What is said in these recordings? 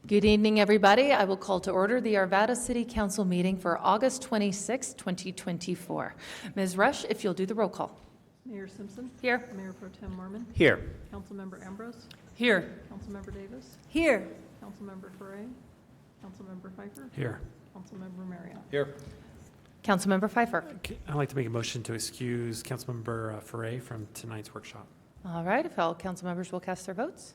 Good evening, everybody. I will call to order the Arvada City Council meeting for August 26, 2024. Ms. Rush, if you'll do the roll call. Mayor Simpson. Here. Mayor Pro Tem Mormon. Here. Councilmember Ambrose. Here. Councilmember Davis. Here. Councilmember Foray. Councilmember Pfeiffer. Here. Councilmember Marriott. Here. Councilmember Pfeiffer. I'd like to make a motion to excuse Councilmember Foray from tonight's workshop. All right, if all council members will cast their votes.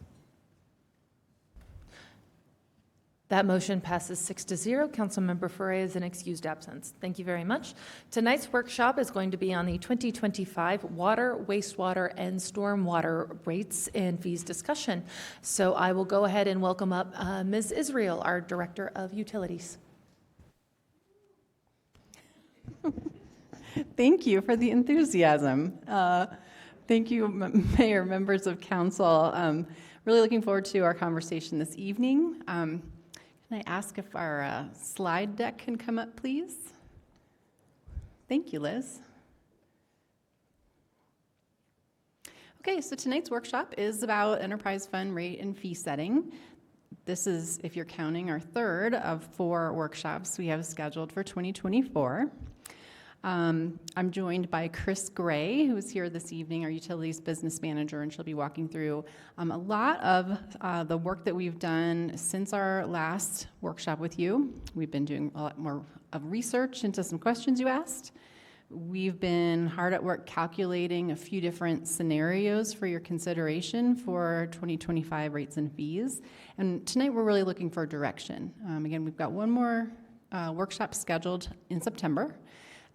That motion passes 6-0. Councilmember Foray is an excused absence. Thank you very much. Tonight's workshop is going to be on the 2025 water, wastewater, and stormwater rates and fees discussion. So I will go ahead and welcome up Ms. Israel, our Director of Utilities. Thank you for the enthusiasm. Thank you, Mayor, members of council. Really looking forward to our conversation this evening. Can I ask if our slide deck can come up, please? Thank you, Liz. Okay, so tonight's workshop is about enterprise fund rate and fee setting. This is, if you're counting, our third of 4 workshops we have scheduled for 2024. I'm joined by Chris Gray, who is here this evening, our utilities business manager, and she'll be walking through a lot of the work that we've done since our last workshop with you. We've been doing a lot more of research into some questions you asked. We've been hard at work calculating a few different scenarios for your consideration for 2025 rates and fees. And tonight we're really looking for direction. Again, we've got one more workshop scheduled in September,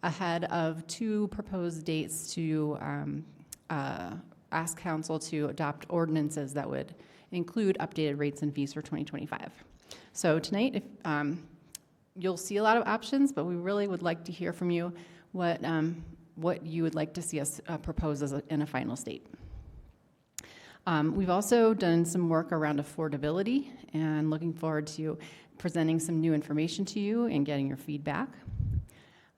ahead of 2 proposed dates to ask council to adopt ordinances that would include updated rates and fees for 2025. So tonight, if, you'll see a lot of options, but we really would like to hear from you what you would like to see us propose in a final state. We've also done some work around affordability and looking forward to presenting some new information to you and getting your feedback.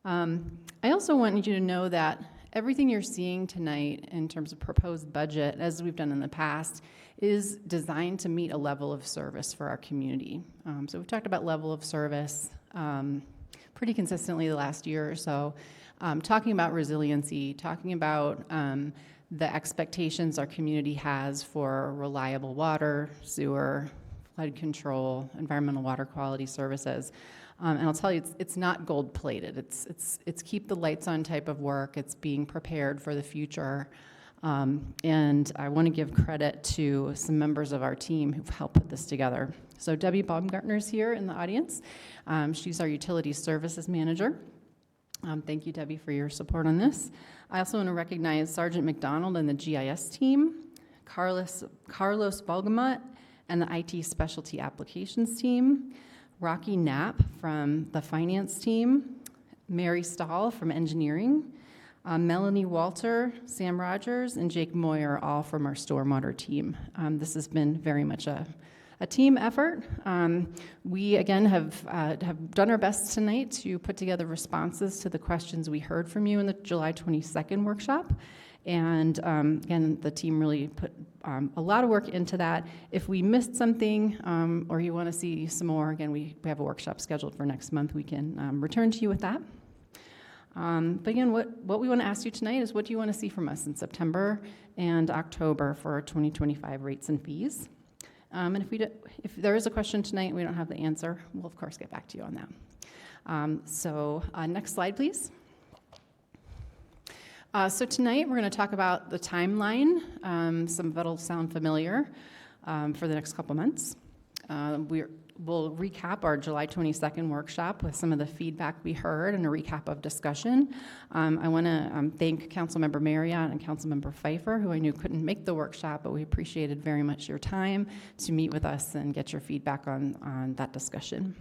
I also want you to know that everything you're seeing tonight in terms of proposed budget, as we've done in the past, is designed to meet a level of service for our community. So we've talked about level of service pretty consistently the last year or so, talking about resiliency, talking about the expectations our community has for reliable water, sewer, flood control, environmental water quality services. And I'll tell you, it's not gold-plated. It's keep the lights on type of work. It's being prepared for the future. And I want to give credit to some members of our team who've helped put this together. So Debbie Baumgartner's here in the audience. She's our utility services manager. Thank you, Debbie, for your support on this. I also want to recognize Sergeant McDonald and the GIS team, Carlos Balgamut and the IT specialty applications team, Rocky Knapp from the finance team, Mary Stahl from engineering, Melanie Walter, Sam Rogers, and Jake Moyer, all from our stormwater team. This has been very much a team effort. We, again, have done our best tonight to put together responses to the questions we heard from you in the July 22nd workshop. And again, the team really put a lot of work into that. If we missed something or you want to see some more, again, we have a workshop scheduled for next month. We can return to you with that. But again, what we want to ask you tonight is, what do you want to see from us in September and October for our 2025 rates and fees? And if there is a question tonight and we don't have the answer, we'll of course get back to you on that. Next slide, please. So tonight we're going to talk about the timeline, some of it will sound familiar, for the next couple months. We'll recap our July 22nd workshop with some of the feedback we heard and a recap of discussion. I want to thank Councilmember Marriott and Councilmember Pfeiffer, who I knew couldn't make the workshop, but we appreciated very much your time to meet with us and get your feedback on that discussion.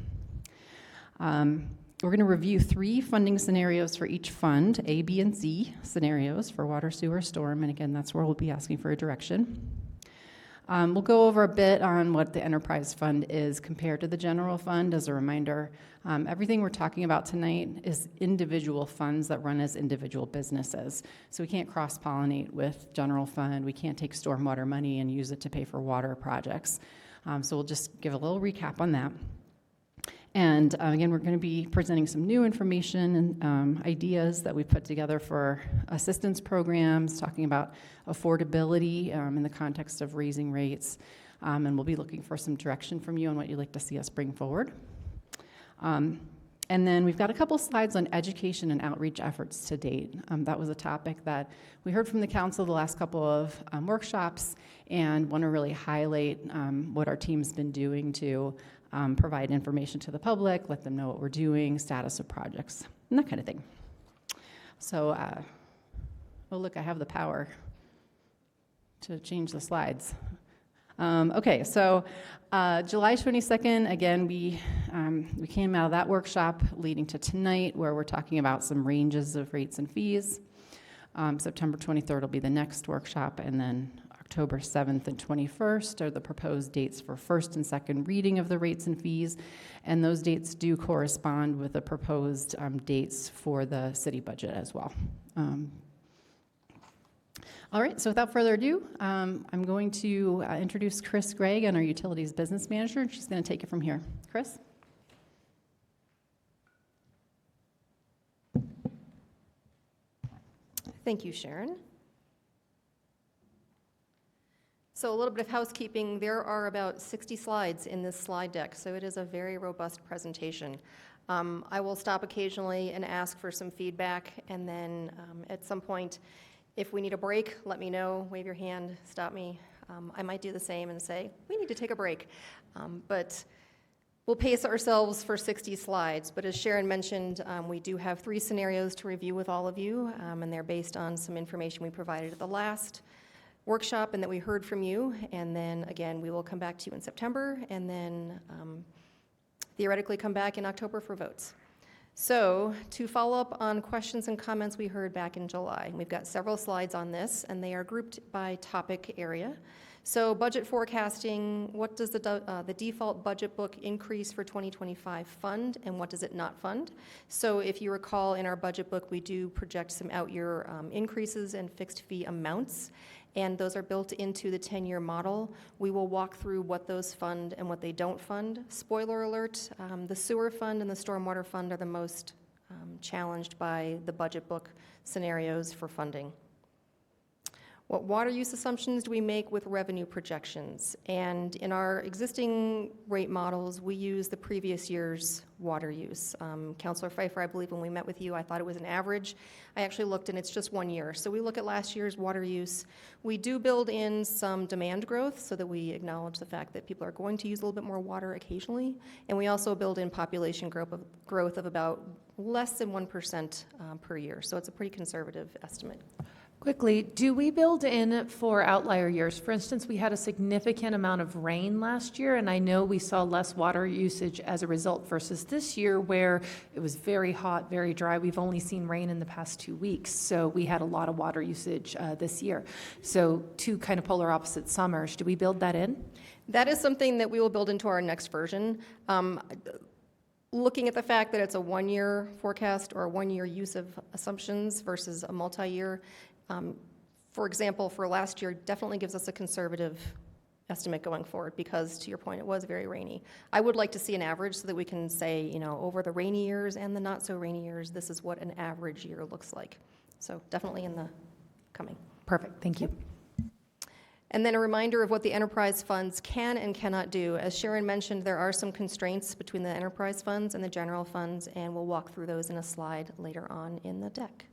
We're going to review 3 funding scenarios for each fund, A, B, and C scenarios for water, sewer, storm, and again, that's where we'll be asking for a direction. We'll go over a bit on what the enterprise fund is compared to the general fund. As a reminder, everything we're talking about tonight is individual funds that run as individual businesses. So we can't cross-pollinate with general fund. We can't take stormwater money and use it to pay for water projects. So we'll just give a little recap on that. And again, we're going to be presenting some new information and ideas that we put together for assistance programs, talking about affordability in the context of raising rates. And we'll be looking for some direction from you on what you'd like to see us bring forward. And then we've got a couple slides on education and outreach efforts to date. That was a topic that we heard from the council the last couple of workshops, and want to really highlight what our team's been doing to provide information to the public, let them know what we're doing, status of projects, and that kind of thing. So, oh look, I have the power to change the slides. Okay, so July 22nd, again, we came out of that workshop leading to tonight, where we're talking about some ranges of rates and fees. September 23rd will be the next workshop, and then October 7th and 21st are the proposed dates for first and second reading of the rates and fees, and those dates do correspond with the proposed dates for the city budget as well. All right, so without further ado, I'm going to introduce Chris Gregg, and our Utilities Business Manager, and she's going to take it from here. Chris? Thank you, Sharon. So a little bit of housekeeping. There are about 60 slides in this slide deck, so it is a very robust presentation. I will stop occasionally and ask for some feedback, and then at some point, if we need a break, let me know, wave your hand, stop me. I might do the same and say, we need to take a break. But we'll pace ourselves for 60 slides. But as Sharon mentioned, we do have 3 scenarios to review with all of you, and they're based on some information we provided at the last workshop and that we heard from you. And then again, we will come back to you in September, and then theoretically come back in October for votes. So to follow up on questions and comments we heard back in July, we've got several slides on this, and they are grouped by topic area. So budget forecasting, what does the default budget book increase for 2025 fund, and what does it not fund? So if you recall, in our budget book, we do project some out-year increases and fixed fee amounts, and those are built into the 10-year model. We will walk through what those fund and what they don't fund. Spoiler alert, the sewer fund and the stormwater fund are the most challenged by the budget book scenarios for funding. What water use assumptions do we make with revenue projections? And in our existing rate models, we use the previous year's water use. Councilor Pfeiffer, I believe when we met with you, I thought it was an average. I actually looked, and it's just 1 year. So we look at last year's water use. We do build in some demand growth so that we acknowledge the fact that people are going to use a little bit more water occasionally. And we also build in population growth of about less than 1% per year. So it's a pretty conservative estimate. Quickly, do we build in for outlier years? For instance, we had a significant amount of rain last year, and I know we saw less water usage as a result versus this year where it was very hot, very dry. We've only seen rain in the past 2 weeks, so we had a lot of water usage this year. So 2 kind of polar opposite summers. Do we build that in? That is something that we will build into our next version. Looking at the fact that it's a 1-year forecast or a 1-year use of assumptions versus a multi-year, for example, for last year, definitely gives us a conservative estimate going forward because, to your point, it was very rainy. I would like to see an average so that we can say, you know, over the rainy years and the not so rainy years, this is what an average year looks like. So definitely in the coming. Perfect, thank you. And then a reminder of what the enterprise funds can and cannot do. As Sharon mentioned, there are some constraints between the enterprise funds and the general funds, and we'll walk through those in a slide later on in the deck.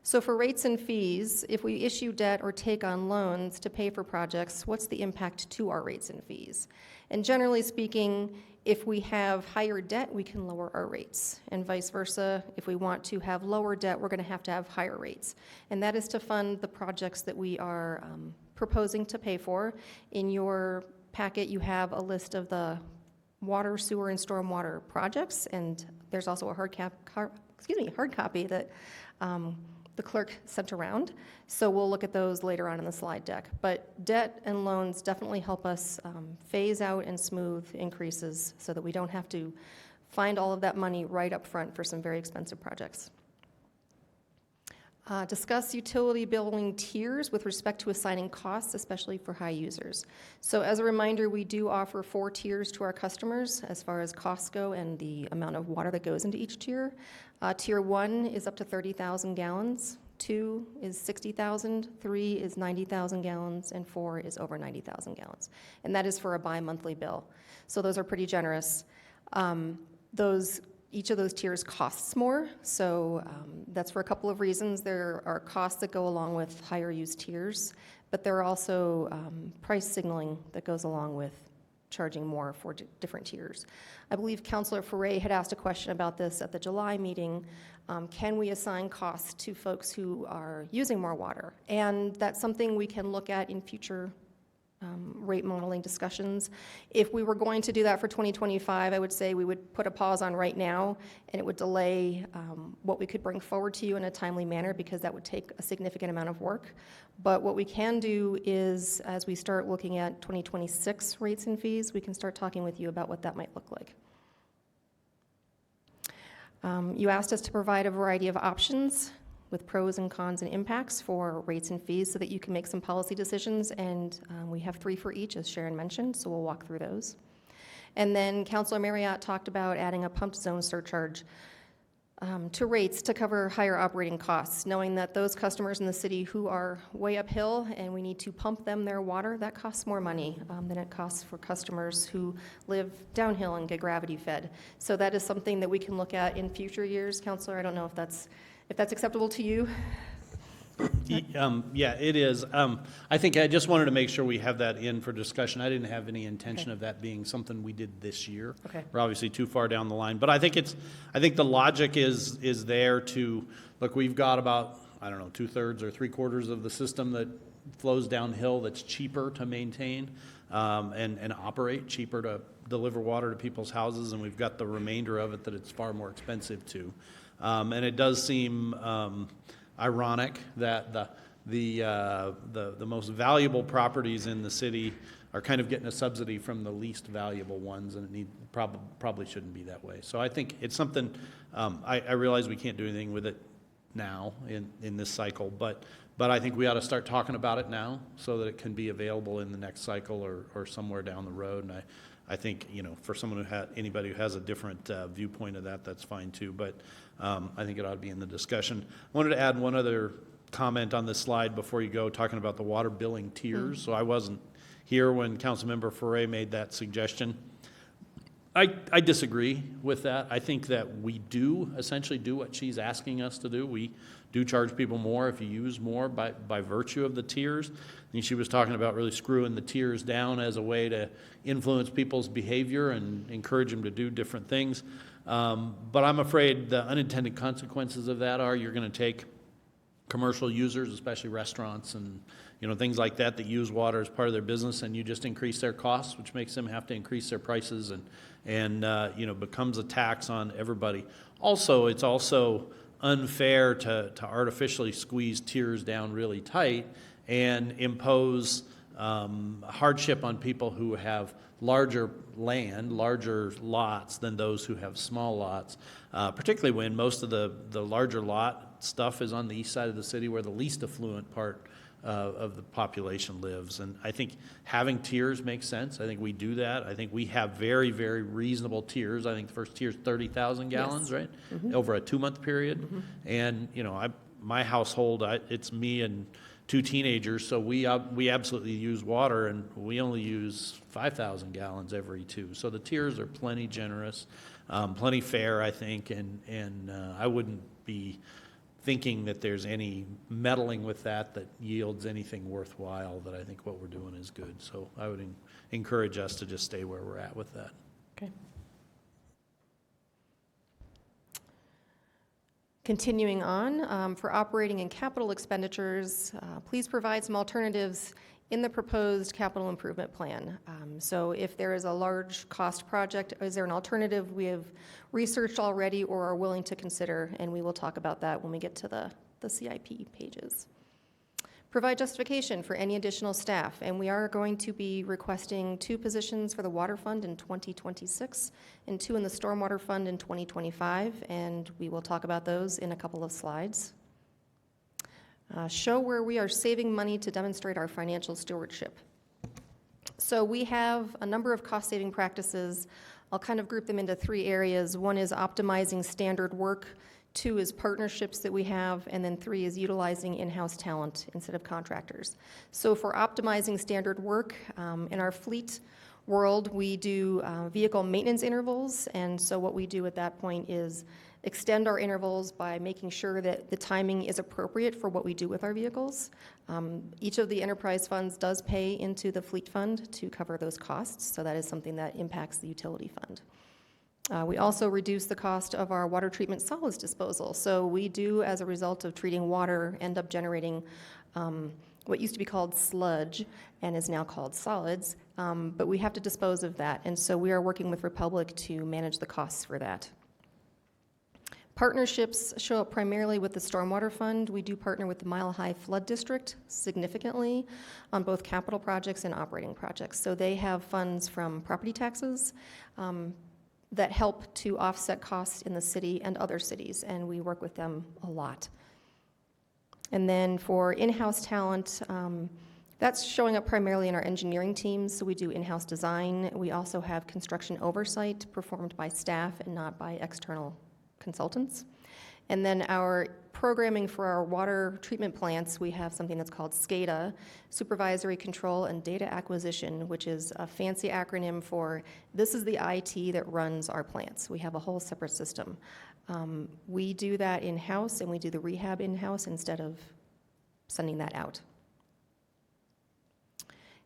So for rates and fees, if we issue debt or take on loans to pay for projects, what's the impact to our rates and fees? And generally speaking, if we have higher debt, we can lower our rates, and vice versa. If we want to have lower debt, we're going to have higher rates. And that is to fund the projects that we are proposing to pay for. In your packet, you have a list of the water, sewer, and stormwater projects, and there's also a hard copy that the clerk sent around. So we'll look at those later on in the slide deck. But debt and loans definitely help us phase out and smooth increases so that we don't have to find all of that money right up front for some very expensive projects. Discuss utility billing tiers with respect to assigning costs, especially for high users. So as a reminder, we do offer 4 tiers to our customers as far as costs go and the amount of water that goes into each tier. Tier 1 is up to 30,000 gallons, 2 is 60,000, 3 is 90,000 gallons, and 4 is over 90,000 gallons. And that is for a bi-monthly bill. So those are pretty generous. Each of those tiers costs more, so that's for a couple of reasons. There are costs that go along with higher use tiers, but there are also price signaling that goes along with charging more for different tiers. I believe Councilor Foray had asked a question about this at the July meeting. Can we assign costs to folks who are using more water? And that's something we can look at in future rate modeling discussions. If we were going to do that for 2025, I would say we would put a pause on right now, and it would delay what we could bring forward to you in a timely manner, because that would take a significant amount of work. But what we can do is, as we start looking at 2026 rates and fees, we can start talking with you about what that might look like. You asked us to provide a variety of options with pros and cons and impacts for rates and fees so that you can make some policy decisions, and we have 3 for each, as Sharon mentioned, so we'll walk through those. And then Councilor Marriott talked about adding a pumped zone surcharge to rates to cover higher operating costs, knowing that those customers in the city who are way uphill and we need to pump them their water, that costs more money than it costs for customers who live downhill and get gravity fed. So that is something that we can look at in future years. Councilor, I don't know if that's acceptable to you. Yeah, it is. I think I just wanted to make sure we have that in for discussion. I didn't have any intention of that being something we did this year. Okay. We're obviously too far down the line, but I think the logic is there to, look, we've got about, 2/3 or 3/4 of the system that flows downhill that's cheaper to maintain and operate, cheaper to deliver water to people's houses, and we've got the remainder of it that it's far more expensive to. And it does seem ironic that the most valuable properties in the city are kind of getting a subsidy from the least valuable ones, and it probably shouldn't be that way. So I think it's something, I realize we can't do anything with it now in this cycle, but I think we ought to start talking about it now so that it can be available in the next cycle or somewhere down the road. And I think, for someone anybody who has a different viewpoint of that, that's fine too. But I think it ought to be in the discussion. I wanted to add one other comment on this slide before you go, talking about the water billing tiers. So I wasn't here when Councilmember Foray made that suggestion. I disagree with that. I think that we do essentially do what she's asking us to do. We do charge people more if you use more by virtue of the tiers. I think she was talking about really screwing the tiers down as a way to influence people's behavior and encourage them to do different things. But I'm afraid the unintended consequences of that are you're going to take commercial users, especially restaurants and things like that use water as part of their business, and you just increase their costs, which makes them have to increase their prices and becomes a tax on everybody. Also, it's also unfair to artificially squeeze tiers down really tight and impose hardship on people who have larger land, larger lots than those who have small lots, particularly when most of the larger lot stuff is on the east side of the city where the least affluent part of the population lives. And I think having tiers makes sense. I think we do that. I think we have very, very reasonable tiers. I think the first tier is 30,000 gallons, Yes. right? Mm-hmm. Over a 2-month period. Mm-hmm. And, my household, it's me and 2 teenagers, so we absolutely use water, and we only use 5,000 gallons every 2. So the tiers are plenty generous, plenty fair, I think, and I wouldn't be thinking that there's any meddling with that yields anything worthwhile. That I think what we're doing is good. So I would encourage us to just stay where we're at with that. Okay. Continuing on, for operating and capital expenditures, please provide some alternatives in the proposed capital improvement plan. So if there is a large cost project, is there an alternative we have researched already or are willing to consider? And we will talk about that when we get to the the CIP pages. Provide justification for any additional staff, and we are going to be requesting 2 positions for the Water Fund in 2026 and 2 in the Stormwater Fund in 2025, and we will talk about those in a couple of slides. Show where we are saving money to demonstrate our financial stewardship. So we have a number of cost-saving practices. I'll kind of group them into 3 areas. 1 is optimizing standard work, 2 is partnerships that we have, and then 3 is utilizing in-house talent instead of contractors. So for optimizing standard work, in our fleet world, we do vehicle maintenance intervals, and so what we do at that point is extend our intervals by making sure that the timing is appropriate for what we do with our vehicles. Each of the enterprise funds does pay into the fleet fund to cover those costs, so that is something that impacts the utility fund. We also reduce the cost of our water treatment solids disposal. So we do, as a result of treating water, end up generating what used to be called sludge and is now called solids, but we have to dispose of that, and so we are working with Republic to manage the costs for that. Partnerships show up primarily with the Stormwater Fund. We do partner with the Mile High Flood District significantly on both capital projects and operating projects. So they have funds from property taxes that help to offset costs in the city and other cities, and we work with them a lot. And then for in-house talent, that's showing up primarily in our engineering teams, so we do in-house design. We also have construction oversight performed by staff and not by external consultants. And then our programming for our water treatment plants, we have something that's called SCADA, Supervisory Control and Data Acquisition, which is a fancy acronym for this is the IT that runs our plants. We have a whole separate system. We do that in-house, and we do the rehab in-house instead of sending that out.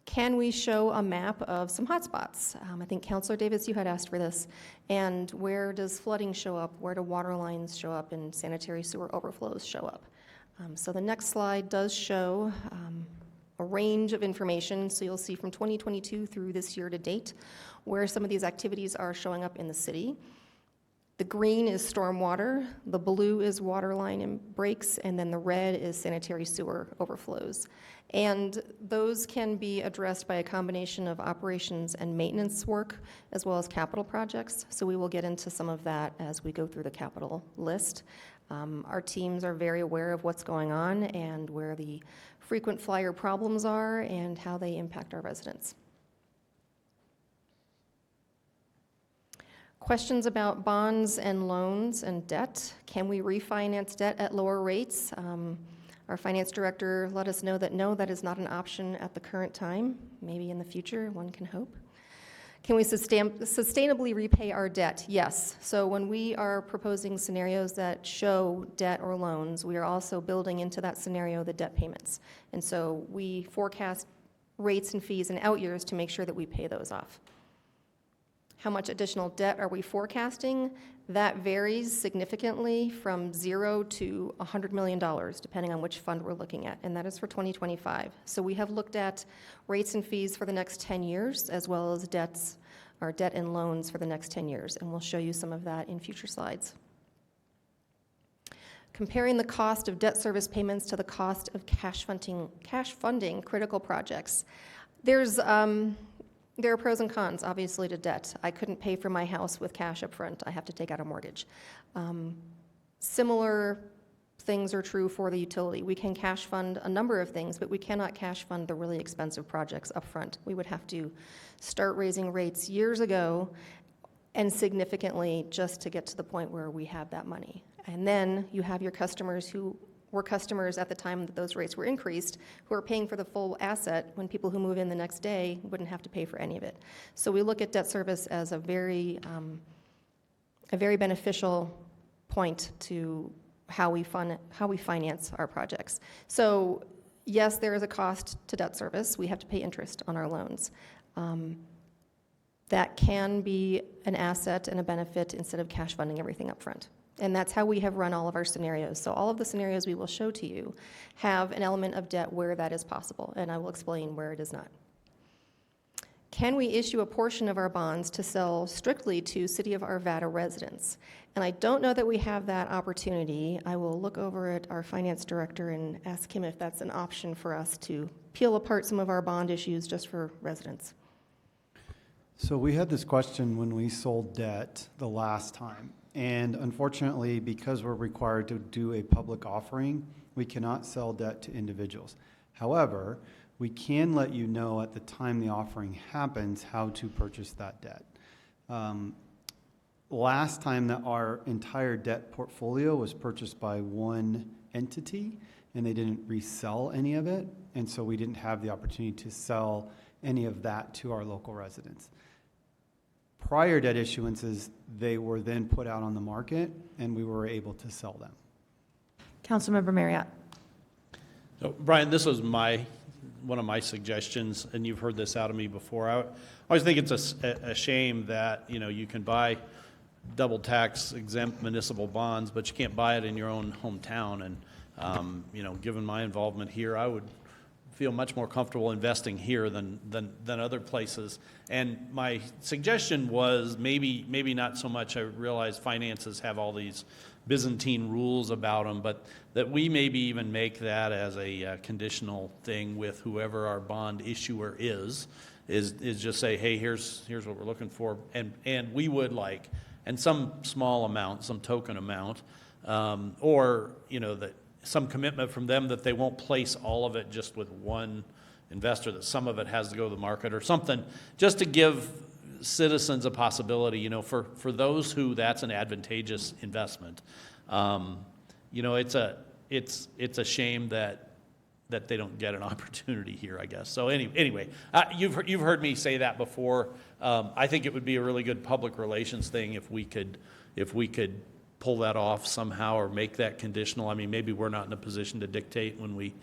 Can we show a map of some hotspots? I think Councilor Davis, you had asked for this. And where does flooding show up? Where do water lines show up and sanitary sewer overflows show up? So the next slide does show a range of information. So you'll see from 2022 through this year to date where some of these activities are showing up in the city. The green is stormwater, the blue is water line and breaks, and then the red is sanitary sewer overflows. And those can be addressed by a combination of operations and maintenance work, as well as capital projects. So we will get into some of that as we go through the capital list. Our teams are very aware of what's going on and where the frequent flyer problems are and how they impact our residents. Questions about bonds and loans and debt. Can we refinance debt at lower rates? Our finance director let us know that no, that is not an option at the current time. Maybe in the future, one can hope. Can we sustainably repay our debt? Yes. So when we are proposing scenarios that show debt or loans, we are also building into that scenario the debt payments. And so we forecast rates and fees in out years to make sure that we pay those off. How much additional debt are we forecasting? That varies significantly from $0 to $100 million, depending on which fund we're looking at, and that is for 2025. So we have looked at rates and fees for the next 10 years, as well as debt and loans for the next 10 years, and we'll show you some of that in future slides. Comparing the cost of debt service payments to the cost of cash funding critical projects. There are pros and cons, obviously, to debt. I couldn't pay for my house with cash up front. I have to take out a mortgage. Similar things are true for the utility. We can cash fund a number of things, but we cannot cash fund the really expensive projects up front. We would have to start raising rates years ago and significantly just to get to the point where we have that money. And then you have your customers who were customers at the time that those rates were increased, who are paying for the full asset when people who move in the next day wouldn't have to pay for any of it. So we look at debt service as a very beneficial point to how we finance our projects. So yes, there is a cost to debt service. We have to pay interest on our loans. That can be an asset and a benefit instead of cash funding everything up front. And that's how we have run all of our scenarios. So all of the scenarios we will show to you have an element of debt where that is possible, and I will explain where it is not. Can we issue a portion of our bonds to sell strictly to City of Arvada residents? And I don't know that we have that opportunity. I will look over at our finance director and ask him if that's an option for us to peel apart some of our bond issues just for residents. So we had this question when we sold debt the last time. And unfortunately, because we're required to do a public offering, we cannot sell debt to individuals. However, we can let you know at the time the offering happens how to purchase that debt. Last time that our entire debt portfolio was purchased by one entity, and they didn't resell any of it, and so we didn't have the opportunity to sell any of that to our local residents. Prior debt issuances, they were then put out on the market, and we were able to sell them. Councilmember Marriott. So, Brian, this was one of my suggestions, and you've heard this out of me before. I always think it's a shame that, you can buy double tax exempt municipal bonds, but you can't buy it in your own hometown. And, given my involvement here, I would feel much more comfortable investing here than other places. And my suggestion was maybe not so much. I realize finances have all these Byzantine rules about them, but that we maybe even make that as a conditional thing with whoever our bond issuer is just say, hey, here's what we're looking for, and we would like, and some small amount, some token amount, or that some commitment from them that they won't place all of it just with one investor, that some of it has to go to the market or something, just to give citizens a possibility, for those who that's an advantageous investment. It's a shame that they don't get an opportunity here, I guess. So anyway, you've heard me say that before. I think it would be a really good public relations thing if we could pull that off somehow or make that conditional. I mean, maybe we're not in a position to dictate when we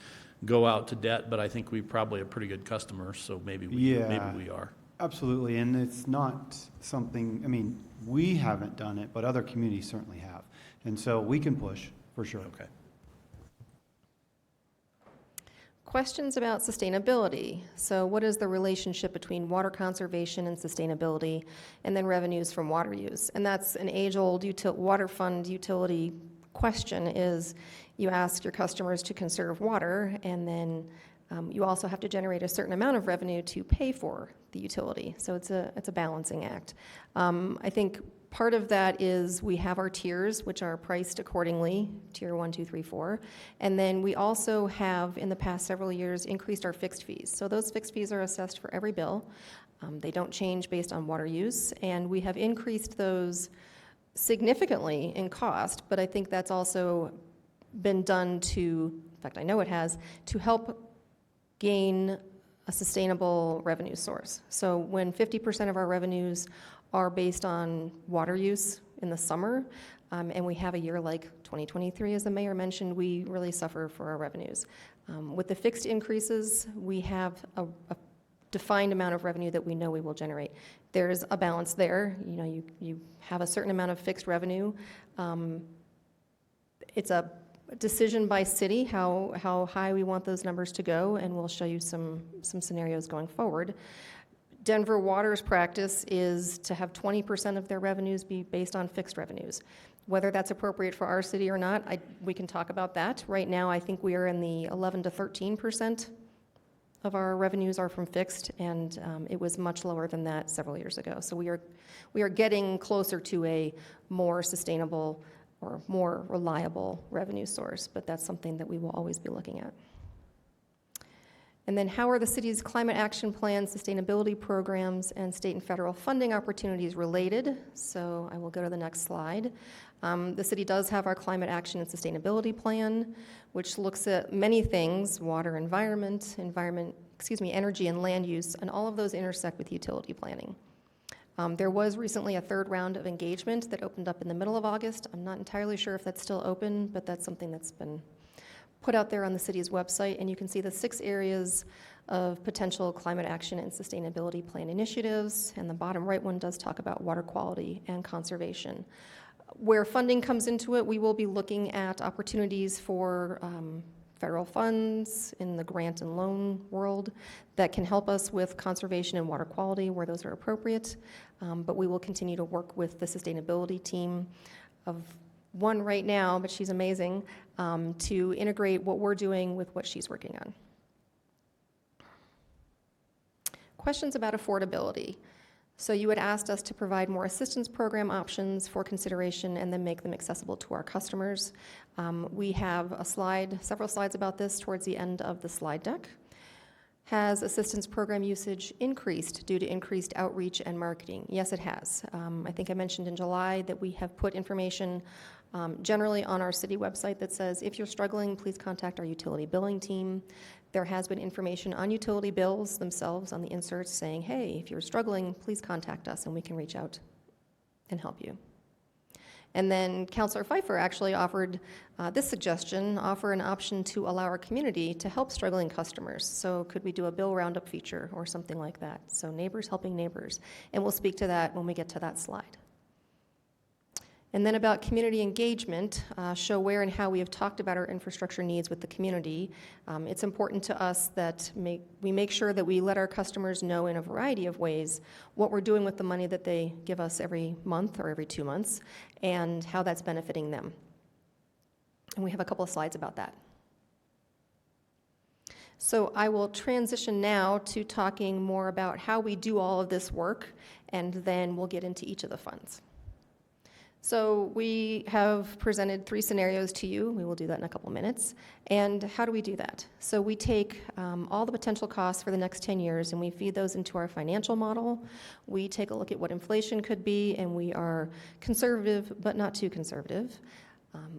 go out to debt, but I think we probably have pretty good customers, so maybe we are. Absolutely, and it's not something, we haven't done it, but other communities certainly have. And so we can push, for sure. Okay. Questions about sustainability. So what is the relationship between water conservation and sustainability, and then revenues from water use? And that's an age-old water fund utility question, is you ask your customers to conserve water, and then you also have to generate a certain amount of revenue to pay for the utility. So it's a balancing act. I think part of that is we have our tiers, which are priced accordingly, tier 1, 2, 3, 4. And then we also have, in the past several years, increased our fixed fees. So those fixed fees are assessed for every bill. They don't change based on water use. And we have increased those significantly in cost, but I think that's also been done in fact, I know it has, to help gain a sustainable revenue source. So when 50% of our revenues are based on water use in the summer, and we have a year like 2023, as the mayor mentioned, we really suffer for our revenues. With the fixed increases, we have a defined amount of revenue that we know we will generate. There's a balance there. You have a certain amount of fixed revenue. It's a decision by city how high we want those numbers to go, and we'll show you some scenarios going forward. Denver Water's practice is to have 20% of their revenues be based on fixed revenues. Whether that's appropriate for our city or not, we can talk about that. Right now, I think we are in the 11 to 13% of our revenues are from fixed, and it was much lower than that several years ago. So we are getting closer to a more sustainable or more reliable revenue source, but that's something that we will always be looking at. And then how are the city's climate action plans, sustainability programs, and state and federal funding opportunities related? So I will go to the next slide. The city does have our climate action and sustainability plan, which looks at many things: water, energy and land use, and all of those intersect with utility planning. There was recently a third round of engagement that opened up in the middle of August. I'm not entirely sure if that's still open, but that's something that's been put out there on the city's website, and you can see the 6 areas of potential climate action and sustainability plan initiatives, and the bottom right one does talk about water quality and conservation. Where funding comes into it, we will be looking at opportunities for federal funds in the grant and loan world that can help us with conservation and water quality where those are appropriate. But we will continue to work with the sustainability team of one right now, but she's amazing, to integrate what we're doing with what she's working on. Questions about affordability. So you had asked us to provide more assistance program options for consideration and then make them accessible to our customers. We have a slide, several slides about this towards the end of the slide deck. Has assistance program usage increased due to increased outreach and marketing? Yes, it has. I think I mentioned in July that we have put information generally on our city website that says, if you're struggling, please contact our utility billing team. There has been information on utility bills themselves on the inserts saying, hey, if you're struggling, please contact us and we can reach out and help you. And then Councilor Pfeiffer actually offered this suggestion, offer an option to allow our community to help struggling customers. So could we do a bill roundup feature or something like that? So neighbors helping neighbors. And we'll speak to that when we get to that slide. And then about community engagement, show where and how we have talked about our infrastructure needs with the community. It's important to us that we make sure that we let our customers know in a variety of ways what we're doing with the money that they give us every month or every 2 months and how that's benefiting them. And we have a couple of slides about that. So I will transition now to talking more about how we do all of this work, and then we'll get into each of the funds. So we have presented 3 scenarios to you. We will do that in a couple minutes. And how do we do that? So we take all the potential costs for the next 10 years and we feed those into our financial model. We take a look at what inflation could be, and we are conservative, but not too conservative.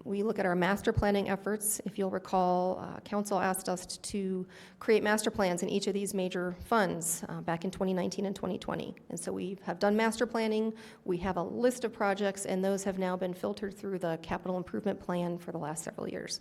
We look at our master planning efforts. If you'll recall, Council asked us to create master plans in each of these major funds back in 2019 and 2020. And so we have done master planning. We have a list of projects, and those have now been filtered through the capital improvement plan for the last several years.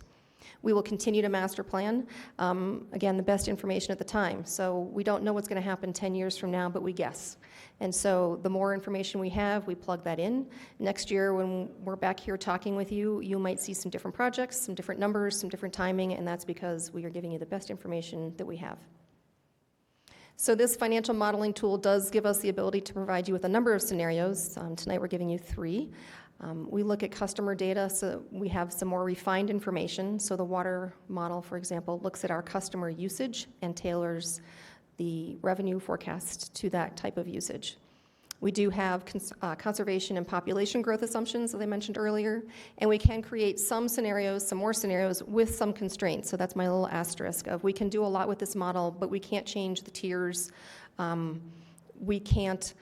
We will continue to master plan. Again, the best information at the time. So we don't know what's going to happen 10 years from now, but we guess. And so the more information we have, we plug that in. Next year, when we're back here talking with you, you might see some different projects, some different numbers, some different timing, and that's because we are giving you the best information that we have. So this financial modeling tool does give us the ability to provide you with a number of scenarios. Tonight we're giving you 3. We look at customer data, so we have some more refined information. So the water model, for example, looks at our customer usage and tailors the revenue forecast to that type of usage. We do have conservation and population growth assumptions, as I mentioned earlier, and we can create some scenarios, some more scenarios with some constraints. So that's my little asterisk of we can do a lot with this model, but we can't change the tiers. We can't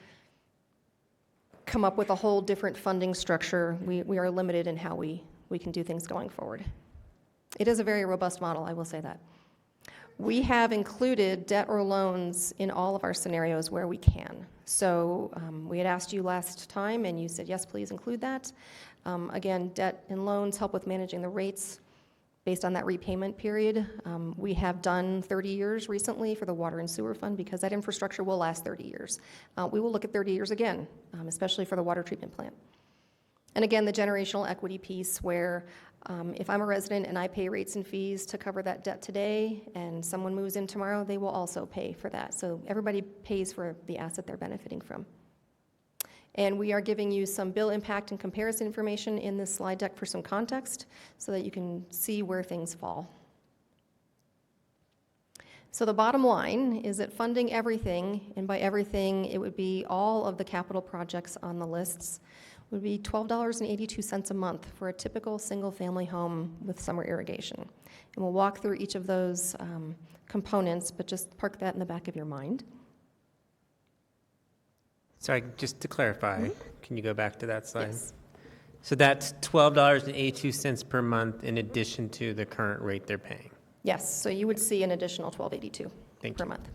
come up with a whole different funding structure. We are limited in how we can do things going forward. It is a very robust model, I will say that. We have included debt or loans in all of our scenarios where we can. So we had asked you last time, and you said, yes, please include that. Again, debt and loans help with managing the rates based on that repayment period. We have done 30 years recently for the water and sewer fund because that infrastructure will last 30 years. We will look at 30 years again, especially for the water treatment plant. And again, the generational equity piece where if I'm a resident and I pay rates and fees to cover that debt today and someone moves in tomorrow, they will also pay for that. So everybody pays for the asset they're benefiting from. And we are giving you some bill impact and comparison information in this slide deck for some context so that you can see where things fall. So the bottom line is that funding everything, and by everything, it would be all of the capital projects on the lists, would be $12.82 a month for a typical single-family home with summer irrigation. And we'll walk through each of those components, but just park that in the back of your mind. Sorry, just to clarify, can you go back to that slide? Yes. So that's $12.82 per month in addition to the current rate they're paying? Yes, so you would see an additional $12.82 Thank per you. month.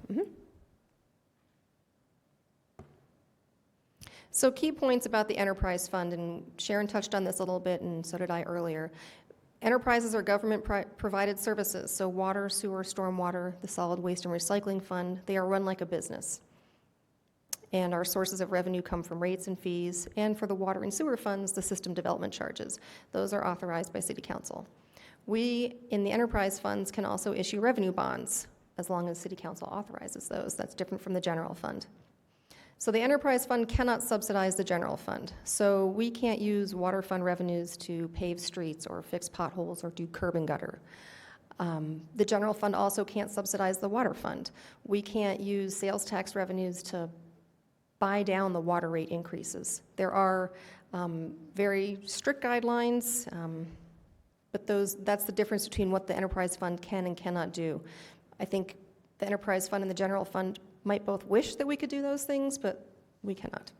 So key points about the enterprise fund, and Sharon touched on this a little bit, and so did I earlier. Enterprises are government-provided services, so water, sewer, stormwater, the solid waste and recycling fund, they are run like a business. And our sources of revenue come from rates and fees, and for the water and sewer funds, the system development charges. Those are authorized by City Council. We, in the enterprise funds, can also issue revenue bonds as long as City Council authorizes those. That's different from the general fund. So the enterprise fund cannot subsidize the general fund. So we can't use water fund revenues to pave streets or fix potholes or do curb and gutter. The general fund also can't subsidize the water fund. We can't use sales tax revenues to buy down the water rate increases. There are very strict guidelines, but that's the difference between what the enterprise fund can and cannot do. I think the enterprise fund and the general fund might both wish that we could do those things, but we cannot.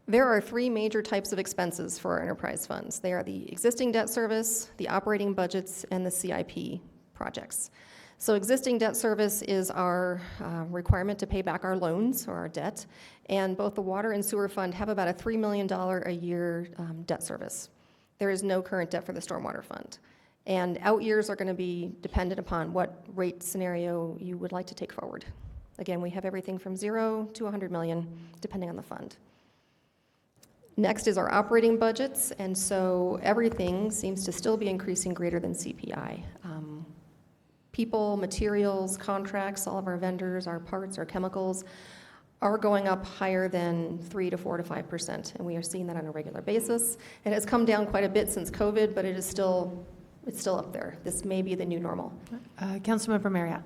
There are three major types of expenses for our enterprise funds. They are the existing debt service, the operating budgets, and the CIP projects. So existing debt service is our requirement to pay back our loans or our debt, and both the water and sewer fund have about a $3 million a year debt service. There is no current debt for the stormwater fund. And out years are going to be dependent upon what rate scenario you would like to take forward. Again, we have everything from 0 to 100 million, depending on the fund. Next is our operating budgets, and so everything seems to still be increasing greater than CPI. People, materials, contracts, all of our vendors, our parts, our chemicals are going up higher than 3 to 4 to 5%, and we are seeing that on a regular basis. It has come down quite a bit since COVID, but it's still up there. This may be the new normal. Councilmember Marriott.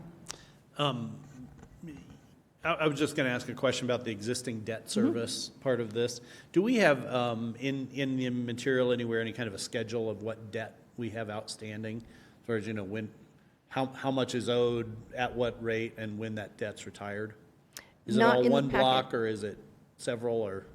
I was just going to ask a question about the existing debt service part of this. Do we have in the material anywhere any kind of a schedule of what debt we have outstanding, as far as when, how much is owed, at what rate, and when that debt's retired? Is it all one block, or is it several, or?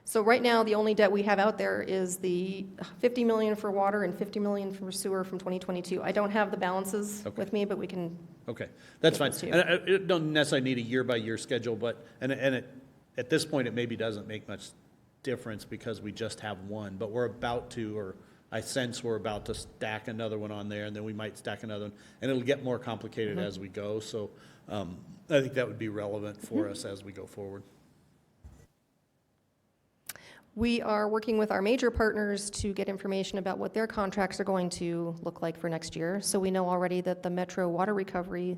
So right now, the only debt we have out there is the $50 million for water and $50 million for sewer from 2022. I don't have the balances with me, but we can. Okay, that's fine. those to you. And it don't necessarily need a year-by-year schedule, but, at this point, it maybe doesn't make much difference because we just have one, but we're about to, or I sense we're about to stack another one on there, and then we might stack another one, and it'll get more complicated as we go. So I think that would be relevant for us as we go forward. We are working with our major partners to get information about what their contracts are going to look like for next year. So we know already that the Metro Water Recovery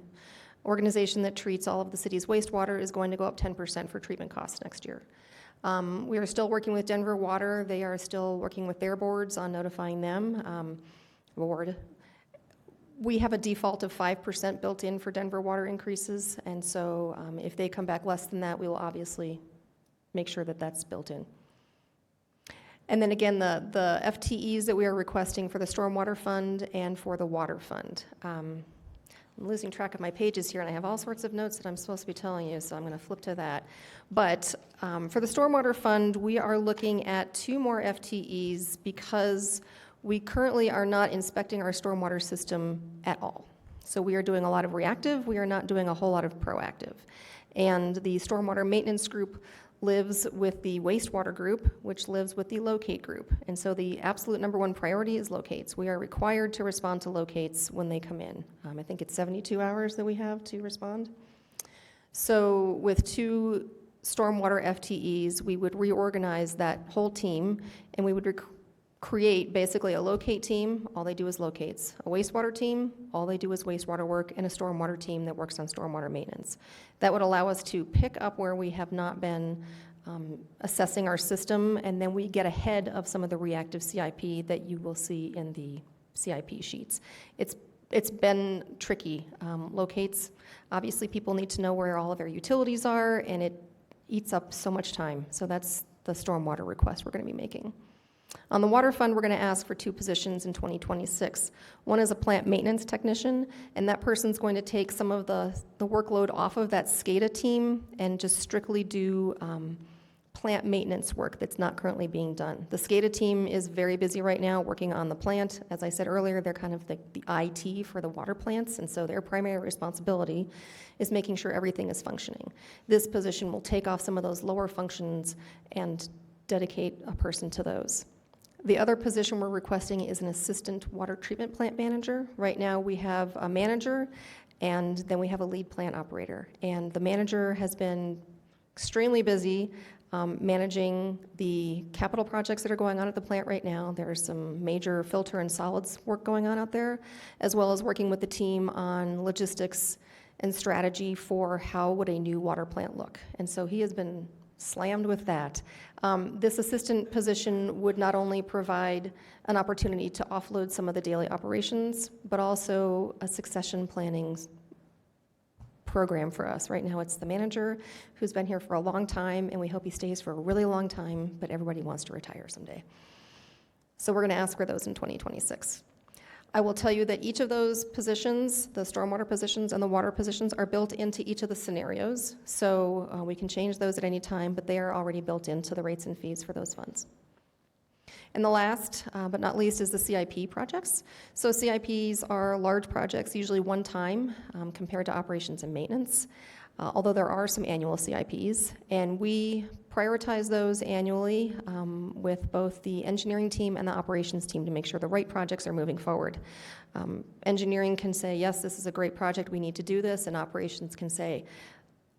organization that treats all of the city's wastewater is going to go up 10% for treatment costs next year. We are still working with Denver Water. They are still working with their boards on notifying them. We have a default of 5% built in for Denver Water increases, and so if they come back less than that, we will obviously make sure that that's built in. And then again, the FTEs that we are requesting for the Stormwater Fund and for the Water Fund. I'm losing track of my pages here, and I have all sorts of notes that I'm supposed to be telling you, so I'm going to flip to that. But for the Stormwater Fund, we are looking at 2 more FTEs because we currently are not inspecting our stormwater system at all. So we are doing a lot of reactive. We are not doing a whole lot of proactive. And the Stormwater Maintenance Group lives with the wastewater group, which lives with the locate group. And so the absolute number 1 priority is locates. We are required to respond to locates when they come in. I think it's 72 hours that we have to respond. So with 2 stormwater FTEs, we would reorganize that whole team, and we would create basically a locate team, all they do is locates, a wastewater team, all they do is wastewater work, and a stormwater team that works on stormwater maintenance. That would allow us to pick up where we have not been assessing our system, and then we get ahead of some of the reactive CIP that you will see in the CIP sheets. It's been tricky. Locates, obviously people need to know where all of their utilities are, and it eats up so much time. So that's the stormwater request we're going to be making. On the water fund, we're going to ask for 2 positions in 2026. One is a plant maintenance technician, and that person's going to take some of the workload off of that SCADA team and just strictly do plant maintenance work that's not currently being done. The SCADA team is very busy right now working on the plant. As I said earlier, they're kind of the IT for the water plants, and so their primary responsibility is making sure everything is functioning. This position will take off some of those lower functions and dedicate a person to those. The other position we're requesting is an assistant water treatment plant manager. Right now we have a manager, and then we have a lead plant operator. And the manager has been extremely busy. managing the capital projects that are going on at the plant right now. There's some major filter and solids work going on out there, as well as working with the team on logistics and strategy for how would a new water plant look. And so he has been slammed with that. This assistant position would not only provide an opportunity to offload some of the daily operations, but also a succession planning program for us. Right now, it's the manager who's been here for a long time, and we hope he stays for a really long time, but everybody wants to retire someday. So we're going to ask for those in 2026. I will tell you that each of those positions, the stormwater positions and the water positions, are built into each of the scenarios. So we can change those at any time, but they are already built into the rates and fees for those funds. And the last, but not least, is the CIP projects. So CIPs are large projects, usually one time, compared to operations and maintenance, although there are some annual CIPs. And we prioritize those annually with both the engineering team and the operations team to make sure the right projects are moving forward. Engineering can say, yes, this is a great project, we need to do this, and operations can say,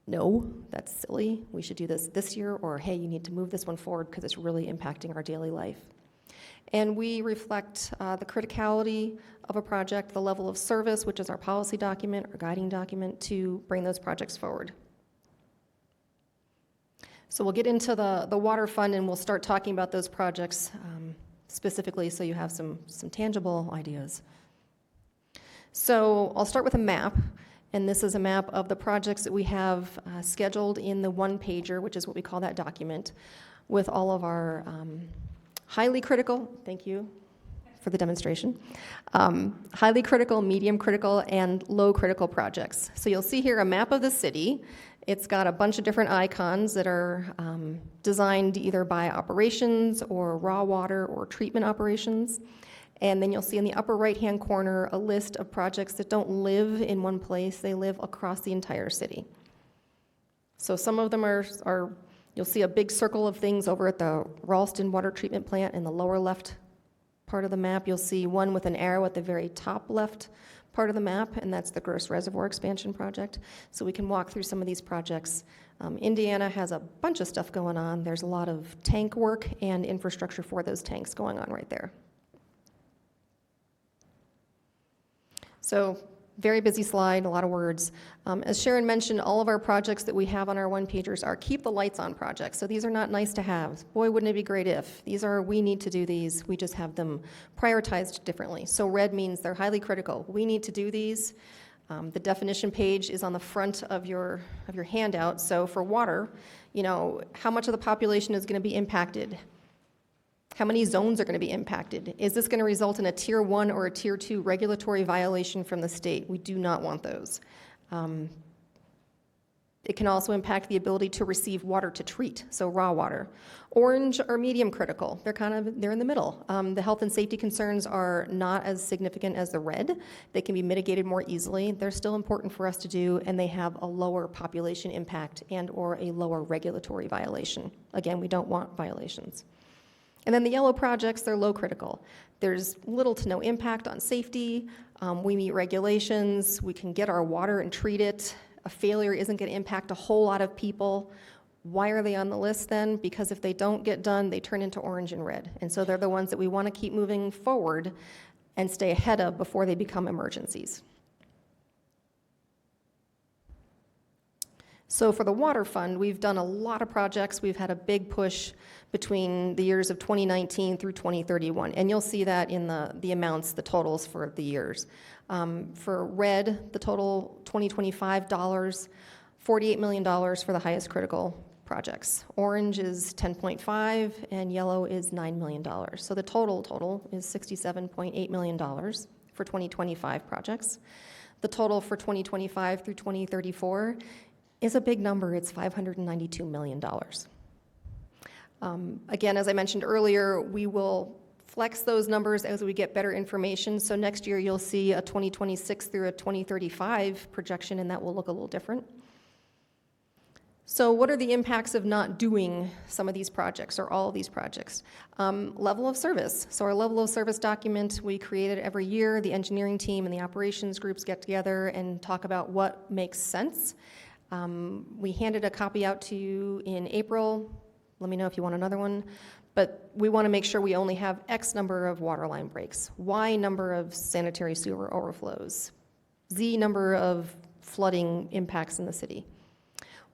no, that's silly, we should do this year, or hey, you need to move this one forward because it's really impacting our daily life. And we reflect the criticality of a project, the level of service, which is our policy document, our guiding document, to bring those projects forward. So we'll get into the water fund, and we'll start talking about those projects specifically so you have some tangible ideas. So I'll start with a map, and this is a map of the projects that we have scheduled in the one-pager, which is what we call that document, with all of our highly critical, thank you for the demonstration, highly critical, medium critical, and low critical projects. So you'll see here a map of the city. It's got a bunch of different icons that are designed either by operations or raw water or treatment operations. And then you'll see in the upper right-hand corner a list of projects that don't live in one place, they live across the entire city. So some of them are you'll see a big circle of things over at the Ralston Water Treatment Plant in the lower left part of the map. You'll see one with an arrow at the very top left part of the map, and that's the Gross Reservoir Expansion Project. So we can walk through some of these projects. Indiana has a bunch of stuff going on. There's a lot of tank work and infrastructure for those tanks going on right there. So very busy slide, a lot of words. As Sharon mentioned, all of our projects that we have on our one-pagers are keep the lights on projects. So these are not nice to have. Boy, wouldn't it be great if. These are, we need to do these. We just have them prioritized differently. So red means they're highly critical. We need to do these. The definition page is on the front of your handout. So for water, you know, how much of the population is going to be impacted? How many zones are going to be impacted? Is this going to result in a Tier 1 or a Tier 2 regulatory violation from the state? We do not want those. It can also impact the ability to receive water to treat, so raw water. Orange are medium critical. They're in the middle. The health and safety concerns are not as significant as the red. They can be mitigated more easily. They're still important for us to do, and they have a lower population impact and or a lower regulatory violation. Again, we don't want violations. And then the yellow projects, they're low critical. There's little to no impact on safety. We meet regulations. We can get our water and treat it. A failure isn't going to impact a whole lot of people. Why are they on the list then? Because if they don't get done, they turn into orange and red. And so they're the ones that we want to keep moving forward and stay ahead of before they become emergencies. So for the water fund, we've done a lot of projects. We've had a big push between the years of 2019 through 2031. And you'll see that in the amounts, the totals for the years. For red, the total 2025 dollars, $48 million for the highest critical projects. Orange is 10.5 and yellow is $9 million. So the total is $67.8 million for 2025 projects. The total for 2025 through 2034 is a big number. It's $592 million. Again, as I mentioned earlier, we will flex those numbers as we get better information. So next year you'll see a 2026 through a 2035 projection, and that will look a little different. So what are the impacts of not doing some of these projects or all of these projects? Level of service. So our level of service document, we create it every year. The engineering team and the operations groups get together and talk about what makes sense. We handed a copy out to you in April. let me know if you want another one. But we want to make sure we only have X number of water line breaks, Y number of sanitary sewer overflows, Z number of flooding impacts in the city.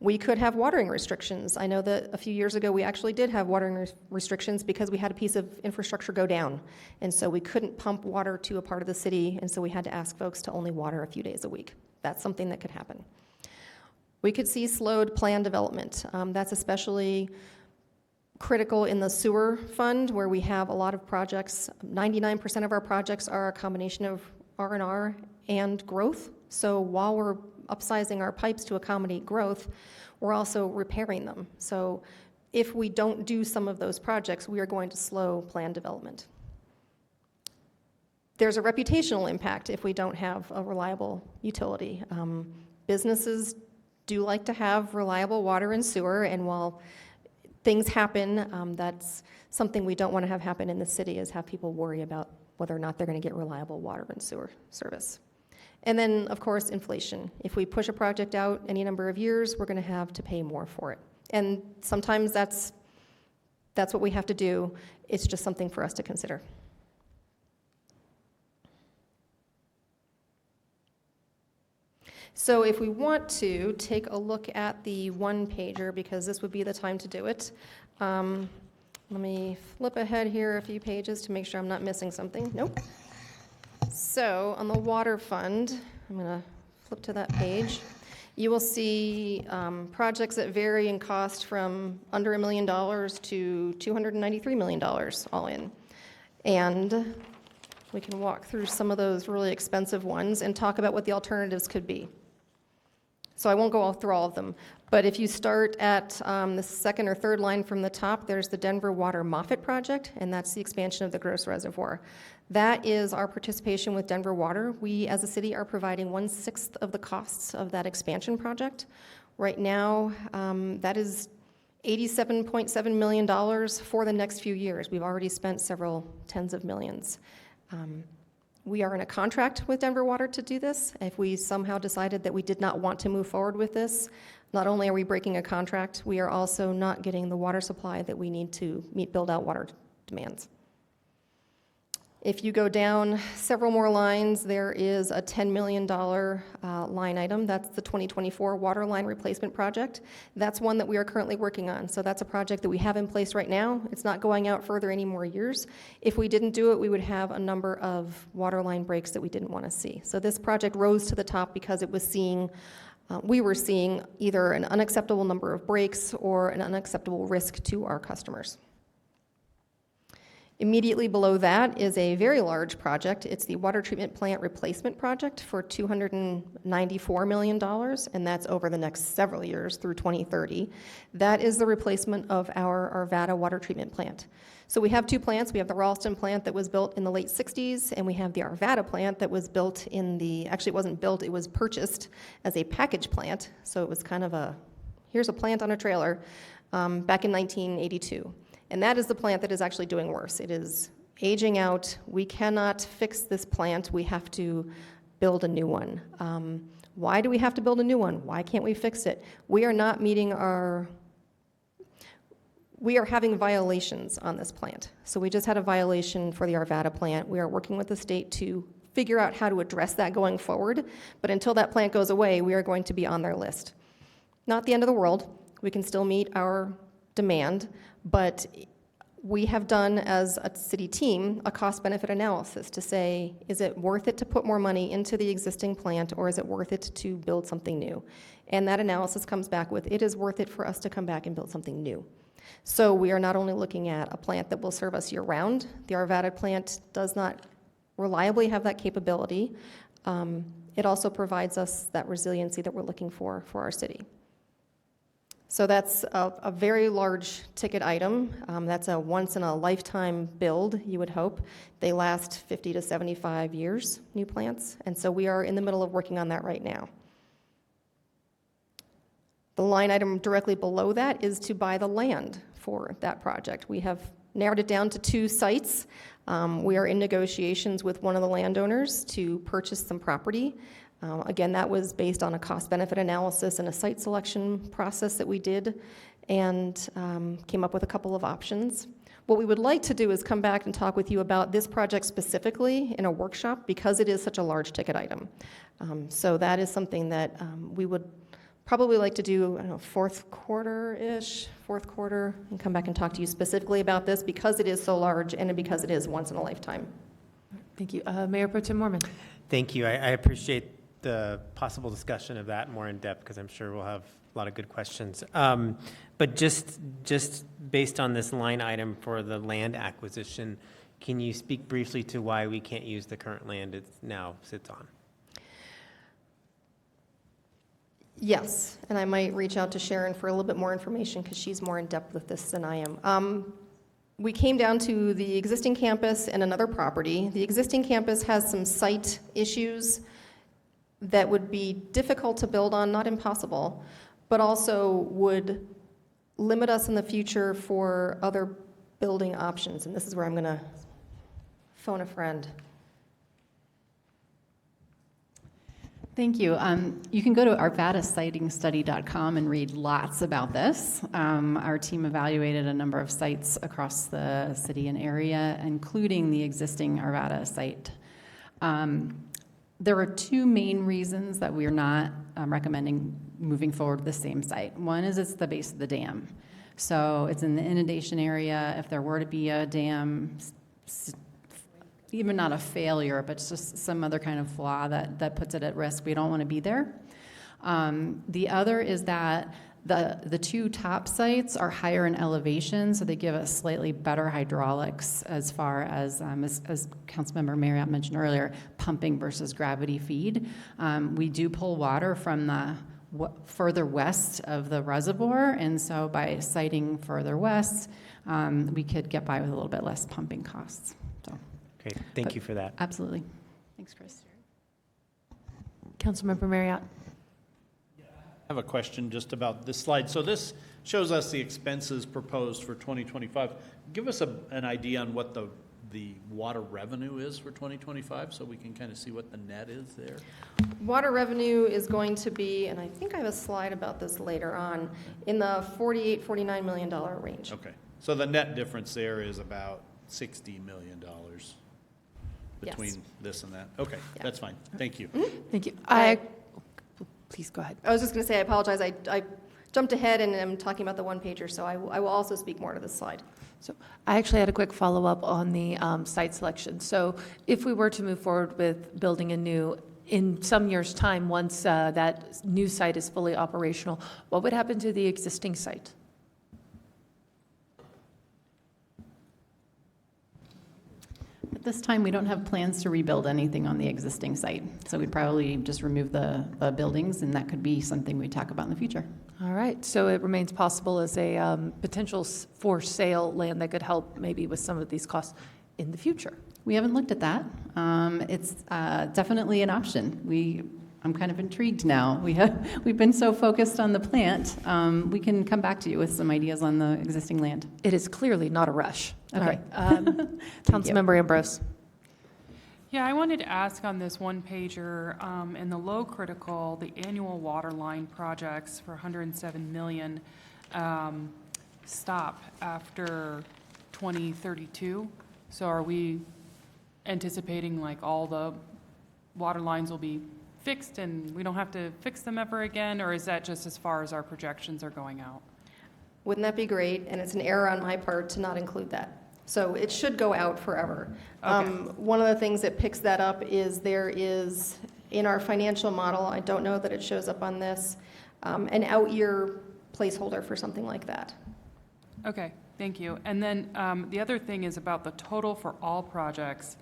We could have watering restrictions. I know that a few years ago, we actually did have watering restrictions because we had a piece of infrastructure go down. And so we couldn't pump water to a part of the city, and so we had to ask folks to only water a few days a week. That's something that could happen. We could see slowed plan development. That's especially critical in the sewer fund, where we have a lot of projects. 99% of our projects are a combination of R&R and growth. So while we're upsizing our pipes to accommodate growth, we're also repairing them. So if we don't do some of those projects, we are going to slow plan development. There's a reputational impact if we don't have a reliable utility. Businesses do like to have reliable water and sewer, and while things happen, that's something we don't want to have happen in the city, is have people worry about whether or not they're going to get reliable water and sewer service. And then, of course, inflation. If we push a project out any number of years, we're going to have to pay more for it. And sometimes that's what we have to do. It's just something for us to consider. So if we want to take a look at the one-pager, because this would be the time to do it, let me flip ahead here a few pages to make sure I'm not missing something. Nope. So on the water fund, I'm going to flip to that page. You will see projects that vary in cost from under $1 million to $293 million all in. And we can walk through some of those really expensive ones and talk about what the alternatives could be. So I won't go through all of them, but if you start at the second or third line from the top, there's the Denver Water Moffett project, and that's the expansion of the Gross Reservoir. That is our participation with Denver Water. We, as a city, are providing 1/6 of the costs of that expansion project. Right now, that is $87.7 million for the next few years. We've already spent several tens of millions. We are in a contract with Denver Water to do this. If we somehow decided that we did not want to move forward with this, not only are we breaking a contract, we are also not getting the water supply that we need to meet build-out water demands. If you go down several more lines, there is a $10 million line item. That's the 2024 water line replacement project. That's one that we are currently working on. So that's a project that we have in place right now. It's not going out further any more years. If we didn't do it, we would have a number of water line breaks that we didn't want to see. So this project rose to the top because it was we were seeing either an unacceptable number of breaks or an unacceptable risk to our customers. Immediately below that is a very large project. It's the water treatment plant replacement project for $294 million, and that's over the next several years through 2030. That is the replacement of our Arvada water treatment plant. So we have two plants. We have the Ralston plant that was built in the late 60s, and we have the Arvada plant that was built actually it wasn't built, it was purchased as a package plant. So it was kind of here's a plant on a trailer back in 1982. And that is the plant that is actually doing worse. It is aging out. We cannot fix this plant. We have to build a new one. Why do we have to build a new one? Why can't we fix it? We are not meeting we are having violations on this plant. So we just had a violation for the Arvada plant. We are working with the state to figure out how to address that going forward. But until that plant goes away, we are going to be on their list. Not the end of the world. We can still meet our demand, but we have done, as a city team, a cost-benefit analysis to say, is it worth it to put more money into the existing plant, or is it worth it to build something new? And that analysis comes back with, it is worth it for us to come back and build something new. So we are not only looking at a plant that will serve us year-round. The Arvada plant does not reliably have that capability. It also provides us that resiliency that we're looking for our city. So that's a very large ticket item. That's a once-in-a-lifetime build, you would hope. They last 50 to 75 years, new plants, and so we are in the middle of working on that right now. The line item directly below that is to buy the land for that project. We have narrowed it down to 2 sites. We are in negotiations with one of the landowners to purchase some property. Again, that was based on a cost-benefit analysis and a site selection process that we did, and came up with a couple of options. What we would like to do is come back and talk with you about this project specifically in a workshop because it is such a large ticket item. So that is something that we would probably like to do, I don't know, fourth quarter, and come back and talk to you specifically about this because it is so large and because it is once in a lifetime. Thank you. Mayor Pro Tem Mormon. Thank you. I appreciate the possible discussion of that more in depth because I'm sure we'll have a lot of good questions. But just based on this line item for the land acquisition, can you speak briefly to why we can't use the current land it now sits on? Yes, and I might reach out to Sharon for a little bit more information because she's more in depth with this than I am. We came down to the existing campus and another property. The existing campus has some site issues that would be difficult to build on, not impossible, but also would limit us in the future for other building options. And this is where I'm going to phone a friend. Thank you. You can go to arvadasitingstudy.com and read lots about this. Our team evaluated a number of sites across the city and area, including the existing Arvada site. There are two main reasons that we are not recommending moving forward with the same site. One is it's the base of the dam. So it's in the inundation area. If there were to be a dam, even not a failure, but just some other kind of flaw that puts it at risk, we don't want to be there. The other is that the two top sites are higher in elevation, so they give us slightly better hydraulics as far as Councilmember Marriott mentioned earlier, pumping versus gravity feed. We do pull water from the further west of the reservoir, and so by siting further west, we could get by with a little bit less pumping costs. So, Great, thank you for that. absolutely. Thanks, Chris. Councilmember Marriott. I have a question just about this slide. So this shows us the expenses proposed for 2025. Give us an idea on what the water revenue is for 2025 so we can kind of see what the net is there. Water revenue is going to be, and I think I have a slide about this later on, in the $48-49 million range. Okay. So the net difference there is about $60 million between Yes. this and that. Okay, Yeah. that's fine. Thank you. Thank you. Please go ahead. I was just going to say, I apologize, I jumped ahead and I'm talking about the one-pager, so I will also speak more to this slide. So I actually had a quick follow-up on the site selection. So if we were to move forward with building a new, in some years' time, once that new site is fully operational, what would happen to the existing site? At this time, we don't have plans to rebuild anything on the existing site, so we'd probably just remove the buildings, and that could be something we talk about in the future. All right, so it remains possible as a potential for sale land that could help maybe with some of these costs in the future. We haven't looked at that. It's definitely an option. I'm kind of intrigued now. We've been so focused on the plant. We can come back to you with some ideas on the existing land. It is clearly not a rush. All Okay. right, Councilmember Ambrose. Yeah, I wanted to ask on this one pager, in the low critical, the annual water line projects for 107 million stop after 2032. So are we anticipating like all the water lines will be fixed and we don't have to fix them ever again? Or is that just as far as our projections are going out? Wouldn't that be great? And it's an error on my part to not include that. So it should go out forever. Okay. One of the things that picks that up is there is, in our financial model, I don't know that it shows up on this, an out-year placeholder for something like that. Okay, thank you. And then the other thing is about the total for all projects.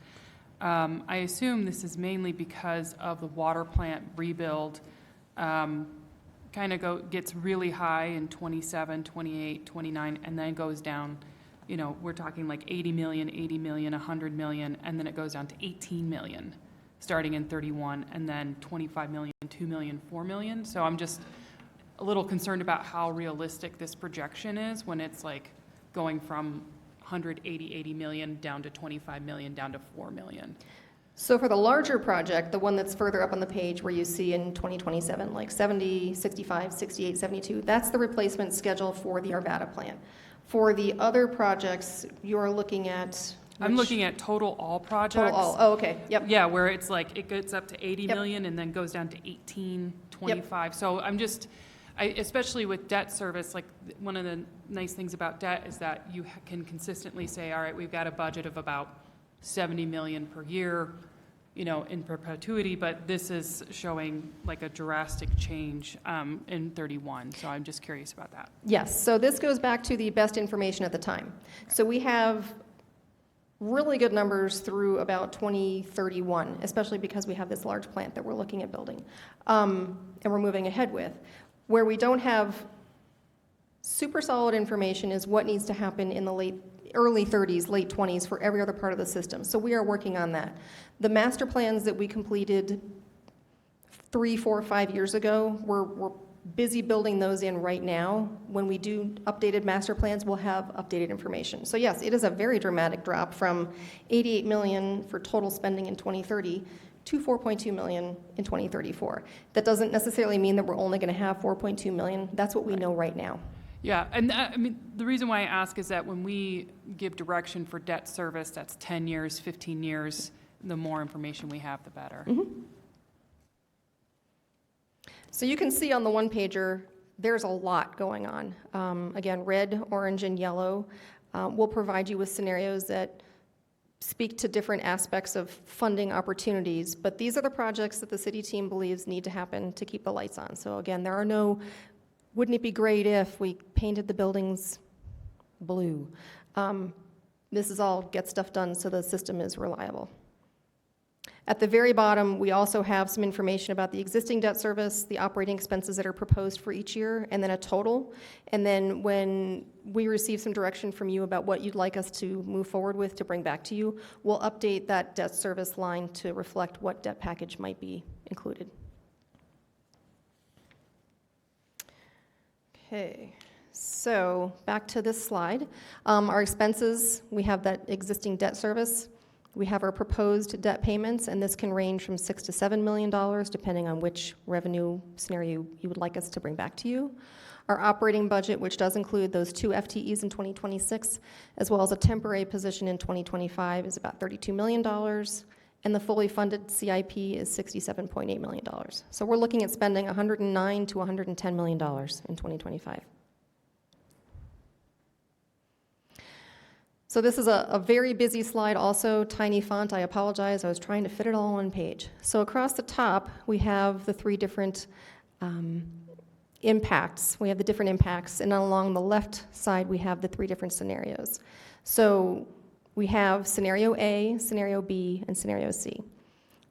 I assume this is mainly because of the water plant rebuild kind of gets really high in 27, 28, 29, and then goes down, you know, we're talking like 80 million, 100 million, and then it goes down to 18 million starting in 31, and then 25 million, 2 million, 4 million. So I'm just a little concerned about how realistic this projection is when it's like going from 180, 80 million down to 25 million down to 4 million. So for the larger project, the one that's further up on the page where you see in 2027, like 70, 65, 68, 72, that's the replacement schedule for the Arvada plant. For the other projects, you're looking at. I'm which- looking at total all projects. Total all, oh, okay, yep. Yeah, where it's like, it gets up to 80 Yep. million and then goes down to 18, 25. So I'm just, especially with debt service, like, one of the nice things about debt is that you can consistently say, all right, we've got a budget of about 70 million per year, you know, in perpetuity, but this is showing like a drastic change in 31. So I'm just curious about that. Yes, so this goes back to the best information at the time. So we have really good numbers through about 2031, especially because we have this large plant that we're looking at building, and we're moving ahead with. Where we don't have super solid information is what needs to happen in the early 30s, late 20s for every other part of the system. So we are working on that. The master plans that we completed 3, 4, 5 years ago, we're busy building those in right now. When we do updated master plans, we'll have updated information. So yes, it is a very dramatic drop from 88 million for total spending in 2030 to 4.2 million in 2034. That doesn't necessarily mean that we're only going to have 4.2 million. That's what we know right now. Yeah, and I mean, the reason why I ask is that when we give direction for debt service, that's 10 years, 15 years, the more information we have, the better. Mm-hmm. So you can see on the one pager, there's a lot going on. Again, red, orange, and yellow will provide you with scenarios that speak to different aspects of funding opportunities, but these are the projects that the city team believes need to happen to keep the lights on. So again, there are no, wouldn't it be great if we painted the buildings blue? This is all get stuff done so the system is reliable. At the very bottom, we also have some information about the existing debt service, the operating expenses that are proposed for each year, and then a total. And then when we receive some direction from you about what you'd like us to move forward with to bring back to you, we'll update that debt service line to reflect what debt package might be included. Okay, so back to this slide. Our expenses, we have that existing debt service. We have our proposed debt payments, and this can range from $6 to $7 million, depending on which revenue scenario you would like us to bring back to you. Our operating budget, which does include those 2 FTEs in 2026, as well as a temporary position in 2025, is about $32 million, and the fully funded CIP is $67.8 million. So we're looking at spending $109 to $110 million in 2025. So this is a very busy slide, also tiny font. I apologize. I was trying to fit it all on one page. So across the top, we have the 3 different impacts. We have the different impacts, and along the left side, we have the 3 different scenarios. So we have scenario A, scenario B, and scenario C.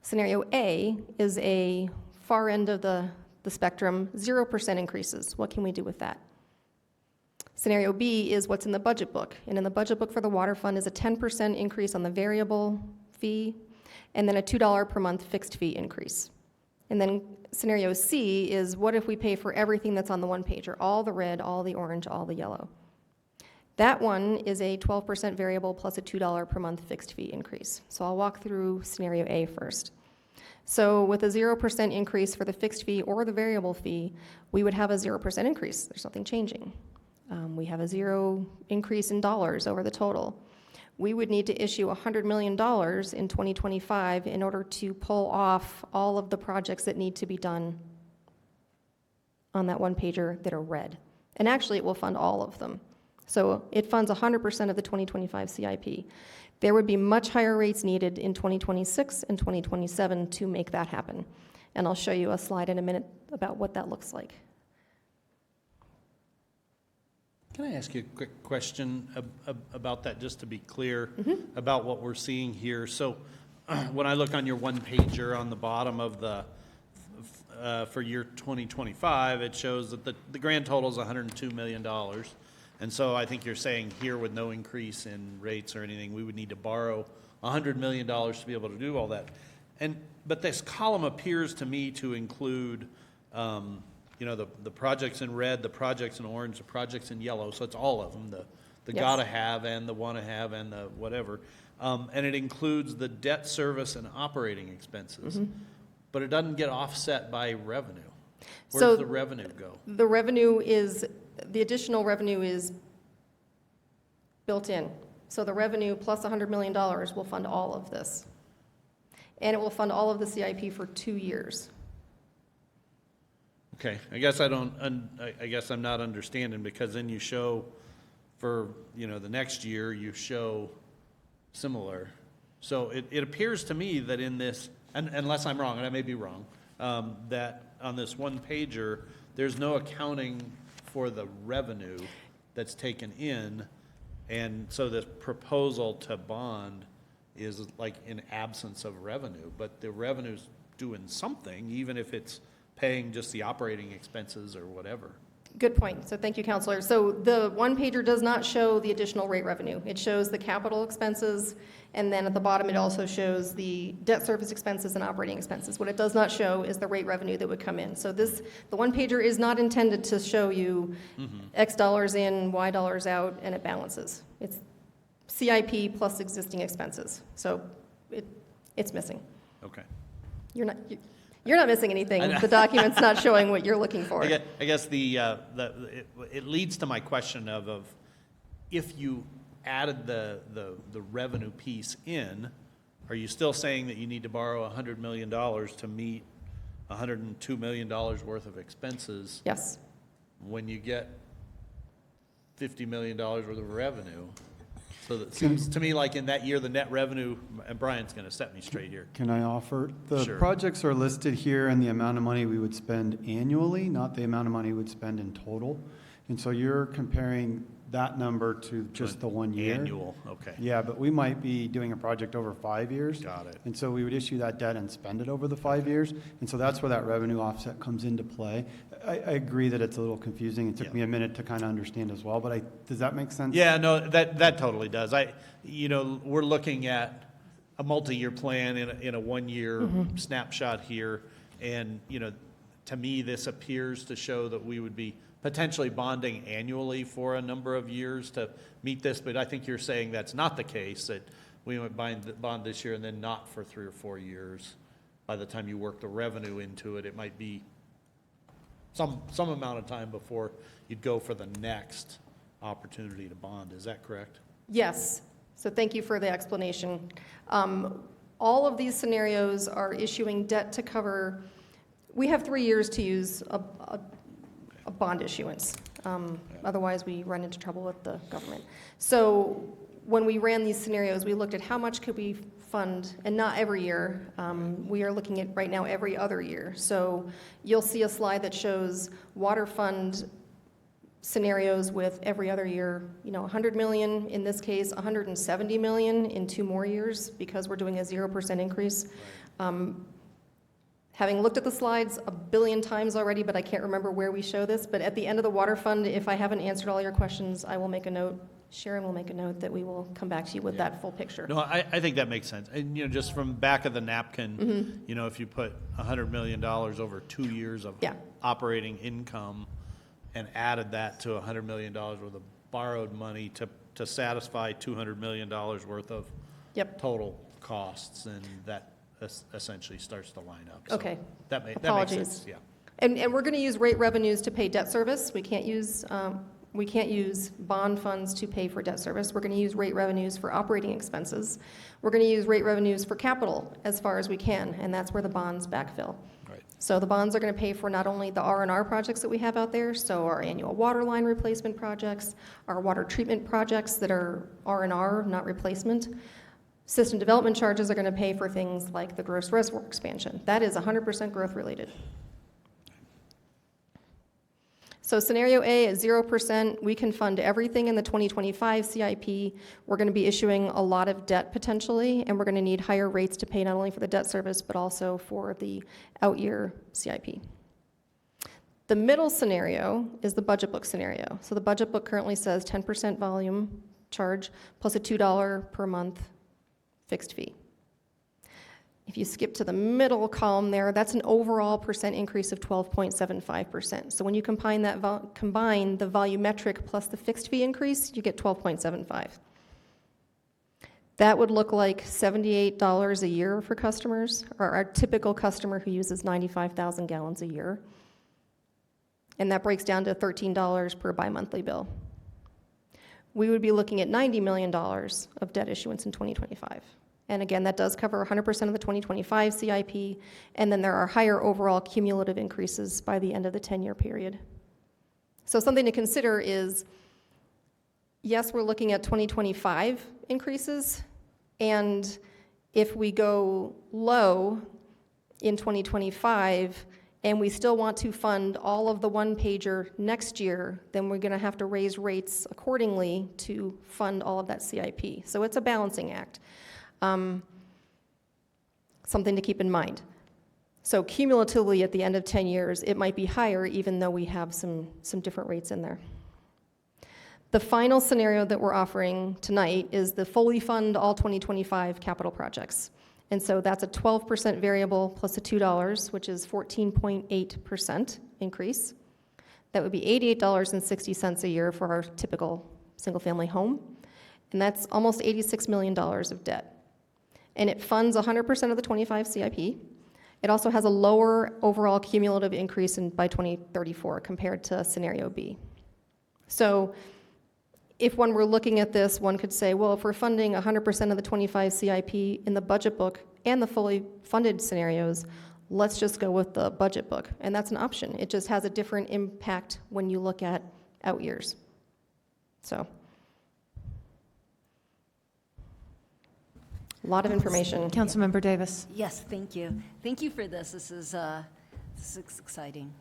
Scenario A is a far end of the spectrum, 0% increases. What can we do with that? Scenario B is what's in the budget book, and in the budget book for the water fund is a 10% increase on the variable fee, and then a $2 per month fixed fee increase. And then scenario C is what if we pay for everything that's on the one pager, all the red, all the orange, all the yellow. That one is a 12% variable plus a $2 per month fixed fee increase. So I'll walk through scenario A first. So with a 0% increase for the fixed fee or the variable fee, we would have a 0% increase. There's nothing changing. We have a 0 increase in dollars over the total. We would need to issue $100 million in 2025 in order to pull off all of the projects that need to be done on that one pager that are red. And actually, it will fund all of them. So it funds 100% of the 2025 CIP. There would be much higher rates needed in 2026 and 2027 to make that happen. And I'll show you a slide in a minute about what that looks like. Can I ask you a quick question about that, just to be clear about what we're seeing here? So when I look on your one pager on the bottom of the, for year 2025, it shows that the grand total is $102 million. And so I think you're saying here with no increase in rates or anything, we would need to borrow $100 million to be able to do all that. But this column appears to me to include the projects in red, the projects in orange, the projects in yellow, so it's all of them, the Yes. gotta have and the wanna have and the whatever. And it includes the debt service and operating expenses. But it doesn't get offset by revenue. Where So- does the revenue go? The revenue is, the additional revenue is built in. So the revenue plus $100 million will fund all of this. And it will fund all of the CIP for 2 years. Okay, I guess I guess I'm not understanding, because then you show for, the next year, you show similar. So it appears to me that in this, and unless I'm wrong, and I may be wrong, that on this one pager, there's no accounting for the revenue that's taken in, and so this proposal to bond is like in absence of revenue, but the revenue's doing something, even if it's paying just the operating expenses or whatever. Good point. So thank you, Counselor. So the one pager does not show the additional rate revenue. It shows the capital expenses, and then at the bottom, it also shows the debt service expenses and operating expenses. What it does not show is the rate revenue that would come in. So the one pager is not intended to show you X dollars in, Y dollars out, and it balances. It's CIP plus existing expenses. So it's missing. Okay. You're not missing anything. The document's not showing what you're looking for. I guess it leads to my question of if you added the revenue piece in, are you still saying that you need to borrow $100 million to meet $102 million worth of expenses Yes. when you get $50 million worth of revenue? So it seems to me like in that year, the net revenue, and Brian's going to set me straight here. Can I offer? The Sure. projects are listed here and the amount of money we would spend annually, not the amount of money we would spend in total. And so you're comparing that number to just the 1 year. Annual, okay. Yeah, but we might be doing a project over 5 years. Got it. And so we would issue that debt and spend it over the 5 years. And so that's where that revenue offset comes into play. I agree that it's a little confusing. It took Yeah. me a minute to kind of understand as well, but does that make sense? Yeah, no, that totally does. We're looking at a multi-year plan in a 1 year snapshot here. And, to me, this appears to show that we would be potentially bonding annually for a number of years to meet this. But I think you're saying that's not the case, that we might bond this year and then not for 3 or 4 years. By the time you work the revenue into it, it might be some amount of time before you'd go for the next opportunity to bond. Is that correct? Yes. So thank you for the explanation. All of these scenarios are issuing debt to cover. We have 3 years to use a bond issuance. Otherwise, we run into trouble with the government. So when we ran these scenarios, we looked at how much could we fund, and not every year. We are looking at right now every other year. So you'll see a slide that shows water fund scenarios with every other year, 100 million, in this case, 170 million in 2 more years, because we're doing a 0% increase. Having looked at the slides a billion times already, but I can't remember where we show this, but at the end of the water fund, if I haven't answered all your questions, I will make a note. Sharon will make a note that we will come back to you with that full picture. No, I think that makes sense. And, just from back of the napkin, if you put $100 million over 2 years of Yeah. operating income and added that to $100 million worth of borrowed money to satisfy $200 million worth of Yep. total costs, and that essentially starts to line up. So Okay. That makes Apologies. sense, yeah. And we're going to use rate revenues to pay debt service. We can't use bond funds to pay for debt service. We're going to use rate revenues for operating expenses. We're going to use rate revenues for capital as far as we can, and that's where the bonds backfill. Right. So the bonds are going to pay for not only the R&R projects that we have out there, so our annual water line replacement projects, our water treatment projects that are R&R, not replacement. System development charges are going to pay for things like the gross reservoir expansion. That is 100% growth related. So scenario A is 0%. We can fund everything in the 2025 CIP. We're going to be issuing a lot of debt potentially, and we're going to need higher rates to pay not only for the debt service, but also for the out-year CIP. The middle scenario is the budget book scenario. So the budget book currently says 10% volume charge plus a $2 per month fixed fee. If you skip to the middle column there, that's an overall percent increase of 12.75%. So when you combine combine the volumetric plus the fixed fee increase, you get 12.75. That would look like $78 a year for customers, or our typical customer who uses 95,000 gallons a year. And that breaks down to $13 per bi-monthly bill. We would be looking at $90 million of debt issuance in 2025. And again, that does cover 100% of the 2025 CIP, and then there are higher overall cumulative increases by the end of the 10-year period. So something to consider is, yes, we're looking at 2025 increases, and if we go low in 2025 and we still want to fund all of the one-pager next year, then we're going to have to raise rates accordingly to fund all of that CIP. So it's a balancing act. Something to keep in mind. So cumulatively, at the end of 10 years, it might be higher, even though we have some different rates in there. The final scenario that we're offering tonight is the fully fund all 2025 capital projects. And so that's a 12% variable plus a $2, which is 14.8% increase. That would be $88.60 a year for our typical single-family home. And that's almost $86 million of debt. And it funds 100% of the 25 CIP. It also has a lower overall cumulative increase by 2034 compared to scenario B. So if one were looking at this, one could say, well, if we're funding 100% of the 25 CIP in the budget book and the fully funded scenarios, let's just go with the budget book. And that's an option. It just has a different impact when you look at out years. So a lot of information. Councilmember Davis. Yes, thank you. Thank you for this. This is exciting.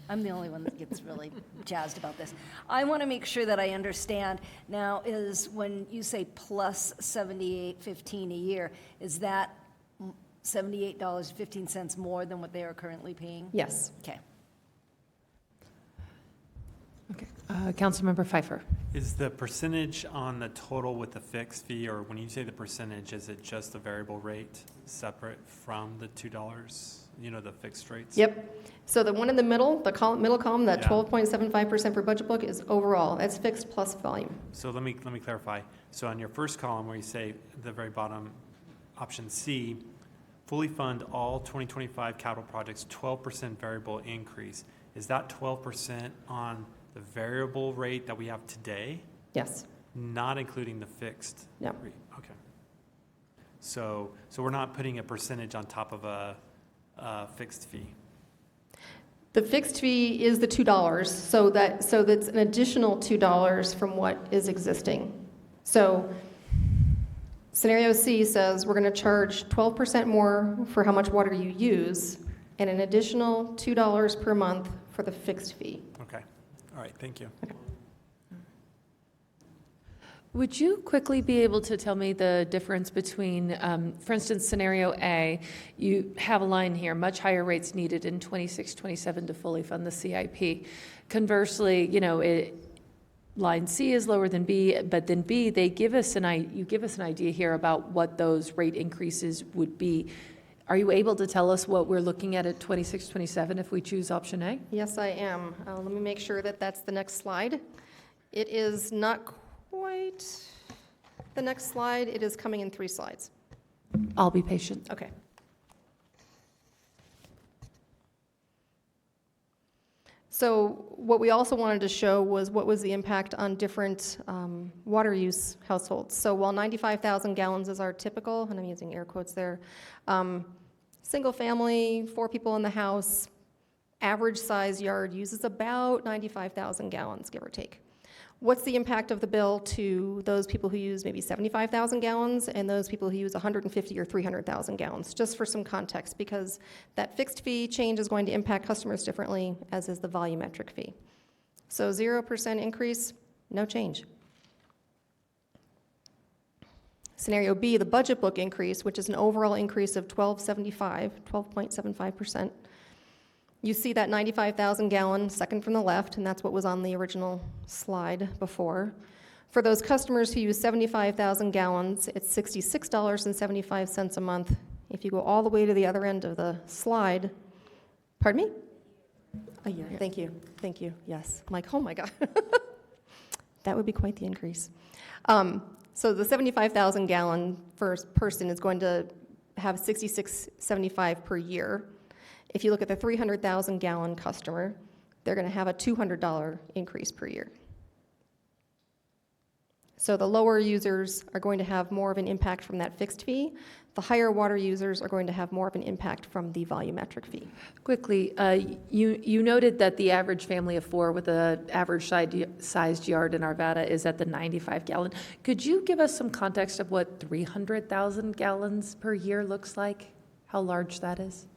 I'm the only one that gets really jazzed about this. I want to make sure that I understand now is when you say plus $78.15 a year, is that $78.15 more than what they are currently paying? Yes. Okay. Okay. Councilmember Pfeiffer. Is the percentage on the total with the fixed fee, or when you say the percentage, is it just the variable rate separate from the $2, the fixed rates? Yep. So the one in the middle, the middle column, that Yeah. 12.75% for budget book is overall. That's fixed plus volume. So let me clarify. So on your first column where you say at the very bottom, option C, fully fund all 2025 capital projects, 12% variable increase. Is that 12% on the variable rate that we have today, Yes. not including the fixed No. rate? Okay. So we're not putting a percentage on top of a fixed fee. The fixed fee is the $2, so that's an additional $2 from what is existing. So scenario C says we're going to charge 12% more for how much water you use and an additional $2 per month for the fixed fee. Okay. All right. Thank you. Would you quickly be able to tell me the difference between, for instance, scenario A, you have a line here, much higher rates needed in 26, 27 to fully fund the CIP. Conversely, line C is lower than B, but then B, you give us an idea here about what those rate increases would be. Are you able to tell us what we're looking at 26, 27 if we choose option A? Yes, I am. Let me make sure that that's the next slide. It is not quite the next slide. It is coming in 3 slides. I'll be patient. Okay. So what we also wanted to show was what was the impact on different water use households. So while 95,000 gallons is our typical, and I'm using air quotes there, single family, 4 people in the house, average size yard uses about 95,000 gallons, give or take. What's the impact of the bill to those people who use maybe 75,000 gallons and those people who use 150 or 300,000 gallons? Just for some context, because that fixed fee change is going to impact customers differently, as is the volumetric fee. So 0% increase, no change. Scenario B, the budget book increase, which is an overall increase of 12.75%. You see that 95,000 gallon second from the left, and that's what was on the original slide before. For those customers who use 75,000 gallons, it's $66.75 a month If you go all the way to the other end of the slide, pardon me? A year, thank you, yes. I'm like, oh my God. That would be quite the increase. So the 75,000 gallon first person is going to have 66.75 per year. If you look at the 300,000 gallon customer, they're going to have a $200 increase per year. So the lower users are going to have more of an impact from that fixed fee. The higher water users are going to have more of an impact from the volumetric fee. Quickly, you noted that the average family of four with an average sized yard in Arvada is at the 95 gallon. Could you give us some context of what 300,000 gallons per year looks like? How large that is?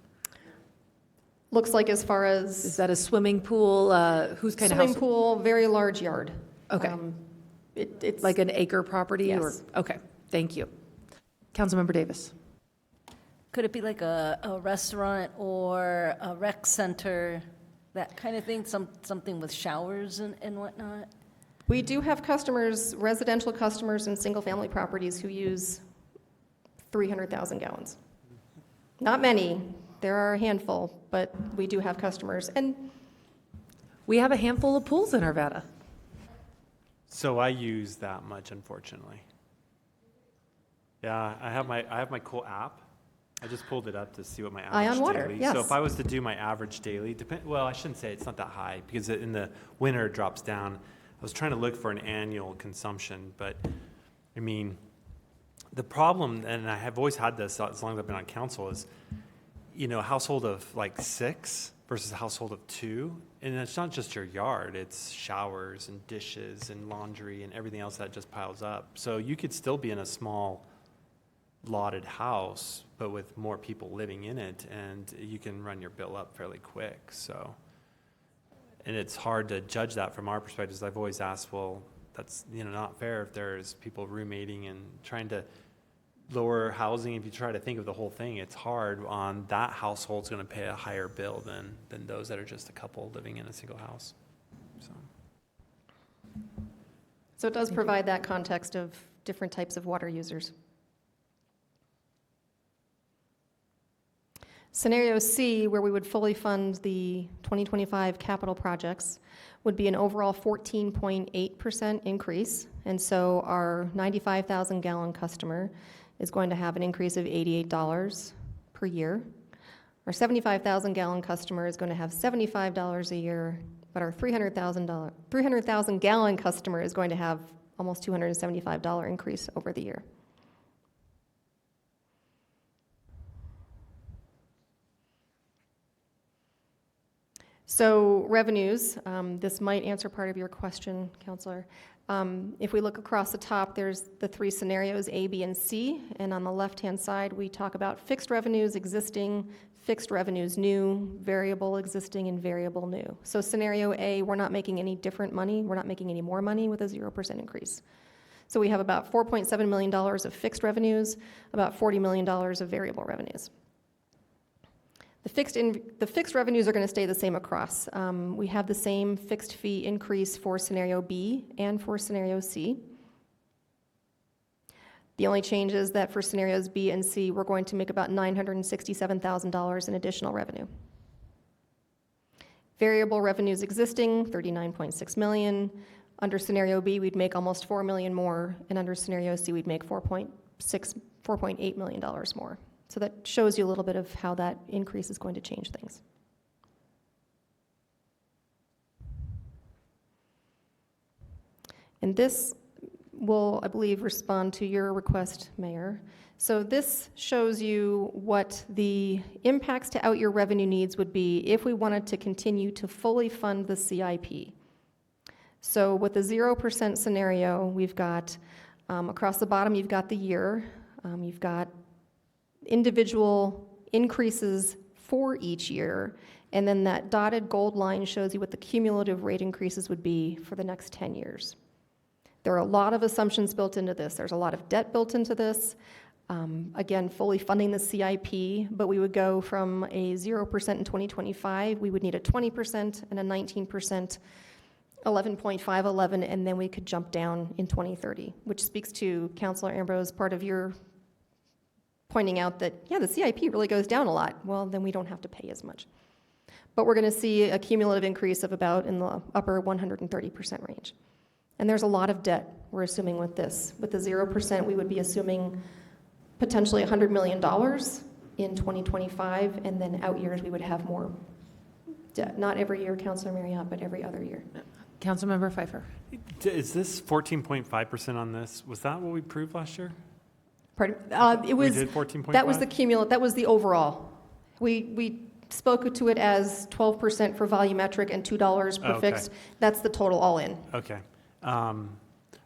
Looks like as far as... Is that a swimming pool? Whose kind of house? Swimming pool, very large yard. Okay. It's Like an acre property? Yes. Or okay, thank you. Councilmember Davis. Could it be like a restaurant or a rec center, that kind of thing, something with showers and whatnot? We do have customers, residential customers in single-family properties who use 300,000 gallons. Not many, there are a handful, but we do have customers. And We have a handful of pools in Arvada. So I use that much, unfortunately. Yeah, I have my cool app. I just pulled it up to see what my average Ion Water, daily. yes. So if I was to do my average daily, well, I shouldn't say it's not that high because in the winter it drops down. I was trying to look for an annual consumption, but I mean, the problem, and I have always had this as long as I've been on council, is a household of like 6 versus a household of 2. And it's not just your yard, it's showers and dishes and laundry and everything else that just piles up. So you could still be in a small lotted house, but with more people living in it, and you can run your bill up fairly quick. So, and it's hard to judge that from our perspectives. I've always asked, well, that's not fair if there's people roommating and trying to lower housing. If you try to think of the whole thing, it's hard on that household's going to pay a higher bill than those that are just a couple living in a single house. so it does provide that context of different types of water users. Scenario C, where we would fully fund the 2025 capital projects, would be an overall 14.8% increase. And so our 95,000 gallon customer is going to have an increase of $88 per year. Our 75,000 gallon customer is going to have $75 a year, but our 300,000 gallon customer is going to have almost $275 increase over the year. So revenues, this might answer part of your question, Counselor. If we look across the top, there's the 3 scenarios, A, B, and C. And on the left-hand side, we talk about fixed revenues existing, fixed revenues new, variable existing, and variable new. So scenario A, we're not making any different money. We're not making any more money with a 0% increase. So we have about $4.7 million of fixed revenues, about $40 million of variable revenues. The fixed revenues are going to stay the same across. We have the same fixed fee increase for scenario B and for scenario C. The only change is that for scenarios B and C, we're going to make about $967,000 in additional revenue. Variable revenues existing, $39.6 million. Under scenario B, we'd make almost $4 million more, and under scenario C, we'd make $4.8 million more. So that shows you a little bit of how that increase is going to change things. And this will, I believe, respond to your request, Mayor. So this shows you what the impacts to out-year revenue needs would be if we wanted to continue to fully fund the CIP. So with the 0% scenario, we've got, across the bottom, you've got the year, you've got individual increases for each year, and then that dotted gold line shows you what the cumulative rate increases would be for the next 10 years. There are a lot of assumptions built into this. There's a lot of debt built into this. Again, fully funding the CIP, but we would go from a 0% in 2025, we would need a 20% and a 19%, 11.511, and then we could jump down in 2030, which speaks to Councilor Ambrose, part of your pointing out that, yeah, the CIP really goes down a lot. Well, then we don't have to pay as much. But we're going to see a cumulative increase of about in the upper 130% range. And there's a lot of debt we're assuming with this. With the 0%, we would be assuming potentially $100 million in 2025, and then out years we would have more debt. Not every year, Councilor Marriott, but every other year. Councilmember Pfeiffer. Is this 14.5% on this? Was that what we approved last year? Pardon? It We was, did 14.5? that was the cumulative, that was the overall. We spoke to it as 12% for volumetric and $2 per Okay. fixed. That's the total all in. Okay.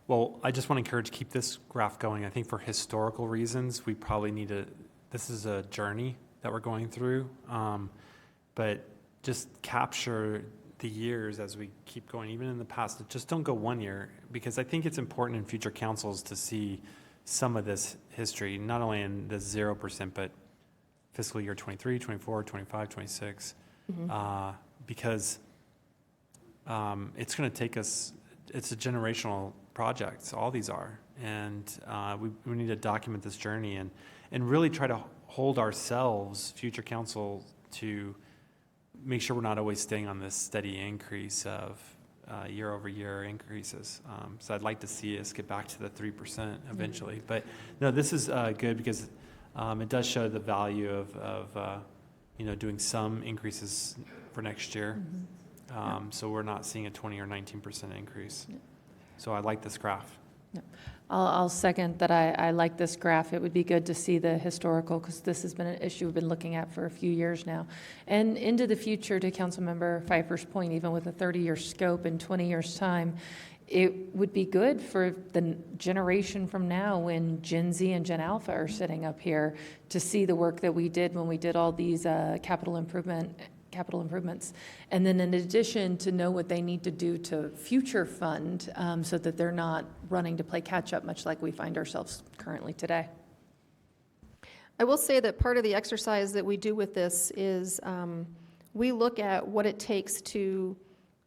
Well, I just want to encourage, keep this graph going. I think for historical reasons, we probably need to, this is a journey that we're going through, but just capture the years as we keep going, even in the past. Just don't go 1 year, because I think it's important in future councils to see some of this history, not only in the 0%, but fiscal year 23, 24, 25, 26, because it's going to take us, it's a generational project, all these are, and we need to document this journey and really try to hold ourselves, future council, to make sure we're not always staying on this steady increase of year-over-year increases. So I'd like to see us get back to the 3% eventually. But no, this is good because it does show the value of doing some increases for next year. So we're not seeing a 20 or 19% increase. So I like this graph. I'll second that. I like this graph. It would be good to see the historical, because this has been an issue we've been looking at for a few years now. And into the future, to Councilmember Pfeiffer's point, even with a 30-year scope in 20 years' time, it would be good for the generation from now, when Gen Z and Gen Alpha are sitting up here, to see the work that we did when we did all these capital improvements. And then in addition, to know what they need to do to future fund so that they're not running to play catch up, much like we find ourselves currently today. I will say that part of the exercise that we do with this is we look at what it takes to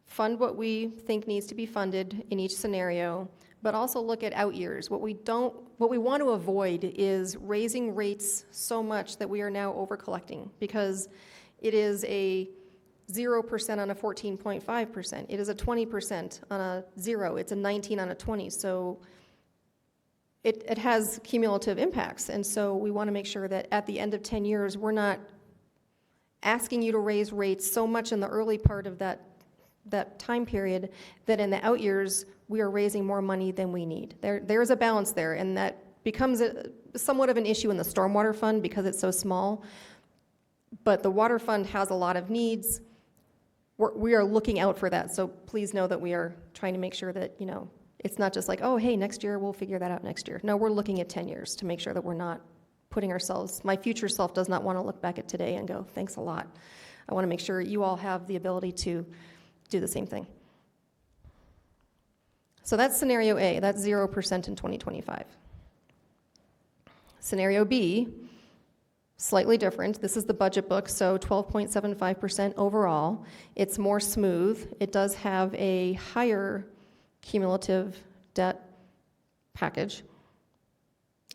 fund what we think needs to be funded in each scenario, but also look at out years. What we want to avoid is raising rates so much that we are now over collecting, because it is a 0% on a 14.5%. It is a 20% on a 0. It's a 19 on a 20. So it has cumulative impacts. And so we want to make sure that at the end of 10 years, we're not asking you to raise rates so much in the early part of that time period that in the out years, we are raising more money than we need. There is a balance there, and that becomes somewhat of an issue in the stormwater fund because it's so small. But the water fund has a lot of needs. We are looking out for that. So please know that we are trying to make sure that, it's not just like, oh, hey, next year, we'll figure that out next year. No, we're looking at 10 years to make sure that we're not putting ourselves, my future self does not want to look back at today and go, thanks a lot. I want to make sure you all have the ability to do the same thing. So that's scenario A, that's 0% in 2025. Scenario B, slightly different. This is the budget book, so 12.75% overall. It's more smooth. It does have a higher cumulative debt package.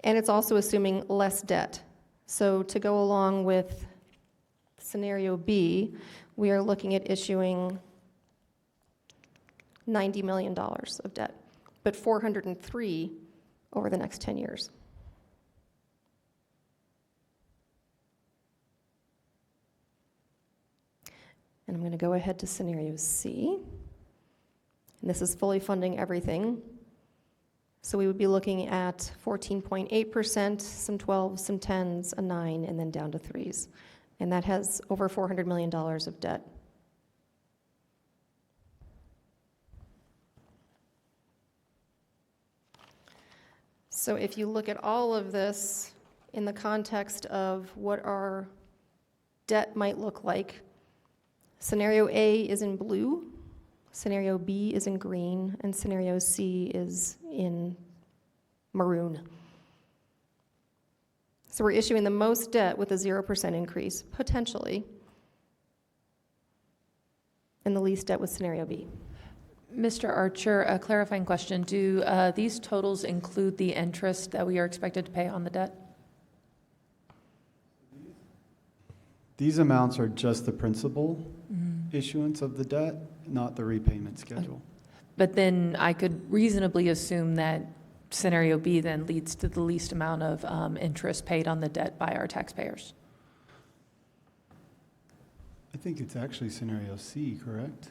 And it's also assuming less debt. So to go along with scenario B, we are looking at issuing $90 million of debt, but 403 over the next 10 years. And I'm going to go ahead to scenario C. And this is fully funding everything. So we would be looking at 14.8%, some 12s, some 10s, a 9, and then down to 3s. And that has over $400 million of debt. So if you look at all of this in the context of what our debt might look like, scenario A is in blue, scenario B is in green, and scenario C is in maroon. So we're issuing the most debt with a 0% increase, potentially, and the least debt with scenario B. Mr. Archer, a clarifying question. Do these totals include the interest that we are expected to pay on the debt? These amounts are just the principal issuance of the debt, not the repayment schedule. But then I could reasonably assume that scenario B then leads to the least amount of interest paid on the debt by our taxpayers. I think it's actually scenario C, correct?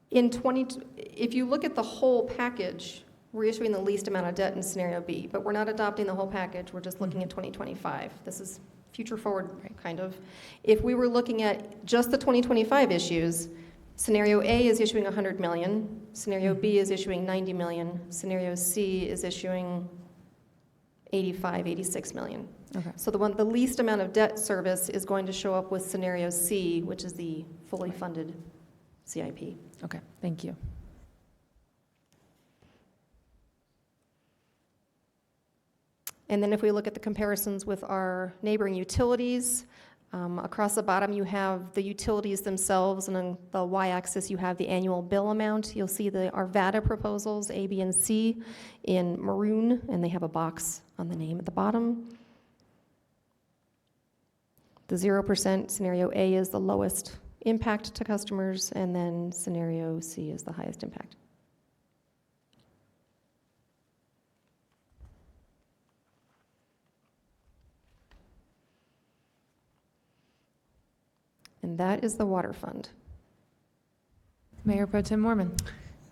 If you look at the whole package, we're issuing the least amount of debt in scenario B, but we're not adopting the whole package, we're just looking at 2025. This is future forward, kind of. If we were looking at just the 2025 issues, scenario A is issuing 100 million, scenario B is issuing 90 million, scenario C is issuing 85, 86 million. Okay. So the least amount of debt service is going to show up with scenario C, which is the fully funded CIP. Okay, thank you. And then if we look at the comparisons with our neighboring utilities, across the bottom you have the utilities themselves, and on the y-axis you have the annual bill amount. You'll see the Arvada proposals, A, B, and C, in maroon, and they have a box on the name at the bottom. The 0% scenario A is the lowest impact to customers, and then scenario C is the highest impact. And that is the water fund. Mayor Pro Tem Mormon.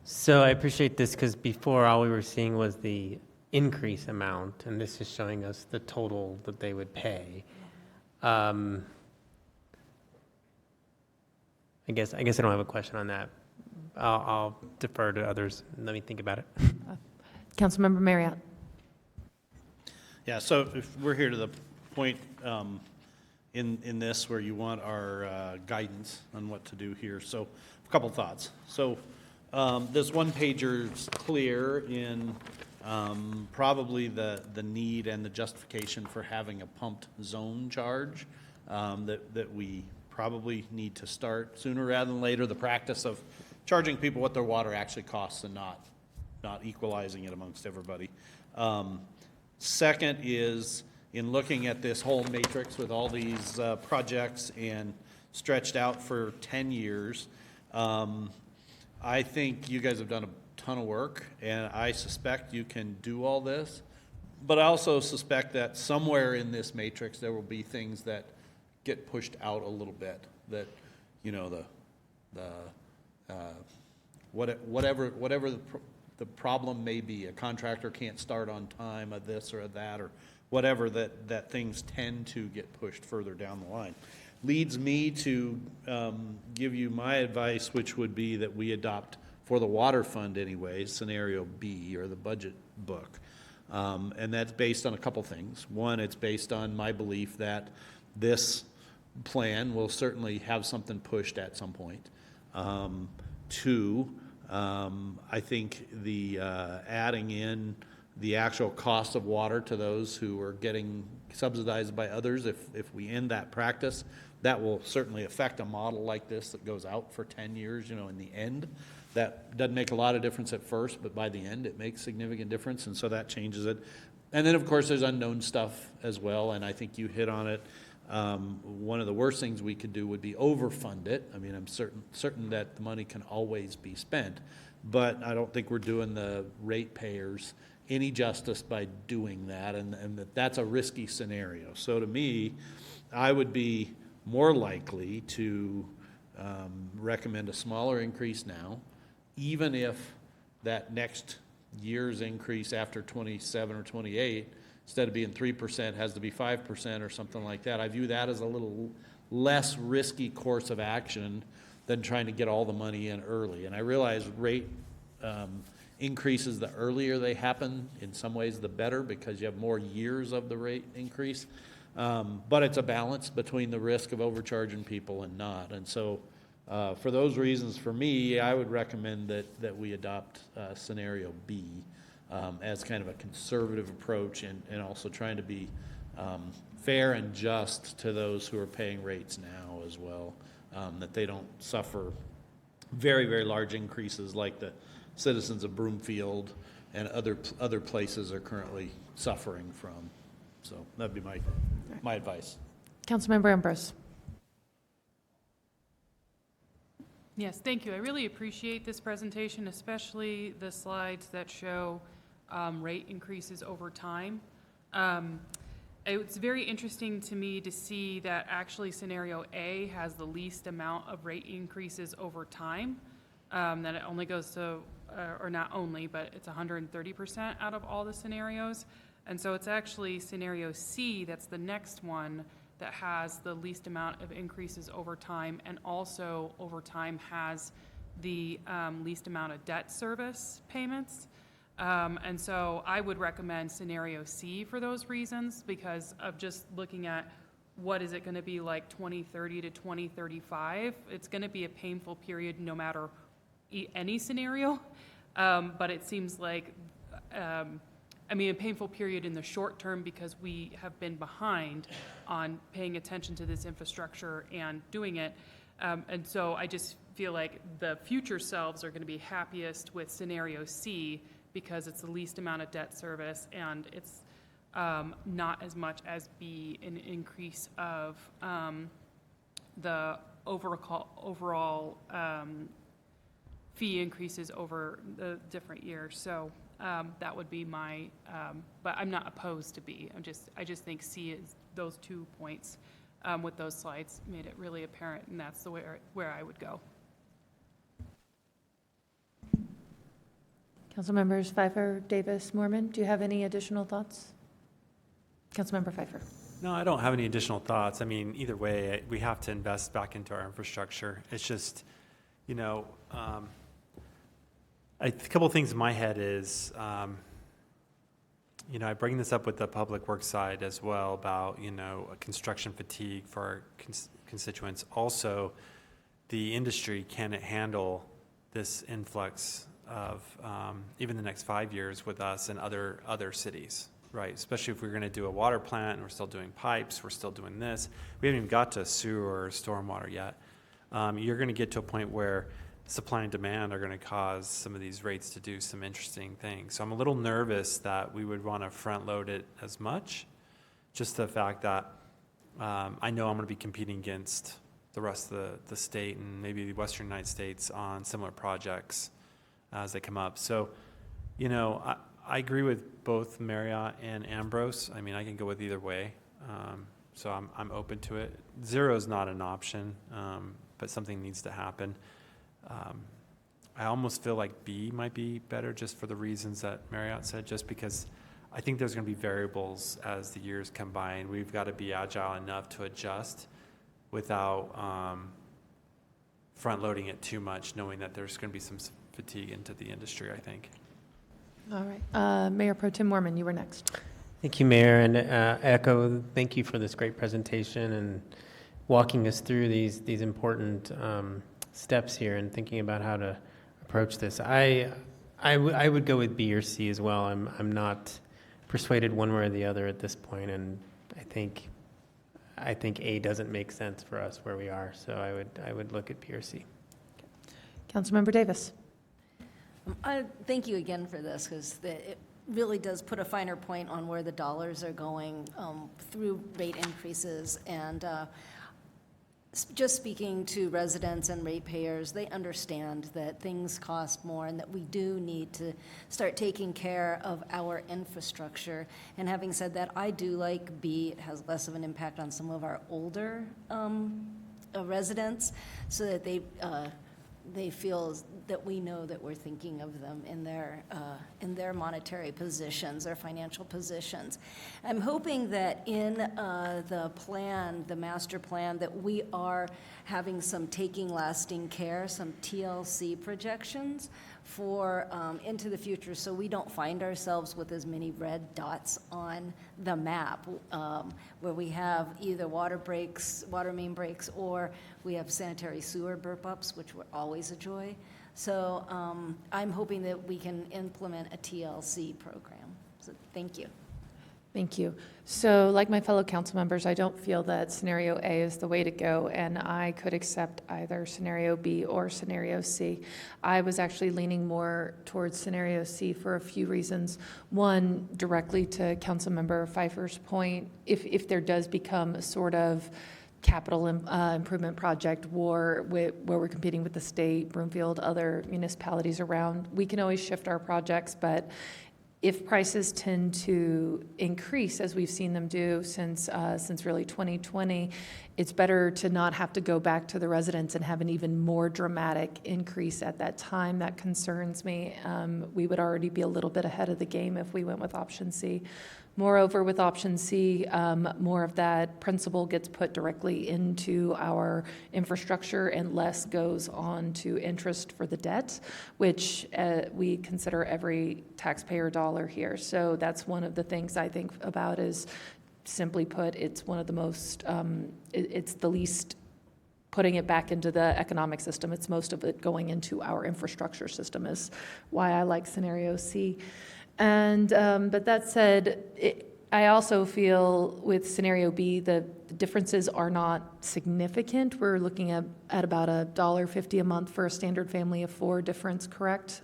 So I appreciate this because before all we were seeing was the increase amount, and this is showing us the total that they would pay. I guess I don't have a question on that. I'll defer to others. Let me think about it. Councilmember Marriott. Yeah, so if we're here to the point in this where you want our guidance on what to do here. So a couple thoughts. So this one pager is clear in probably the need and the justification for having a pumped zone charge that we probably need to start sooner rather than later, the practice of charging people what their water actually costs and not equalizing it amongst everybody. Second is, in looking at this whole matrix with all these projects and stretched out for 10 years, I think you guys have done a ton of work, and I suspect you can do all this, but I also suspect that somewhere in this matrix there will be things that get pushed out a little bit, that, you know, whatever the problem may be, a contractor can't start on time, a this or a that, or whatever, that things tend to get pushed further down the line. Leads me to give you my advice, which would be that we adopt, for the water fund anyway, scenario B, or the budget book. And that's based on a couple things. One, it's based on my belief that this plan will certainly have something pushed at some point. Two, I think the adding in the actual cost of water to those who are getting subsidized by others, if we end that practice, that will certainly affect a model like this that goes out for 10 years, you know, in the end. That doesn't make a lot of difference at first, but by the end it makes significant difference, and so that changes it. And then, of course, there's unknown stuff as well, and I think you hit on it. One of the worst things we could do would be overfund it. I mean, I'm certain that the money can always be spent, but I don't think we're doing the ratepayers any justice by doing that, and that's a risky scenario. So to me, I would be more likely to recommend a smaller increase now, even if that next year's increase after 27 or 28, instead of being 3%, has to be 5% or something like that. I view that as a little less risky course of action than trying to get all the money in early. And I realize rate increases, the earlier they happen, in some ways the better, because you have more years of the rate increase. But it's a balance between the risk of overcharging people and not. And so for those reasons, for me, I would recommend that we adopt scenario B as kind of a conservative approach, and also trying to be fair and just to those who are paying rates now as well, that they don't suffer very, very large increases like the citizens of Broomfield and other places are currently suffering from. So that'd be my advice. Councilmember Ambrose. Yes, thank you. I really appreciate this presentation, especially the slides that show rate increases over time. It's very interesting to me to see that actually scenario A has the least amount of rate increases over time, that it only goes to, or not only, but it's 130% out of all the scenarios. And so it's actually scenario C that's the next one that has the least amount of increases over time, and also over time has the least amount of debt service payments. And so I would recommend scenario C for those reasons, because of just looking at what is it going to be like 2030 to 2035. It's going to be a painful period no matter any scenario, but it seems like, a painful period in the short term because we have been behind on paying attention to this infrastructure and doing it. And so I just feel like the future selves are going to be happiest with scenario C because it's the least amount of debt service and it's not as much as B, an increase of the overall fee increases over the different years. So that would be my, but I'm not opposed to B. I just think C is those 2 points with those slides made it really apparent, and that's the where I would go. Councilmembers Pfeiffer, Davis, Mormon, do you have any additional thoughts? Councilmember Pfeiffer. No, I don't have any additional thoughts. I mean, either way, we have to invest back into our infrastructure. It's just, a couple of things in my head is, I bring this up with the public works side as well about, construction fatigue for our constituents. Also, the industry, can it handle this influx of even the next 5 years with us and other cities, right? Especially if we're going to do a water plant and we're still doing pipes, we're still doing this. We haven't even got to sewer or stormwater yet. You're going to get to a point where supply and demand are going to cause some of these rates to do some interesting things. So I'm a little nervous that we would want to front load it as much. Just the fact that I know I'm going to be competing against the rest of the state and maybe the Western United States on similar projects as they come up. So, I agree with both Marriott and Ambrose. I mean, I can go with either way. So I'm open to it. Zero is not an option, but something needs to happen. I almost feel like B might be better just for the reasons that Marriott said, just because I think there's going to be variables as the years come by, and we've got to be agile enough to adjust without front-loading it too much, knowing that there's going to be some fatigue into the industry, I think. All right. Mayor Pro Tem Mormon, you were next. Thank you, Mayor, and echo, thank you for this great presentation and walking us through these important steps here and thinking about how to approach this. I would go with B or C as well. I'm not persuaded one way or the other at this point, and I think A doesn't make sense for us where we are. So I would look at B or C. Councilmember Davis. Thank you again for this, because it really does put a finer point on where the dollars are going through rate increases. And just speaking to residents and ratepayers, they understand that things cost more and that we do need to start taking care of our infrastructure. And having said that, I do like B. It has less of an impact on some of our older residents, so that they feel that we know that we're thinking of them in their monetary positions, their financial positions. I'm hoping that in the master plan, that we are having some taking lasting care, some TLC projections for into the future, so we don't find ourselves with as many red dots on the map, where we have either water main breaks, or we have sanitary sewer burp-ups, which were always a joy. So I'm hoping that we can implement a TLC program. So thank you. Thank you. So like my fellow council members, I don't feel that scenario A is the way to go, and I could accept either scenario B or scenario C. I was actually leaning more towards scenario C for a few reasons. One, directly to Councilmember Pfeiffer's point, if there does become a sort of capital improvement project war where we're competing with the state, Broomfield, other municipalities around, we can always shift our projects, but if prices tend to increase, as we've seen them do since really 2020, it's better to not have to go back to the residents and have an even more dramatic increase at that time. That concerns me. We would already be a little bit ahead of the game if we went with option C. Moreover, with option C, more of that principal gets put directly into our infrastructure and less goes on to interest for the debt, which we consider every taxpayer dollar here. So that's one of the things I think about is, simply put, it's one of the most, it's the least putting it back into the economic system. It's most of it going into our infrastructure system is why I like scenario C. And, but that said, I also feel with scenario B, the differences are not significant. We're looking at about $1.50 a month for a standard family of 4 difference, correct?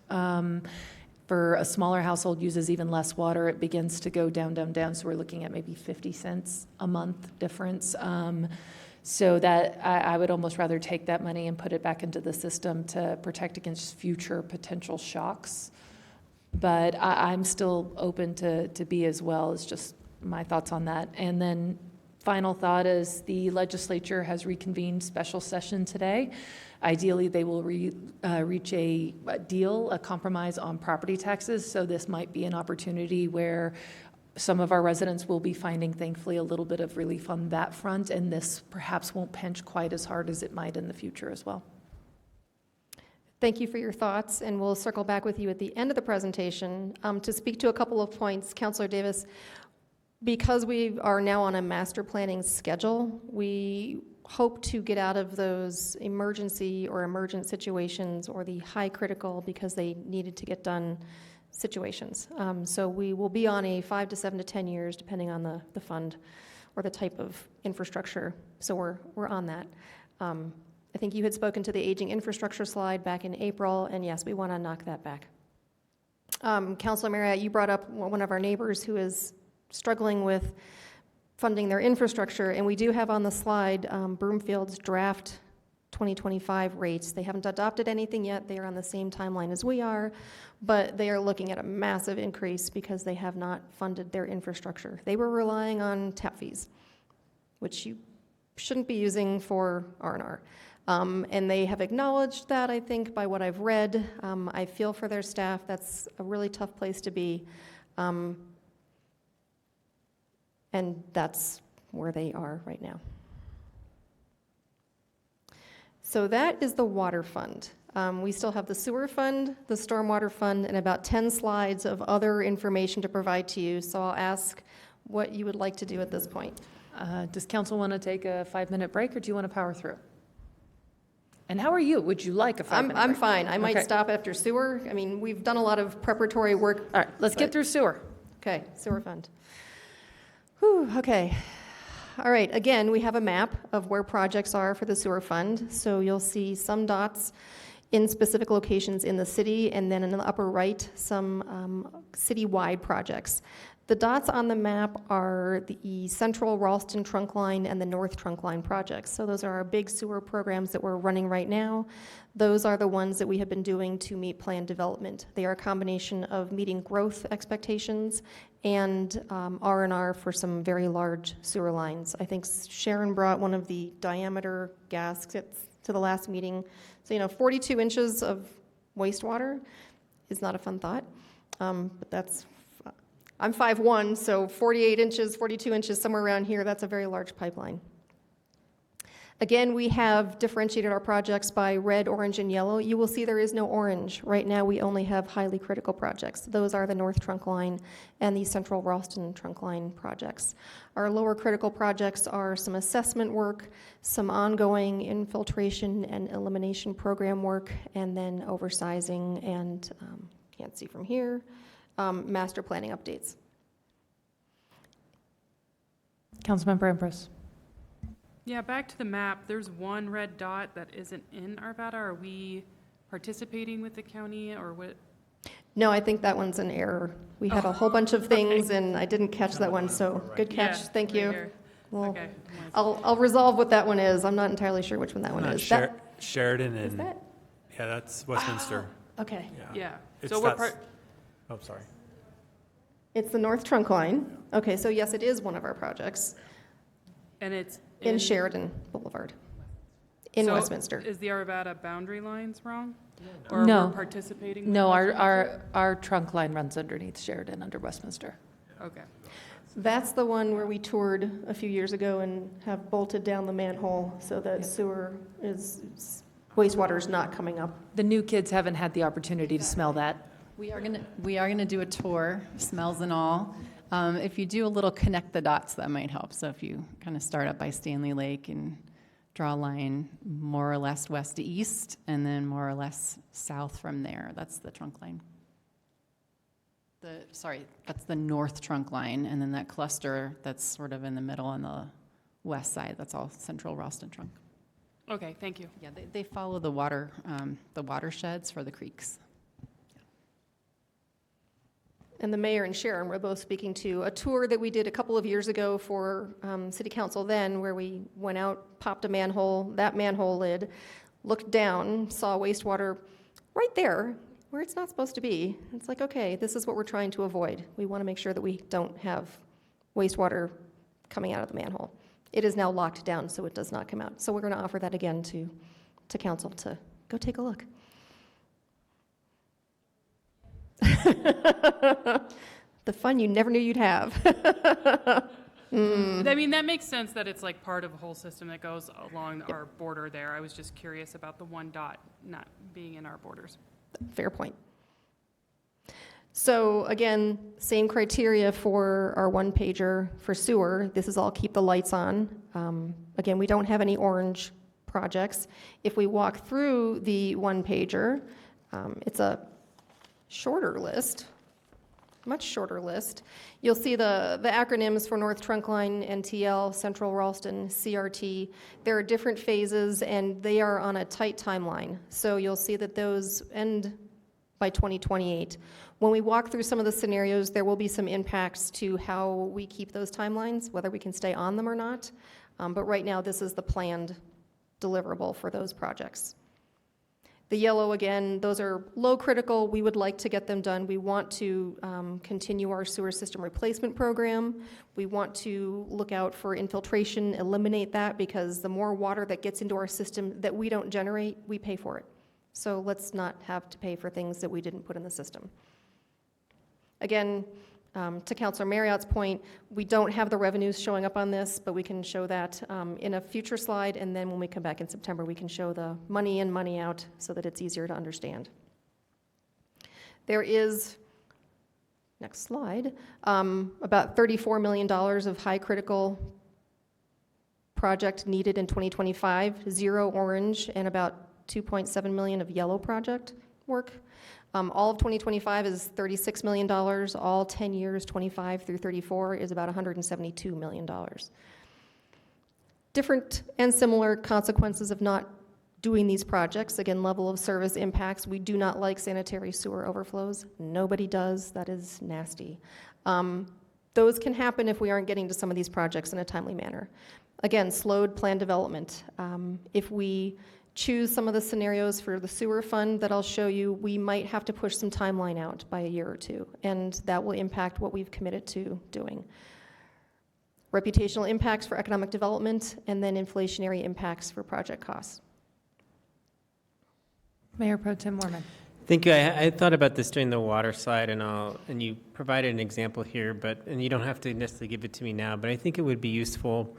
For a smaller household uses even less water, it begins to go down, down, down. So we're looking at maybe 50 cents a month difference. So that I would almost rather take that money and put it back into the system to protect against future potential shocks. But I'm still open to B as well. It's just my thoughts on that. And then final thought is the legislature has reconvened special session today. Ideally, they will reach a deal, a compromise on property taxes. So this might be an opportunity where some of our residents will be finding, thankfully, a little bit of relief on that front. And this perhaps won't pinch quite as hard as it might in the future as well. Thank you for your thoughts, and we'll circle back with you at the end of the presentation. To speak to a couple of points, Councilor Davis, because we are now on a master planning schedule, we hope to get out of those emergency or emergent situations or the high critical because they needed to get done situations. So we will be on a 5 to 7 to 10 years, depending on the fund or the type of infrastructure. So we're on that. I think you had spoken to the aging infrastructure slide back in April, and yes, we want to knock that back. Councilor Marriott, you brought up one of our neighbors who is struggling with funding their infrastructure, and we do have on the slide Broomfield's draft 2025 rates. They haven't adopted anything yet. They are on the same timeline as we are, but they are looking at a massive increase because they have not funded their infrastructure. They were relying on tap fees, which you shouldn't be using for R&R. And they have acknowledged that, I think, by what I've read. I feel for their staff. That's a really tough place to be. And that's where they are right now. So that is the water fund. We still have the sewer fund, the stormwater fund, and about 10 slides of other information to provide to you. So I'll ask what you would like to do at this point. Does council want to take a 5-minute break, or do you want to power through? And how are you? Would you like a 5-minute break? I'm fine. I might Okay. stop after sewer. I mean, we've done a lot of preparatory work. All right, let's get through sewer. Okay, sewer fund. Whew, okay. All right, again, we have a map of where projects are for the sewer fund. So you'll see some dots in specific locations in the city, and then in the upper right, some citywide projects. The dots on the map are the Central Ralston Trunk Line and the North Trunk Line projects. So those are our big sewer programs that we're running right now. Those are the ones that we have been doing to meet planned development. They are a combination of meeting growth expectations and R&R for some very large sewer lines. I think Sharon brought one of the diameter gaskets to the last meeting. So, 42 inches of wastewater is not a fun thought, but that's, I'm 5'1", so 48 inches, 42 inches, somewhere around here, that's a very large pipeline. Again, we have differentiated our projects by red, orange, and yellow. You will see there is no orange. Right now, we only have highly critical projects. Those are the North Trunk Line and the Central Ralston Trunk Line projects. Our lower critical projects are some assessment work, some ongoing infiltration and elimination program work, and then oversizing and, can't see from here, master planning updates. Councilmember Ambrose. Yeah, back to the map, there's one red dot that isn't in Arvada. Are we participating with the county or what? No, I think that one's an error. We had a whole bunch of things, and I didn't catch that one, so good catch, Yeah, thank right you. here. Well, Okay. I'll resolve what that one is. I'm not entirely sure which one that one is. That- Sheridan Is and, that? yeah, that's Westminster. Okay. Yeah, It's so we're that- part, Oh, sorry. It's the North Trunk Line. Okay, so yes, it is one of our projects and it's in Sheridan Boulevard, in So Westminster. Is the Arvada boundary lines wrong? Or No. we're participating? with No, Westminster? our trunk line runs underneath Sheridan under Westminster. Okay. That's the one where we toured a few years ago and have bolted down the manhole so that wastewater is not coming up. The new kids haven't had the opportunity to smell that. We are gonna do a tour, smells and all. If you do a little connect the dots, that might help. So if you kind of start up by Stanley Lake and draw a line more or less west to east, and then more or less south from there, that's the trunk line. That's the north trunk line, and then that cluster that's sort of in the middle on the west side, that's all central Ralston trunk. Okay, thank you. Yeah, they follow the watersheds for the creeks. And the mayor and Sharon were both speaking to a tour that we did a couple of years ago for city council then, where we went out, popped a manhole, that manhole lid, looked down, saw wastewater right there where it's not supposed to be. It's like, okay, this is what we're trying to avoid. We want to make sure that we don't have wastewater coming out of the manhole. It is now locked down, so it does not come out. So we're going to offer that again to council to go take a look. The fun you never knew you'd have. I mean, that makes sense that it's like part of a whole system that goes along our border there. I was just curious about the one dot not being in our borders. Fair point. So again, same criteria for our one pager for sewer. This is all keep the lights on. Again, we don't have any orange projects. If we walk through the one pager, it's a shorter list, much shorter list. You'll see the acronyms for North Trunkline, NTL, Central Ralston, CRT. There are different phases, and they are on a tight timeline. So you'll see that those end by 2028. When we walk through some of the scenarios, there will be some impacts to how we keep those timelines, whether we can stay on them or not. But right now, this is the planned deliverable for those projects. The yellow, again, those are low critical. We would like to get them done. We want to continue our sewer system replacement program. We want to look out for infiltration, eliminate that, because the more water that gets into our system that we don't generate, we pay for it. So let's not have to pay for things that we didn't put in the system. Again, to Councilor Marriott's point, we don't have the revenues showing up on this, but we can show that in a future slide, and then when we come back in September, we can show the money in, money out, so that it's easier to understand. There is, next slide, about $34 million of high critical project needed in 2025, 0 orange, and about 2.7 million of yellow project work. All of 2025 is $36 million. All 10 years, 25 through 34, is about $172 million. Different and similar consequences of not doing these projects. Again, level of service impacts. We do not like sanitary sewer overflows. Nobody does. That is nasty. Those can happen if we aren't getting to some of these projects in a timely manner. Again, slowed plan development. If we choose some of the scenarios for the sewer fund that I'll show you, we might have to push some timeline out by a year or two, and that will impact what we've committed to doing. Reputational impacts for economic development, and then inflationary impacts for project costs. Mayor Pro Tem Mormon. Thank you. I thought about this during the water slide, and you provided an example here, and you don't have to necessarily give it to me now, but I think it would be useful.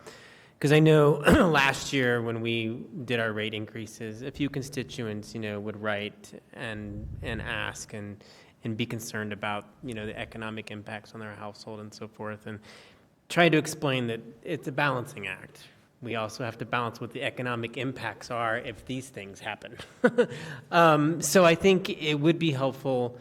Because I know last year when we did our rate increases, a few constituents, would write and ask and be concerned about, the economic impacts on their household and so forth, and try to explain that it's a balancing act. We also have to balance what the economic impacts are if these things happen. So I think it would be helpful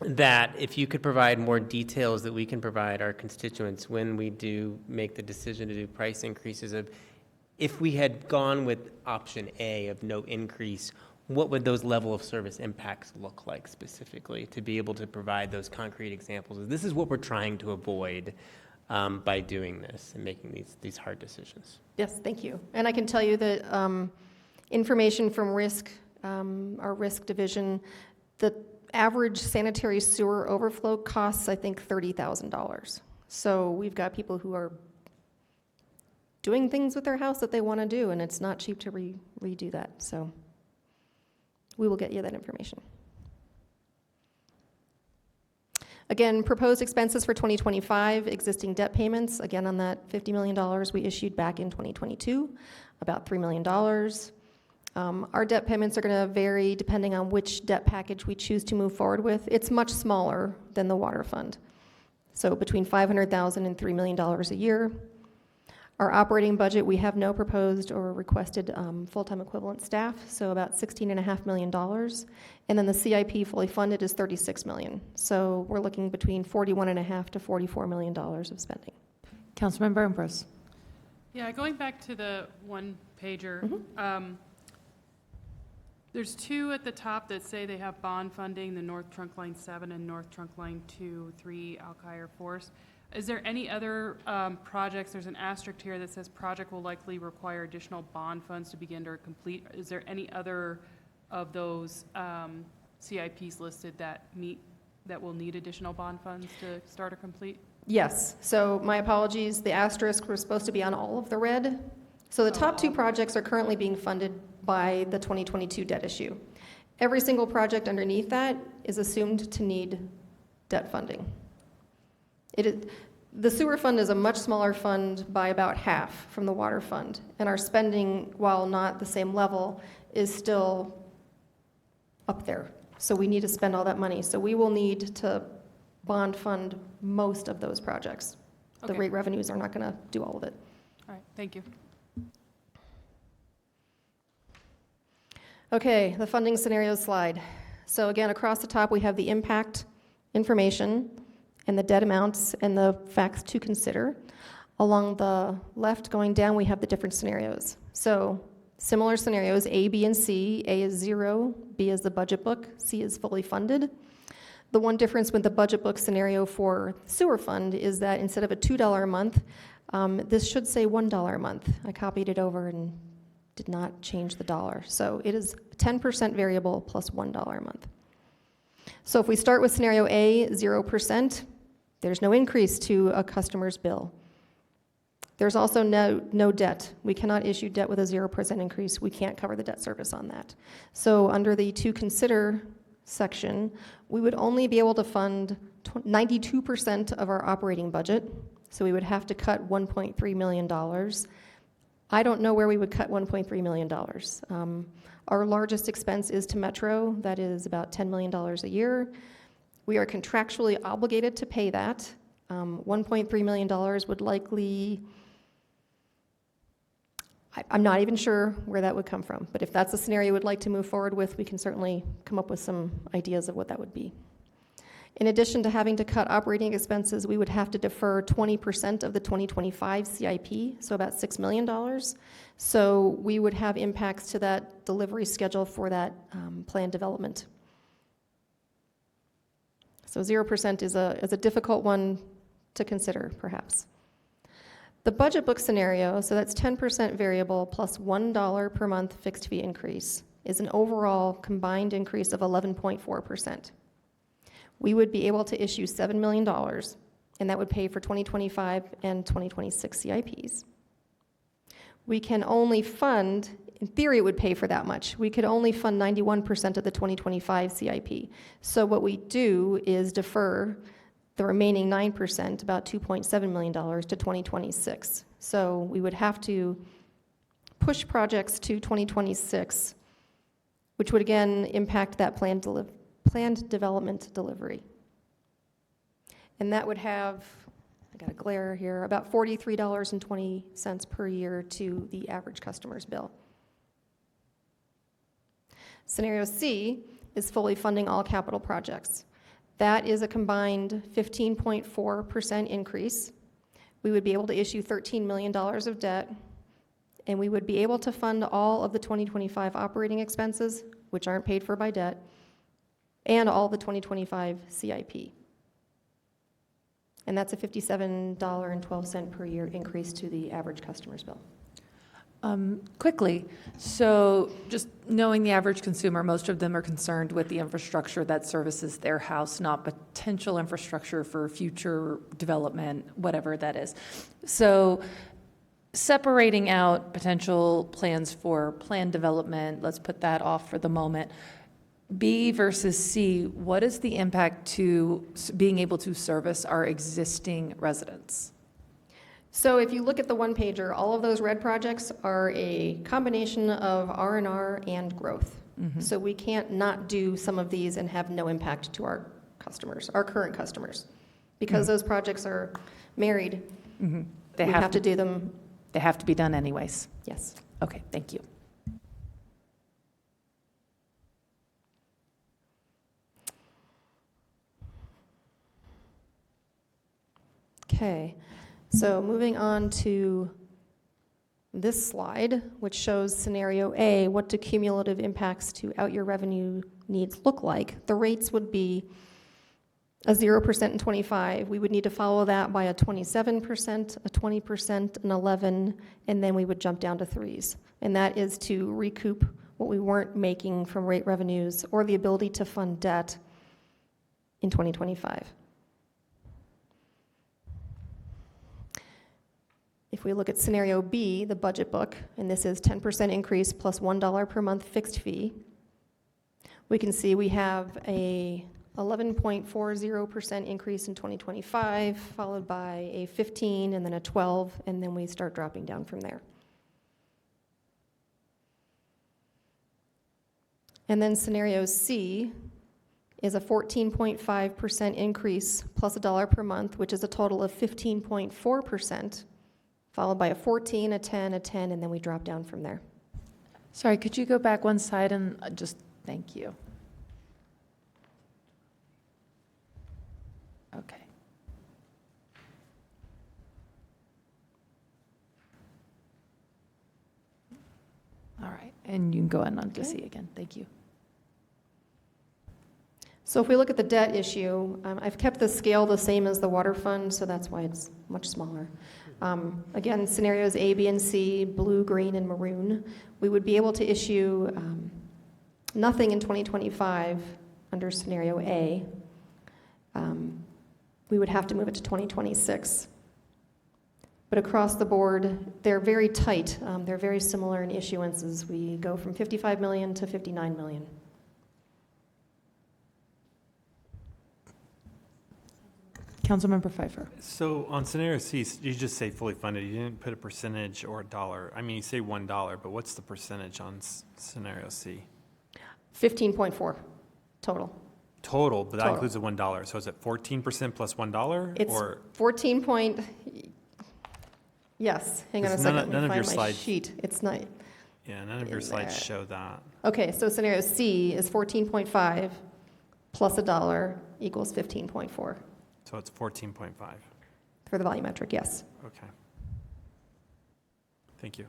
that if you could provide more details that we can provide our constituents when we do make the decision to do price increases of, if we had gone with option A of no increase, what would those level of service impacts look like specifically, to be able to provide those concrete examples? This is what we're trying to avoid by doing this and making these hard decisions. Yes, thank you. And I can tell you that information from risk, our risk division, the average sanitary sewer overflow costs, I think, $30,000. So we've got people who are doing things with their house that they want to do, and it's not cheap to redo that. So we will get you that information. Again, proposed expenses for 2025, existing debt payments, again on that $50 million we issued back in 2022, about $3 million. Our debt payments are going to vary depending on which debt package we choose to move forward with. It's much smaller than the water fund, so between $500,000 and $3 million a year. Our operating budget, we have no proposed or requested full-time equivalent staff, so about $16.5 million. And then the CIP fully funded is $36 million. So we're looking between $41.5 to $44 million of spending. Councilmember Ambrose. Yeah, going back to the one pager, there's two at the top that say they have bond funding, the North Trunk Line 7 and North Trunk Line 2, 3, Alkire Force. Is there any other projects? There's an asterisk here that says project will likely require additional bond funds to begin or complete. Is there any other of those CIPs listed that will need additional bond funds to start or complete? Yes, so my apologies, the asterisk were supposed to be on all of the red. So the top two projects are currently being funded by the 2022 debt issue. Every single project underneath that is assumed to need debt funding. The sewer fund is a much smaller fund by about half from the water fund, and our spending, while not the same level, is still up there. So we need to spend all that money. So we will need to bond fund most of those projects. The Okay. rate revenues are not going to do all of it. All right, thank you. Okay, the funding scenario slide. So again, across the top, we have the impact information and the debt amounts and the facts to consider. Along the left going down, we have the different scenarios. So similar scenarios, A, B, and C. A is 0, B is the budget book, C is fully funded. The one difference with the budget book scenario for sewer fund is that instead of a $2 a month, this should say $1 a month. I copied it over and did not change the dollar. So it is 10% variable plus $1 a month. So if we start with scenario A, 0%, there's no increase to a customer's bill. There's also no debt. We cannot issue debt with a 0% increase. We can't cover the debt service on that. So under the to consider section, we would only be able to fund 92% of our operating budget. So we would have to cut $1.3 million. I don't know where we would cut $1.3 million. Our largest expense is to Metro. That is about $10 million a year. We are contractually obligated to pay that. $1.3 million would likely, I'm not even sure where that would come from, but if that's a scenario you would like to move forward with, we can certainly come up with some ideas of what that would be. In addition to having to cut operating expenses, we would have to defer 20% of the 2025 CIP, so about $6 million. So we would have impacts to that delivery schedule for that plan development. So 0% is a difficult one to consider, perhaps. The budget book scenario, so that's 10% variable plus $1 per month fixed fee increase, is an overall combined increase of 11.4%. We would be able to issue $7 million, and that would pay for 2025 and 2026 CIPs. We can only fund, in theory, it would pay for that much. We could only fund 91% of the 2025 CIP. So what we do is defer the remaining 9%, about $2.7 million, to 2026. So we would have to push projects to 2026, which would again impact that planned development delivery. And that would have, I got a glare here, about $43.20 per year to the average customer's bill. Scenario C is fully funding all capital projects. That is a combined 15.4% increase. We would be able to issue $13 million of debt, and we would be able to fund all of the 2025 operating expenses, which aren't paid for by debt, and all the 2025 CIP. And that's a $57.12 per year increase to the average customer's bill. Quickly, so just knowing the average consumer, most of them are concerned with the infrastructure that services their house, not potential infrastructure for future development, whatever that is. So separating out potential plans for planned development, let's put that off for the moment. B versus C, what is the impact to being able to service our existing residents? So if you look at the one-pager, all of those red projects are a combination of R&R and growth. So we can't not do some of these and have no impact to our customers, our current customers. Because those projects are married, They we have to do them, They have to be done anyways. yes. Okay, thank you. Okay, so moving on to this slide, which shows scenario A, what do cumulative impacts to out-year revenue needs look like? The rates would be a 0% in 25. We would need to follow that by a 27%, a 20%, an 11%, and then we would jump down to 3s. And that is to recoup what we weren't making from rate revenues or the ability to fund debt in 2025. If we look at scenario B, the budget book, and this is 10% increase plus $1 per month fixed fee, we can see we have a 11.40% increase in 2025, followed by a 15 and then a 12, and then we start dropping down from there. And then scenario C is a 14.5% increase plus $1 per month, which is a total of 15.4%, followed by a 14, a 10, a 10, and then we drop down from there. Sorry, could you go back one side and just, thank you. Okay. All right, and you can go on to C again, thank you. So if we look at the debt issue, I've kept the scale the same as the water fund, so that's why it's much smaller. Again, scenarios A, B, and C, blue, green, and maroon. We would be able to issue nothing in 2025 under scenario A. We would have to move it to 2026. But across the board, they're very tight. They're very similar in issuances. We go from 55 million to 59 million. Councilmember Pfeiffer. So on scenario C, you just say fully funded. You didn't put a percentage or a dollar. I mean, you say $1, but what's the percentage on scenario C? 15.4 total. Total, but that Total. includes the $1. So is it 14% plus $1? It's or 14 point, yes, hang on a It's second, none let of me your find my slides- sheet. It's not, Yeah, none of your in slides there. show that. okay, so scenario C is 14.5 plus $1 equals 15.4 So it's 14.5. for the volumetric, yes. Okay. Thank you.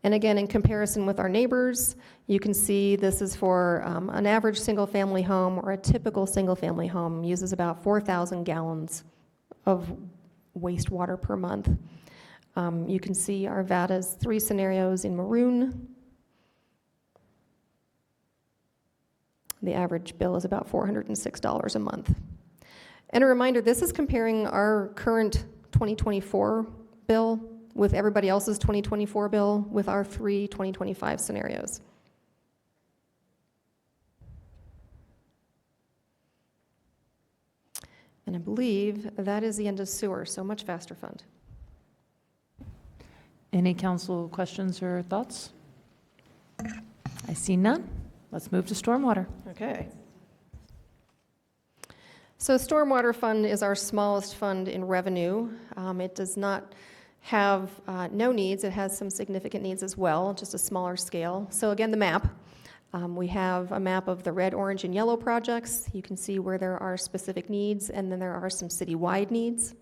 And again, in comparison with our neighbors, you can see this is for an average single-family home or a typical single-family home uses about 4,000 gallons of wastewater per month. You can see Arvada's 3 scenarios in maroon. The average bill is about $406 a month. And a reminder, this is comparing our current 2024 bill with everybody else's 2024 bill with our 3 2025 scenarios. And I believe that is the end of sewer, so much faster fund. Any council questions or thoughts? I see none. Let's move to stormwater. Okay. So stormwater fund is our smallest fund in revenue. It does not have no needs. It has some significant needs as well, just a smaller scale. So again, the map. We have a map of the red, orange, and yellow projects. You can see where there are specific needs, and then there are some citywide needs.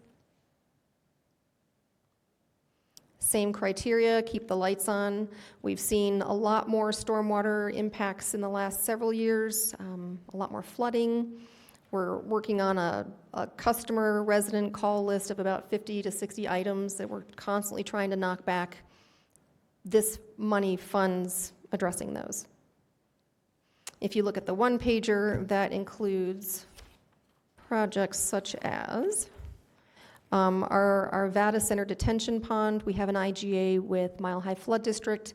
Same criteria, keep the lights on. We've seen a lot more stormwater impacts in the last several years, a lot more flooding. We're working on a customer resident call list of about 50 to 60 items that we're constantly trying to knock back. This money funds addressing those. If you look at the one-pager, that includes projects such as our Arvada Center Detention Pond. We have an IGA with Mile High Flood District.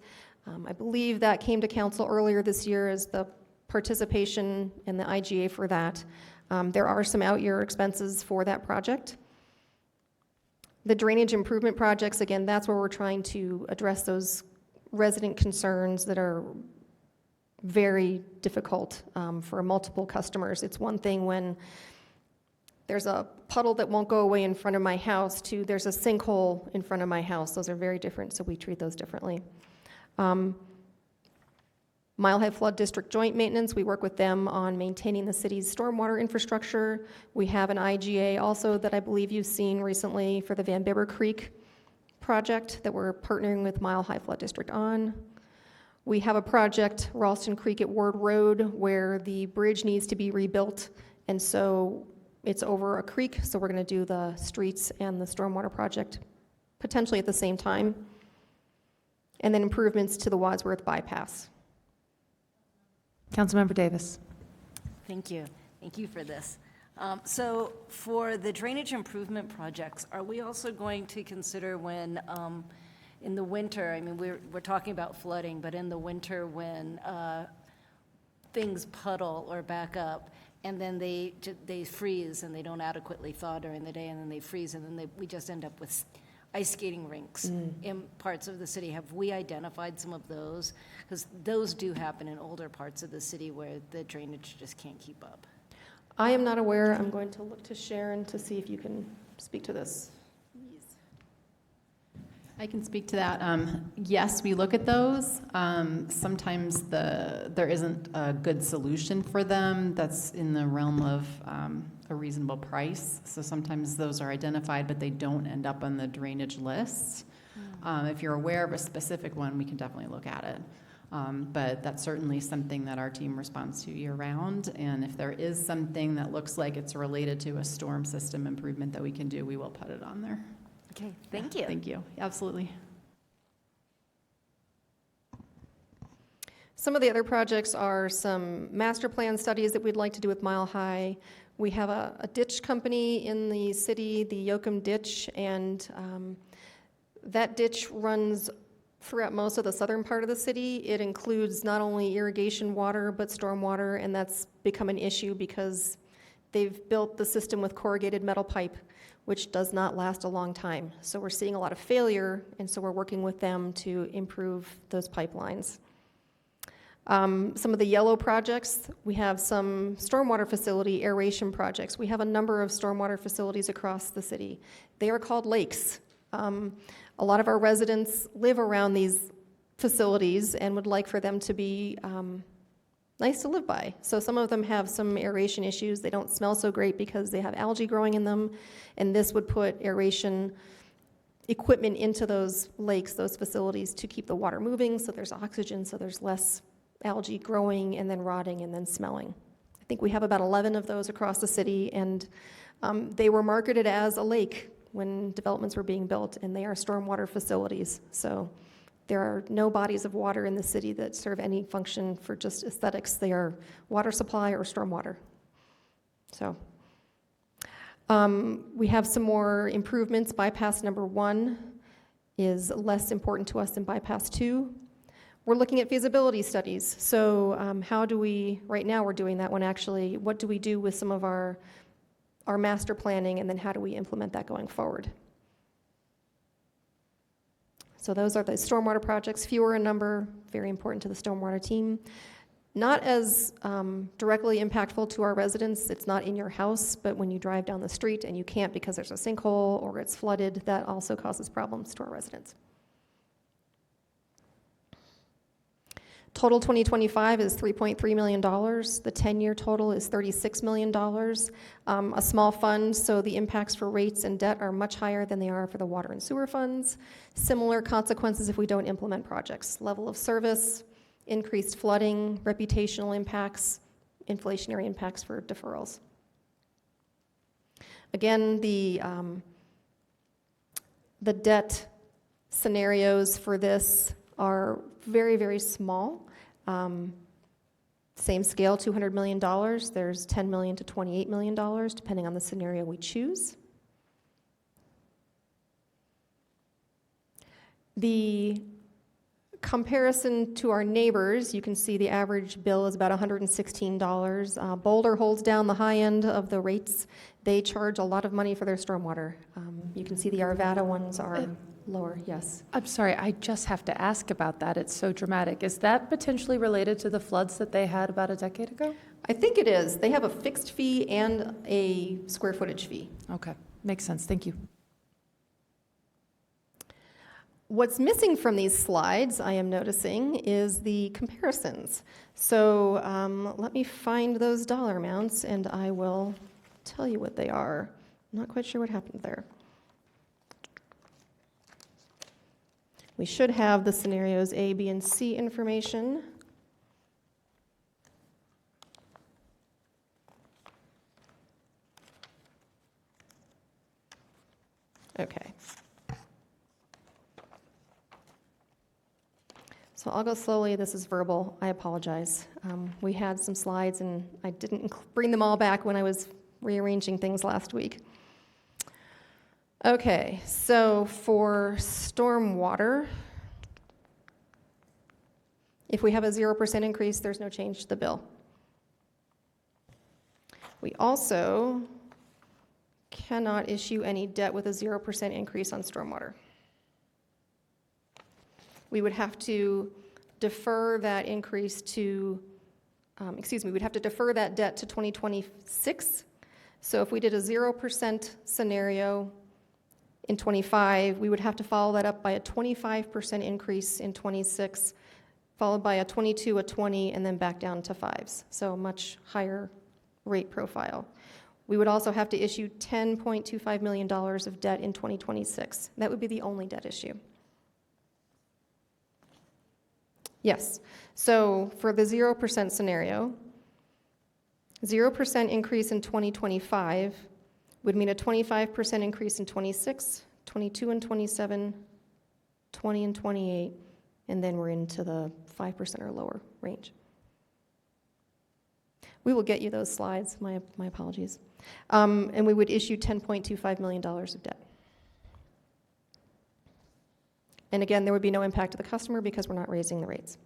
I believe that came to council earlier this year as the participation in the IGA for that. There are some out-year expenses for that project. The drainage improvement projects, again, that's where we're trying to address those resident concerns that are very difficult for multiple customers. It's one thing when there's a puddle that won't go away in front of my house to there's a sinkhole in front of my house. Those are very different, so we treat those differently. Mile High Flood District Joint Maintenance, we work with them on maintaining the city's stormwater infrastructure. We have an IGA also that I believe you've seen recently for the Van Bibber Creek project that we're partnering with Mile High Flood District on. We have a project, Ralston Creek at Ward Road, where the bridge needs to be rebuilt, and so it's over a creek, so we're going to do the streets and the stormwater project potentially at the same time. And then improvements to the Wadsworth bypass. Councilmember Davis. Thank you. Thank you for this. So for the drainage improvement projects, are we also going to consider when, in the winter, I mean, we're talking about flooding, but in the winter when things puddle or back up, and then they freeze and they don't adequately thaw during the day, and then they freeze, and then we just end up with ice skating rinks in parts of the city. Have we identified some of those? Because those do happen in older parts of the city where the drainage just can't keep up. I am not aware. I'm going to look to Sharon to see if you can speak to this. I can speak to that. Yes, we look at those. Sometimes there isn't a good solution for them that's in the realm of a reasonable price. So sometimes those are identified, but they don't end up on the drainage list. If you're aware of a specific one, we can definitely look at it. But that's certainly something that our team responds to year-round. And if there is something that looks like it's related to a storm system improvement that we can do, we will put it on there. Okay, thank you. Thank you. Absolutely. Some of the other projects are some master plan studies that we'd like to do with Mile High. We have a ditch company in the city, the Yoakum Ditch, and that ditch runs throughout most of the southern part of the city. It includes not only irrigation water, but stormwater, and that's become an issue because they've built the system with corrugated metal pipe, which does not last a long time. So we're seeing a lot of failure, and so we're working with them to improve those pipelines. Some of the yellow projects, we have some stormwater facility aeration projects. We have a number of stormwater facilities across the city. They are called lakes. A lot of our residents live around these facilities and would like for them to be nice to live by. So some of them have some aeration issues. They don't smell so great because they have algae growing in them, and this would put aeration equipment into those lakes, those facilities, to keep the water moving so there's oxygen, so there's less algae growing and then rotting and then smelling. I think we have about 11 of those across the city, and they were marketed as a lake when developments were being built, and they are stormwater facilities. So there are no bodies of water in the city that serve any function for just aesthetics. They are water supply or stormwater. So we have some more improvements. Bypass number 1 is less important to us than bypass 2. We're looking at feasibility studies. So how do we, right now we're doing that one actually, what do we do with some of our master planning, and then how do we implement that going forward? So those are the stormwater projects, fewer in number, very important to the stormwater team. Not as directly impactful to our residents. It's not in your house, but when you drive down the street and you can't because there's a sinkhole or it's flooded, that also causes problems to our residents. Total 2025 is $3.3 million. The 10-year total is $36 million. A small fund, so the impacts for rates and debt are much higher than they are for the water and sewer funds. Similar consequences if we don't implement projects. Level of service, increased flooding, reputational impacts, inflationary impacts for deferrals. Again, the debt scenarios for this are very, very small. Same scale, $200 million. There's $10 million to $28 million, depending on the scenario we choose. The comparison to our neighbors, you can see the average bill is about $116. Boulder holds down the high end of the rates. They charge a lot of money for their stormwater. You can see the Arvada ones are lower, yes. I'm sorry, I just have to ask about that. It's so dramatic. Is that potentially related to the floods that they had about a decade ago? I think it is. They have a fixed fee and a square footage fee. Okay, makes sense. Thank you. What's missing from these slides, I am noticing, is the comparisons. So let me find those dollar amounts and I will tell you what they are. I'm not quite sure what happened there. We should have the scenarios A, B, and C information. Okay. So I'll go slowly. This is verbal. I apologize. We had some slides and I didn't bring them all back when I was rearranging things last week. Okay, so for stormwater, if we have a 0% increase, there's no change to the bill. We also cannot issue any debt with a 0% increase on stormwater. We would have to defer that increase to, we'd have to defer that debt to 2026. So if we did a 0% scenario in 25, we would have to follow that up by a 25% increase in 26, followed by a 22, a 20, and then back down to 5s. So a much higher rate profile. We would also have to issue $10.25 million of debt in 2026. That would be the only debt issue. Yes, so for the 0% scenario, 0% increase in 2025 would mean a 25% increase in 26, 22 and 27, 20 and 28, and then we're into the 5% or lower range. We will get you those slides, my apologies. And we would issue $10.25 million of debt. And again, there would be no impact to the customer because we're not raising the rates.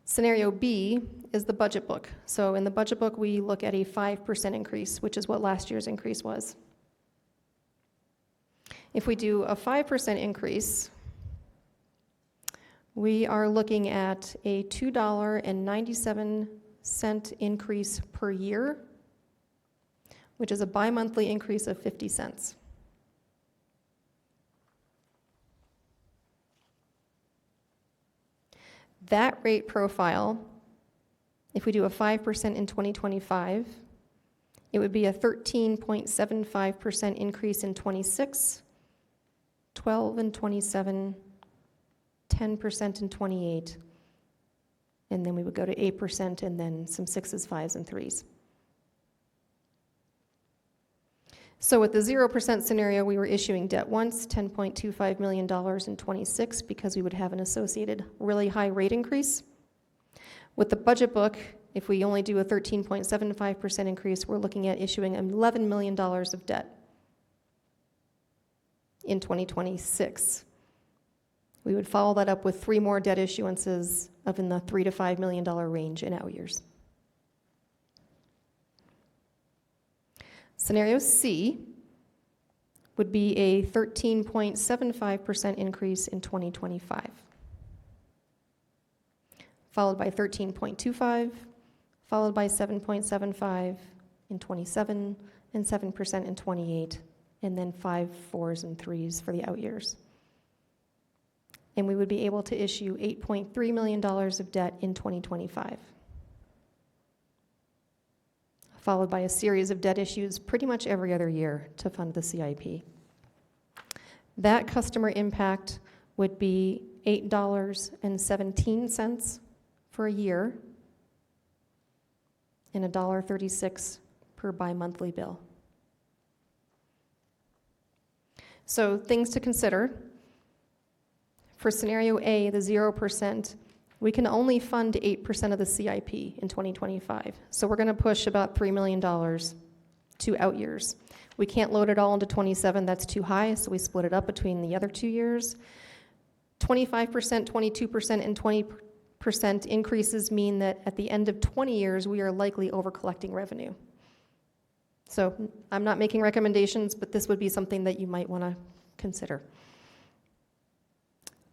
Scenario B is the budget book. So in the budget book, we look at a 5% increase, which is what last year's increase was. If we do a 5% increase, we are looking at a $2.97 increase per year, which is a bi-monthly increase of 50 cents. That rate profile, if we do a 5% in 2025, it would be a 13.75% increase in 26, 12 in 27, 10% in 28, and then we would go to 8% and then some 6s, 5s, and 3s. So with the 0% scenario, we were issuing debt once, $10.25 million in 26, because we would have an associated really high rate increase. With the budget book, if we only do a 13.75% increase, we're looking at issuing $11 million of debt in 2026. We would follow that up with 3 more debt issuances of in the $3 to $5 million range in out years. Scenario C would be a 13.75% increase in 2025. followed by 13.25, followed by 7.75 in 27, and 7% in 28, and then 5 4s and 3s for the out years. And we would be able to issue $8.3 million of debt in 2025, followed by a series of debt issues pretty much every other year to fund the CIP. That customer impact would be $8.17 for a year and $1.36 per bi-monthly bill. So things to consider. For scenario A, the 0%, we can only fund 8% of the CIP in 2025. So we're going to push about $3 million to out years. We can't load it all into 27, that's too high, so we split it up between the other 2 years. 25%, 22%, and 20% increases mean that at the end of 20 years, we are likely over collecting revenue. So I'm not making recommendations, but this would be something that you might want to consider.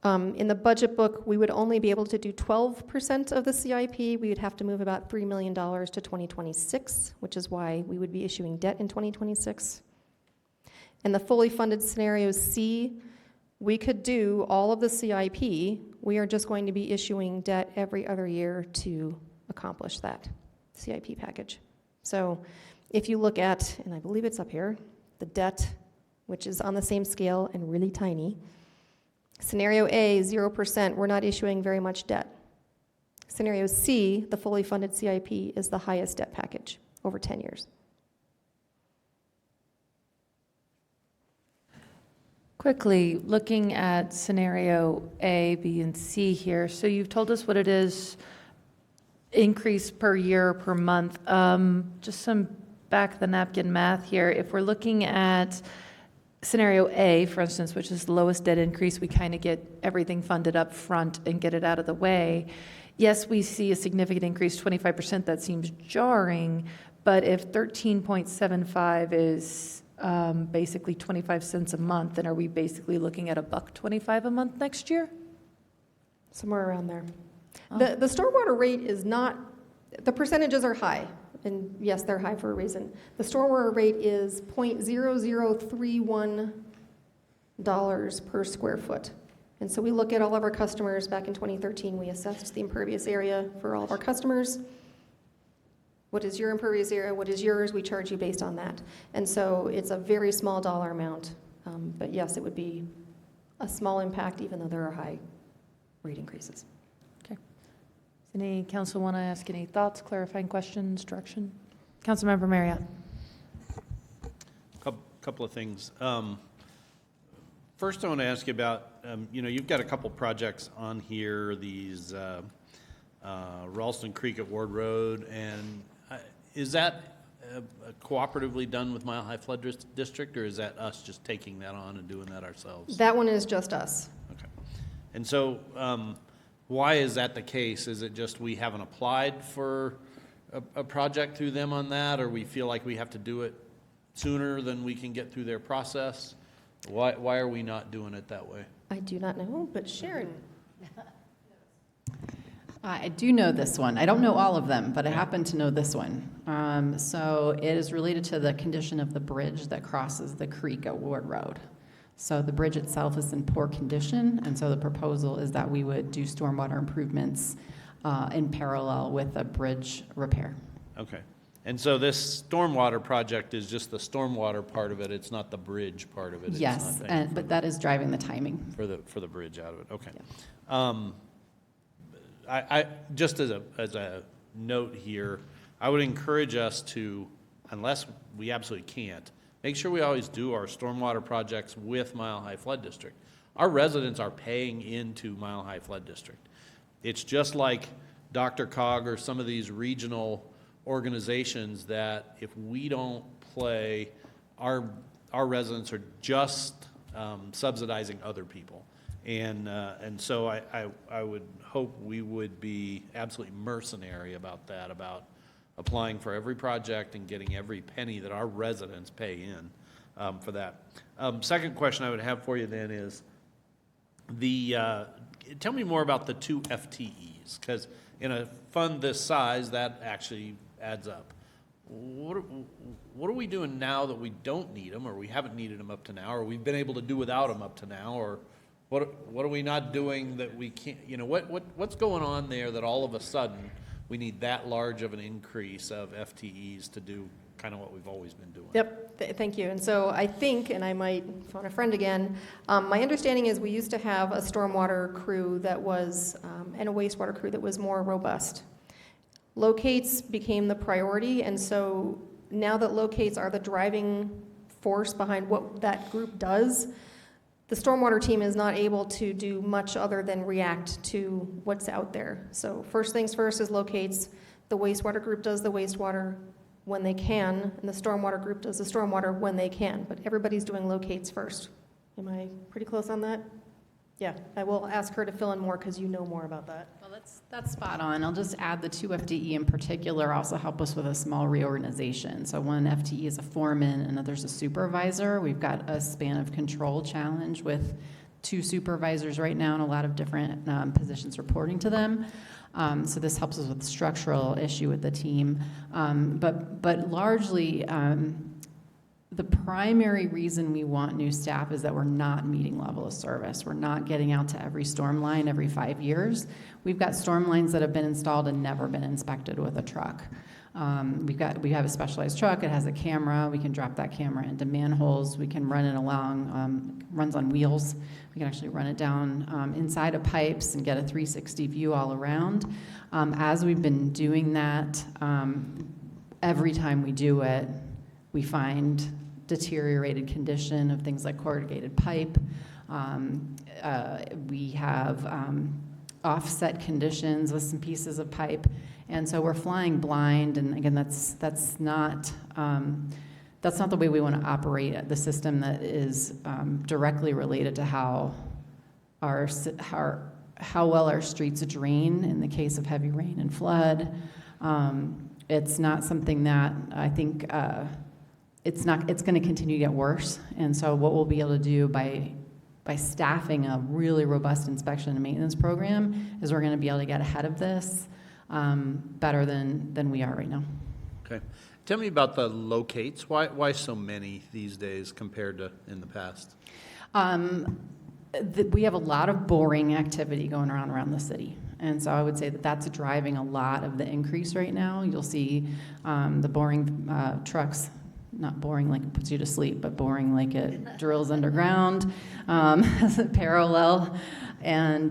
In the budget book, we would only be able to do 12% of the CIP. We would have to move about $3 million to 2026, which is why we would be issuing debt in 2026. In the fully funded scenario C, we could do all of the CIP. We are just going to be issuing debt every other year to accomplish that CIP package. So if you look at, and I believe it's up here, the debt, which is on the same scale and really tiny. Scenario A, 0%, we're not issuing very much debt. Scenario C, the fully funded CIP, is the highest debt package over 10 years. Quickly, looking at scenario A, B, and C here. So you've told us what it is, increase per year, per month. Just some back of the napkin math here. If we're looking at scenario A, for instance, which is the lowest debt increase, we kind of get everything funded up front and get it out of the way. Yes, we see a significant increase, 25%, that seems jarring, but if 13.75 is basically 25 cents a month, then are we basically looking at $1.25 a month next year? Somewhere around there. Oh. The stormwater rate is not, the percentages are high, and yes, they're high for a reason. The stormwater rate is $0.0031 per square foot. And so we look at all of our customers. Back in 2013, we assessed the impervious area for all of our customers. What is your impervious area? What is yours? We charge you based on that. And so it's a very small dollar amount. But yes, it would be a small impact, even though there are high rate increases. Okay. Does any council want to ask any thoughts, clarifying questions, direction? Councilmember Marriott. Couple of things. First, I want to ask you about, you've got a couple projects on here, these Ralston Creek at Ward Road, and is that cooperatively done with Mile High Flood District, or is that us just taking that on and doing that ourselves? That one is just us. Okay. And so why is that the case? Is it just we haven't applied for a project through them on that, or we feel like we have to do it sooner than we can get through their process? Why are we not doing it that way? I do not know, but Sharon. I do know this one. I don't know all of them, but I happen to know this one. So it is related to the condition of the bridge that crosses the creek at Ward Road. So the bridge itself is in poor condition, and so the proposal is that we would do stormwater improvements in parallel with a bridge repair. Okay. And so this stormwater project is just the stormwater part of it. It's not the bridge part of it. Yes, but that is driving the timing. For the bridge out of it. Okay. Yeah. I just as a note here, I would encourage us to, unless we absolutely can't, make sure we always do our stormwater projects with Mile High Flood District. Our residents are paying into Mile High Flood District. It's just like Dr. Cog or some of these regional organizations that if we don't play, our residents are just subsidizing other people. And so I would hope we would be absolutely mercenary about that, about applying for every project and getting every penny that our residents pay in tell me more about the 2 FTEs, because in a fund this size, that actually adds up. What are we doing now that we don't need them, or we haven't needed them up to now, or we've been able to do without them up to now, or what are we not doing that we can't, what's going on there that all of a sudden we need that large of an increase of FTEs to do kind of what we've always been doing? Yep, thank you. And so I think, and I might phone a friend again, my understanding is we used to have a stormwater crew that was, and a wastewater crew that was more robust. Locates became the priority, and so now that locates are the driving force behind what that group does, the stormwater team is not able to do much other than react to what's out there. So first things first is locates. The wastewater group does the wastewater when they can, and the stormwater group does the stormwater when they can, but everybody's doing locates first. Am I pretty close on that? Yeah, I will ask her to fill in more because you know more about that. Well, that's spot on. I'll just add the 2 FTE in particular also help us with a small reorganization. So one FTE is a foreman, another's a supervisor. We've got a span of control challenge with 2 supervisors right now and a lot of different positions reporting to them. So this helps us with the structural issue with the team. But largely, the primary reason we want new staff is that we're not meeting level of service. We're not getting out to every storm line every 5 years. We've got storm lines that have been installed and never been inspected with a truck. We have a specialized truck. It has a camera. We can drop that camera into manholes. We can run it along, runs on wheels. We can actually run it down inside of pipes and get a 360 view all around. As we've been doing that, every time we do it, we find deteriorated condition of things like corrugated pipe. We have offset conditions with some pieces of pipe, and so we're flying blind. And again, that's not the way we want to operate the system that is directly related to how well our streets drain in the case of heavy rain and flood. It's not something that I think. It's going to continue to get worse, and so what we'll be able to do by staffing a really robust inspection and maintenance program is we're going to be able to get ahead of this better than we are right now. Okay. Tell me about the locates. Why so many these days compared to in the past? We have a lot of boring activity going around the city. And so I would say that that's driving a lot of the increase right now. You'll see the boring trucks. Not boring like it puts you to sleep, but boring like it drills underground, parallel. And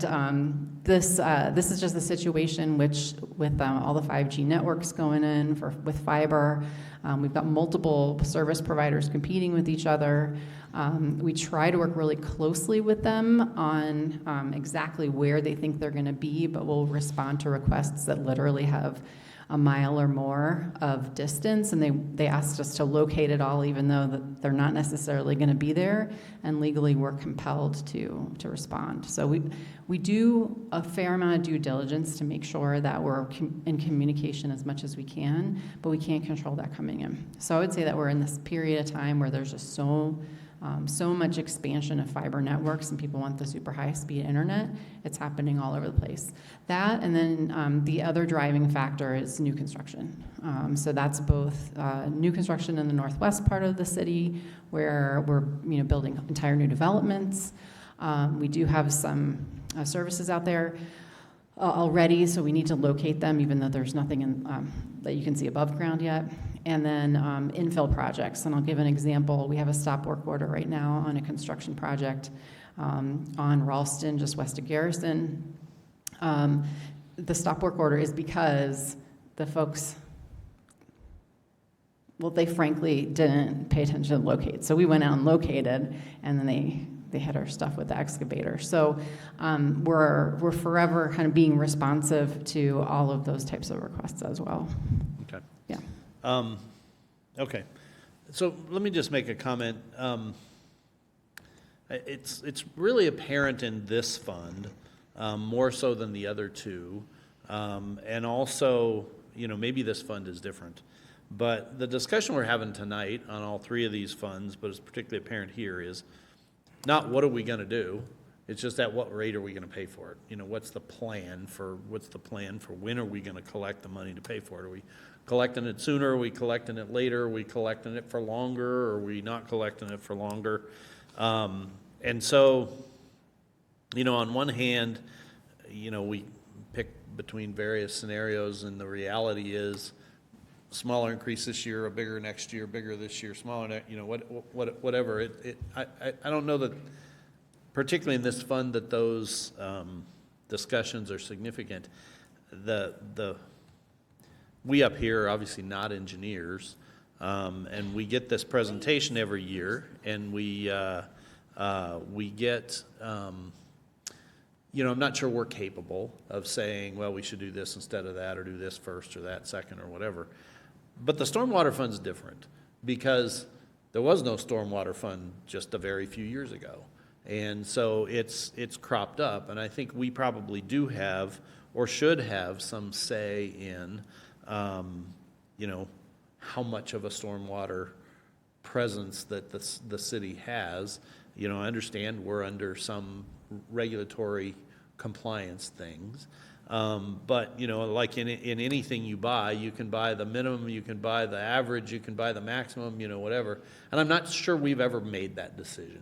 this is just the situation which, with all the 5G networks going in with fiber, we've got multiple service providers competing with each other. We try to work really closely with them on exactly where they think they're going to be, but we'll respond to requests that literally have a mile or more of distance, and they asked us to locate it all, even though that they're not necessarily going to be there, and legally we're compelled to respond. So we do a fair amount of due diligence to make sure that we're in communication as much as we can, but we can't control that coming in. So I would say that we're in this period of time where there's just so much expansion of fiber networks, and people want the super high-speed internet. It's happening all over the place. That, and then the other driving factor is new construction. So that's both new construction in the northwest part of the city, where we're building entire new developments. We do have some services out there already, so we need to locate them, even though there's nothing that you can see above ground yet. And then infill projects, and I'll give an example. We have a stop work order right now on a construction project on Ralston, just west of Garrison. The stop work order is because the folks, they frankly didn't pay attention to locate. So we went out and located, and then they hit our stuff with the excavator. So we're forever kind of being responsive to all of those types of requests as well. Okay. Yeah. Okay, so let me just make a comment. It's really apparent in this fund, more so than the other two, and also, maybe this fund is different. But the discussion we're having tonight on all three of these funds, but it's particularly apparent here, is not what are we going to do, It's just at what rate are we gonna pay for it? You know, what's the plan for when are we gonna collect the money to pay for it? Are we collecting it sooner? Are we collecting it later? Are we collecting it for longer? Or are we not collecting it for longer? And so, you know, on one hand, you know, we pick between various scenarios, and the reality is smaller increase this year, a bigger next year, bigger this year, smaller, you know, whatever. I don't know that, particularly in this fund, that those discussions are significant. We up here are obviously not engineers, and we get this presentation every year, and we get, you know, I'm not sure we're capable of saying, well, we should do this instead of that, or do this first or that second, or whatever. But the stormwater fund's different, because there was no stormwater fund just a very few years ago. And so it's cropped up, and I think we probably do have, or should have, some say in, you know, how much of a stormwater presence that the city has. You know, I understand we're under some regulatory compliance things. But, you know, like in anything you buy, you can buy the minimum, you can buy the average, you can buy the maximum, you know, whatever. And I'm not sure we've ever made that decision.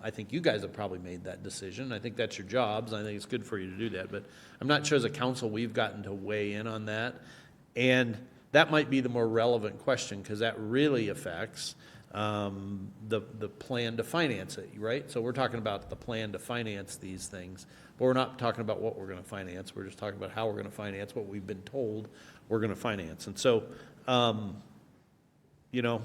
I think you guys have probably made that decision. I think that's your jobs. I think it's good for you to do that. But I'm not sure as a council we've gotten to weigh in on that. And that might be the more relevant question, because that really affects the plan to finance it, right? So we're talking about the plan to finance these things, but we're not talking about what we're going to finance. We're just talking about how we're going to finance what we've been told we're going to finance. And so, you know,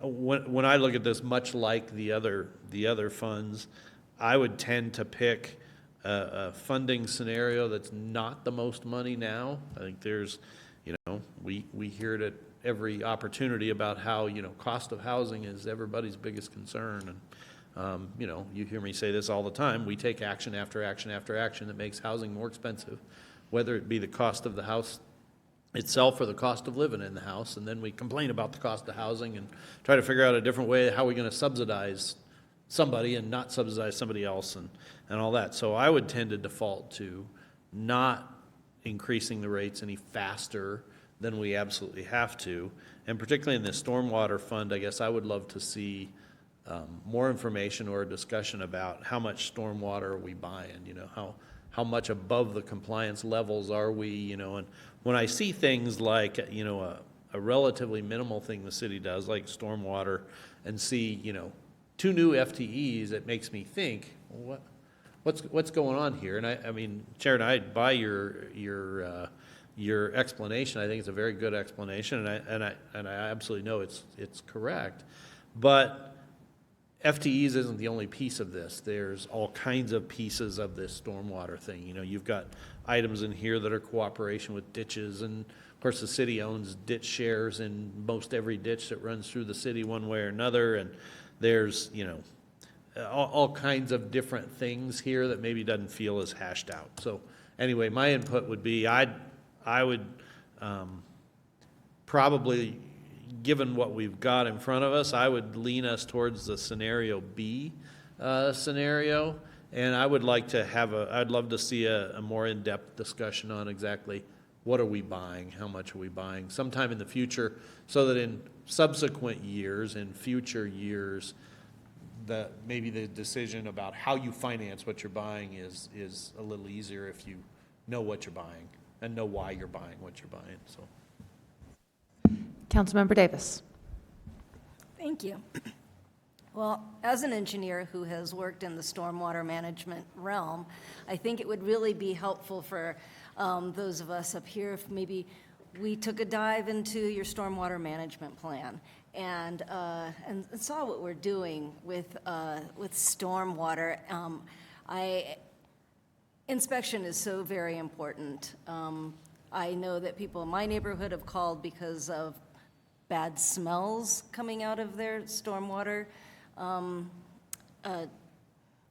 when I look at this, much like the other funds, I would tend to pick a funding scenario that's not the most money now. I think there's, you know, we hear it at every opportunity about how, you know, cost of housing is everybody's biggest concern. And, you know, you hear me say this all the time. We take action after action after action that makes housing more expensive, whether it be the cost of the house itself or the cost of living in the house. And then we complain about the cost of housing and try to figure out a different way, how we're going to subsidize somebody and not subsidize somebody else and all that. So I would tend to default to not increasing the rates any faster than we absolutely have to. And particularly in the stormwater fund, I guess I would love to see more information or a discussion about how much stormwater are we buying, you know, how much above the compliance levels are we, you know. And when I see things like, you know, a relatively minimal thing the city does, like stormwater, and see, you know, 2 new FTEs, it makes me think, what's going on here? And I mean, Sharon, I buy your explanation. I think it's a very good explanation, and I absolutely know it's correct. But FTEs isn't the only piece of this. There's all kinds of pieces of this stormwater thing. You know, you've got items in here that are cooperation with ditches, and of course the city owns ditch shares in most every ditch that runs through the city one way or another. And there's, you know, all kinds of different things here that maybe doesn't feel as hashed out. So anyway, my input would be I would probably, given what we've got in front of us, I would lean us towards the scenario B scenario. And I would like to have I'd love to see a more in-depth discussion on exactly what are we buying, how much are we buying sometime in the future, so that in subsequent years, in future years, maybe the decision about how you finance what you're buying is a little easier if you know what you're buying and know why you're buying what you're buying. So, Councilmember Davis. Thank you. Well, as an engineer who has worked in the stormwater management realm, I think it would really be helpful for those of us up here if maybe we took a dive into your stormwater management plan and saw what we're doing with stormwater. Inspection is so very important. I know that people in my neighborhood have called because of bad smells coming out of their stormwater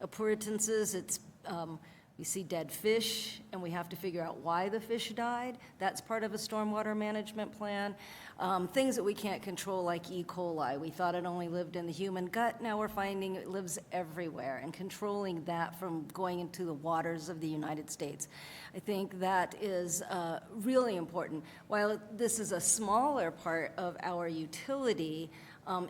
appurtenances. It's We see dead fish, and we have to figure out why the fish died. That's part of a stormwater management plan. Things that we can't control, like E. coli. We thought it only lived in the human gut. Now we're finding it lives everywhere, and controlling that from going into the waters of the United States. I think that is really important. While this is a smaller part of our utility,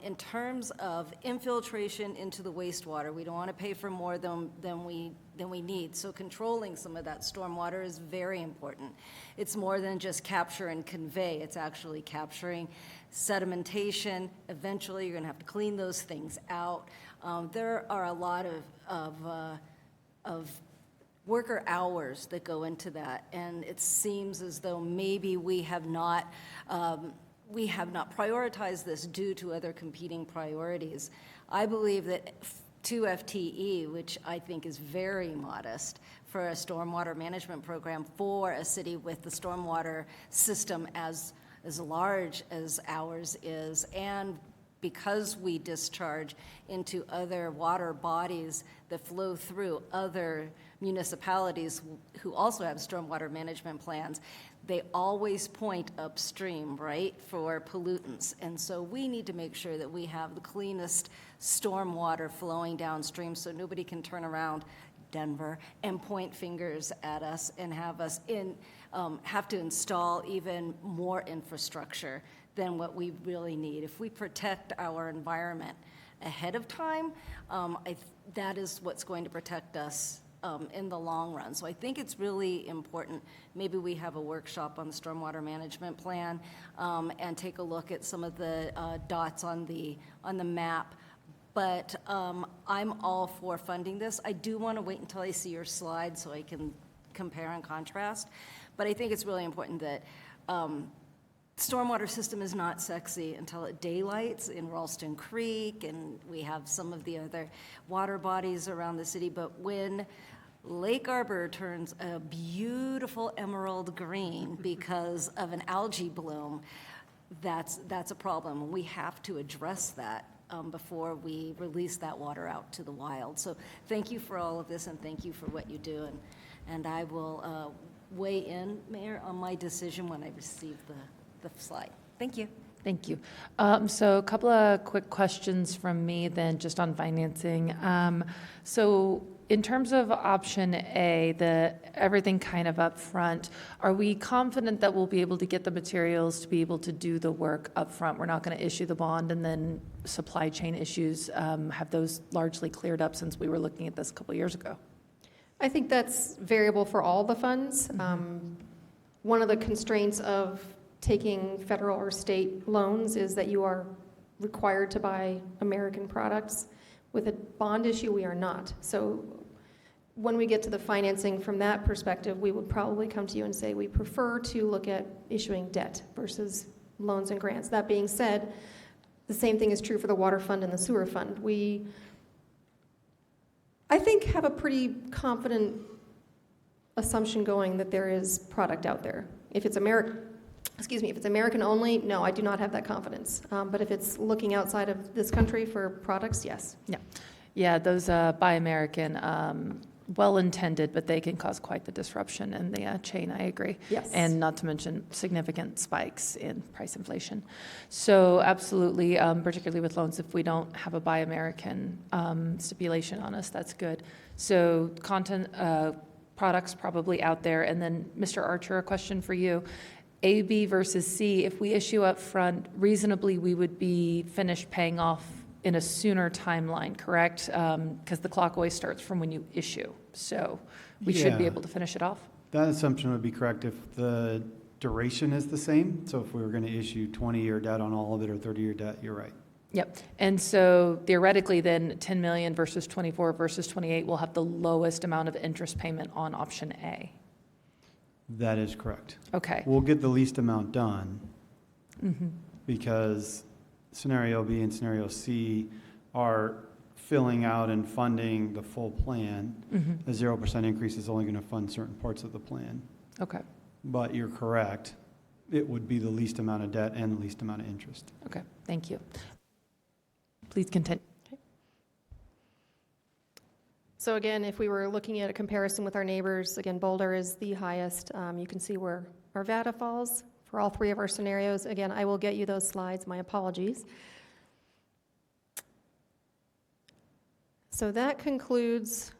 in terms of infiltration into the wastewater, we don't want to pay for more than we need. So controlling some of that stormwater is very important. It's more than just capture and convey. It's actually capturing sedimentation. Eventually, you're going to have to clean those things out. There are a lot of worker hours that go into that, and it seems as though maybe we have not prioritized this due to other competing priorities. I believe that 2 FTE, which I think is very modest for a stormwater management program for a city with the stormwater system as large as ours is, and because we discharge into other water bodies that flow through other municipalities who also have stormwater management plans, they always point upstream, right, for pollutants. And so we need to make sure that we have the cleanest stormwater flowing downstream so nobody can turn around, Denver, and point fingers at us and have us have to install even more infrastructure than what we really need. If we protect our environment ahead of time, that is what's going to protect us in the long run. So I think it's really important. Maybe we have a workshop on the stormwater management plan and take a look at some of the dots on the map. But I'm all for funding this. I do want to wait until I see your slide so I can compare and contrast. But I think it's really important that stormwater system is not sexy until it daylights in Ralston Creek, and we have some of the other water bodies around the city. But when Lake Arbor turns a beautiful emerald green because of an algae bloom, that's a problem. We have to address that before we release that water out to the wild. So thank you for all of this, and thank you for what you do. And I will weigh in, Mayor, on my decision when I receive the slide. Thank you. Thank you. So a couple of quick questions from me then, just on financing. So in terms of option A, everything kind of up front, are we confident that we'll be able to get the materials to be able to do the work up front? We're not going to issue the bond and then supply chain issues, have those largely cleared up since we were looking at this a couple years ago? I think that's variable for all the funds. One of the constraints of taking federal or state loans is that you are required to buy American products. With a bond issue, we are not. So when we get to the financing from that perspective, we would probably come to you and say we prefer to look at issuing debt versus loans and grants. That being said, the same thing is true for the water fund and the sewer fund. We, I think, have a pretty confident assumption going that there is product out there. If it's American only, no, I do not have that confidence. But if it's looking outside of this country for products, yes. Yeah, those Buy American, well-intended, but they can cause quite the disruption in the chain, I agree. Yes. And not to mention significant spikes in price inflation. So absolutely, particularly with loans, if we don't have a Buy American stipulation on us, that's good. So products probably out there. And then, Mr. Archer, a question for you. A, B versus C, if we issue up front, reasonably we would be finished paying off in a sooner timeline, correct? Because the clock always starts from when you issue. So we should be able to finish it off? That assumption would be correct if the duration is the same. So if we were going to issue 20-year debt on all of it or 30-year debt, you're right. Yep. And so theoretically then 10 million versus 24 versus 28 will have the lowest amount of interest payment on option A. That is correct. Okay. We'll get the least amount done because scenario B and scenario C are filling out and funding the full plan. A 0% increase is only going to fund certain parts of the plan. Okay. But you're correct. It would be the least amount of debt and the least amount of interest. Okay. Thank you. Please continue. So again, if we were looking at a comparison with our neighbors, again, Boulder is the highest. You can see where Arvada falls for all three of our scenarios. Again, I will get you those slides, my apologies. So that concludes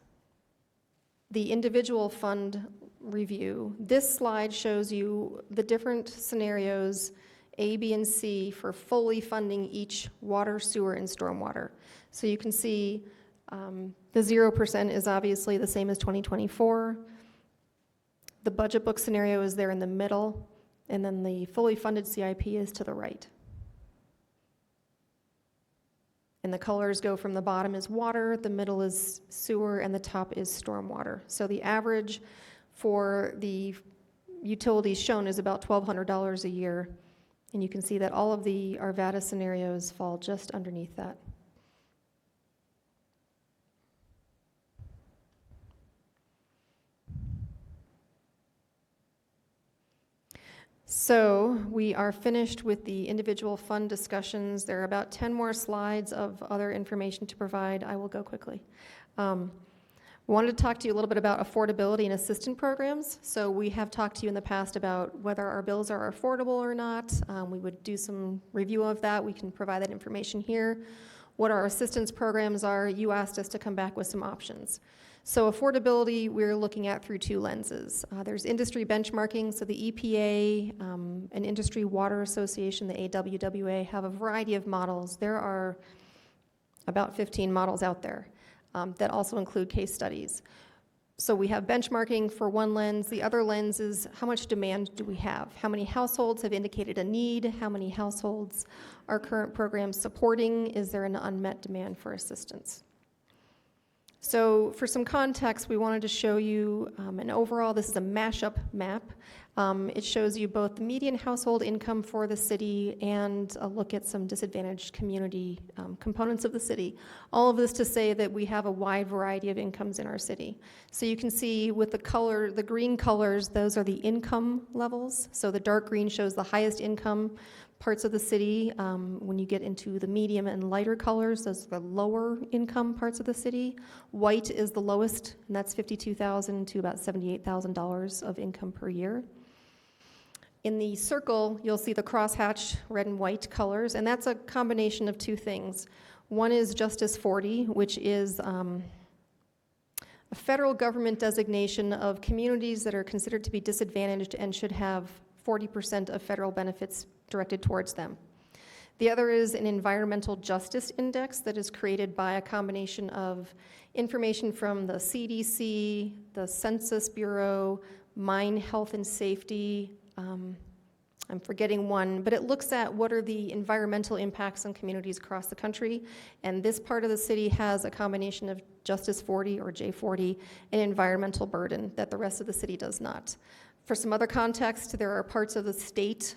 the individual fund review. This slide shows you the different scenarios, A, B, and C, for fully funding each water, sewer, and stormwater. So you can see the 0% is obviously the same as 2024. The budget book scenario is there in the middle, and then the fully funded CIP is to the right. And the colors go from the bottom is water, the middle is sewer, and the top is stormwater. So the average for the utilities shown is about $1,200 a year. And you can see that all of the Arvada scenarios fall just underneath that. So we are finished with the individual fund discussions. There are about 10 more slides of other information to provide. I will go quickly. Wanted to talk to you a little bit about affordability and assistance programs. So we have talked to you in the past about whether our bills are affordable or not. We would do some review of that. We can provide that information here. What our assistance programs are, you asked us to come back with some options. So affordability, we're looking at through two lenses. There's industry benchmarking, so the EPA, and Industry Water Association, the AWWA, have a variety of models. There are about 15 models out there that also include case studies. So we have benchmarking for one lens. The other lens is how much demand do we have? How many households have indicated a need? How many households are current programs supporting? Is there an unmet demand for assistance? So for some context, we wanted to show you an overall, this is a mashup map. It shows you both the median household income for the city and a look at some disadvantaged community components of the city. All of this to say that we have a wide variety of incomes in our city. So you can see with the green colors, those are the income levels. So the dark green shows the highest income parts of the city. When you get into the medium and lighter colors, those are the lower income parts of the city. White is the lowest, and that's $52,000 to about $78,000 of income per year. In the circle, you'll see the crosshatch red and white colors, and that's a combination of two things. One is Justice 40, which is a federal government designation of communities that are considered to be disadvantaged and should have 40% of federal benefits directed towards them. The other is an environmental justice index that is created by a combination of information from the CDC, the Census Bureau, Mine Health and Safety, I'm forgetting one, but it looks at what are the environmental impacts on communities across the country, and this part of the city has a combination of Justice 40 or J40 and environmental burden that the rest of the city does not. For some other context, there are parts of the state,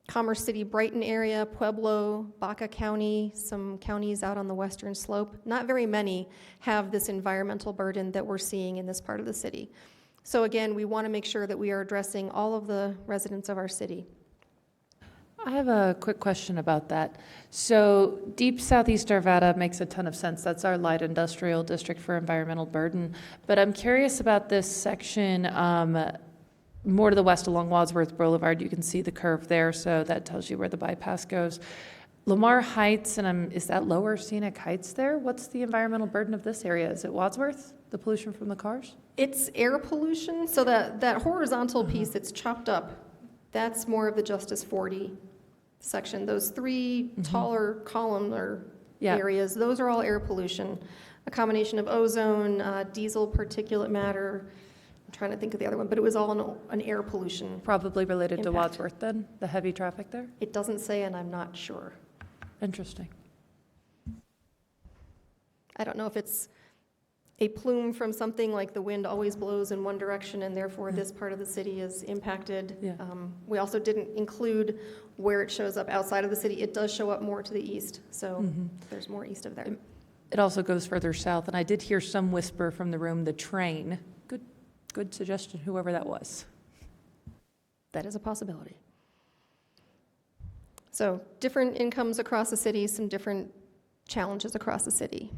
Commerce City, Brighton area, Pueblo, Baca County, some counties out on the western slope. Not very many have this environmental burden that we're seeing in this part of the city. So again, we want to make sure that we are addressing all of the residents of our city. I have a quick question about that. So deep southeast Arvada makes a ton of sense. That's our light industrial district for environmental burden. But I'm curious about this section more to the west along Wadsworth Boulevard. You can see the curve there, so that tells you where the bypass goes. Lamar Heights, and is that Lower Scenic Heights there? What's the environmental burden of this area? Is it Wadsworth, the pollution from the cars? It's air pollution, so that horizontal piece that's chopped up, that's more of the Justice 40 section. Those three taller columnar areas, those are all air pollution. A combination of ozone, diesel particulate matter. I'm trying to think of the other one, but it was all an air pollution. Probably related to impact. Wadsworth then, the heavy traffic there? It doesn't say, and I'm not sure. Interesting. I don't know if it's a plume from something like the wind always blows in one direction and therefore this part of the city is impacted. Yeah. We also didn't include where it shows up outside of the city. It does show up more to the east, so there's more east of there. It also goes further south, and I did hear some whisper from the room, the train. Good suggestion, whoever that was. That is a possibility. So different incomes across the city, some different challenges across the city.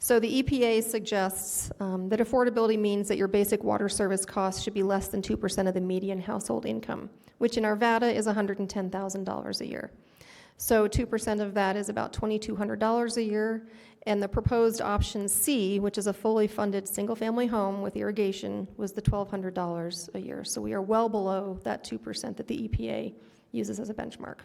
So the EPA suggests that affordability means that your basic water service costs should be less than 2% of the median household income, which in Arvada is $110,000 a year. So 2% of that is about $2,200 a year, and the proposed option C, which is a fully funded single-family home with irrigation, was the $1,200 a year. So we are well below that 2% that the EPA uses as a benchmark.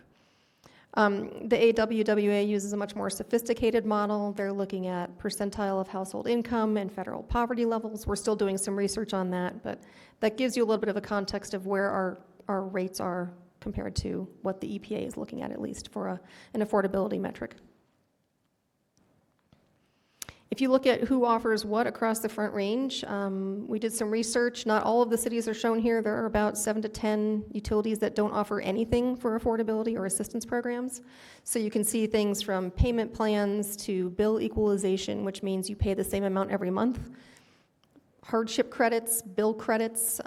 The AWWA uses a much more sophisticated model. They're looking at percentile of household income and federal poverty levels. We're still doing some research on that, but that gives you a little bit of a context of where our rates are compared to what the EPA is looking at least for an affordability metric. If you look at who offers what across the Front Range, we did some research. Not all of the cities are shown here. There are about 7 to 10 utilities that don't offer anything for affordability or assistance programs. So you can see things from payment plans to bill equalization, which means you pay the same amount every month, hardship credits, bill credits,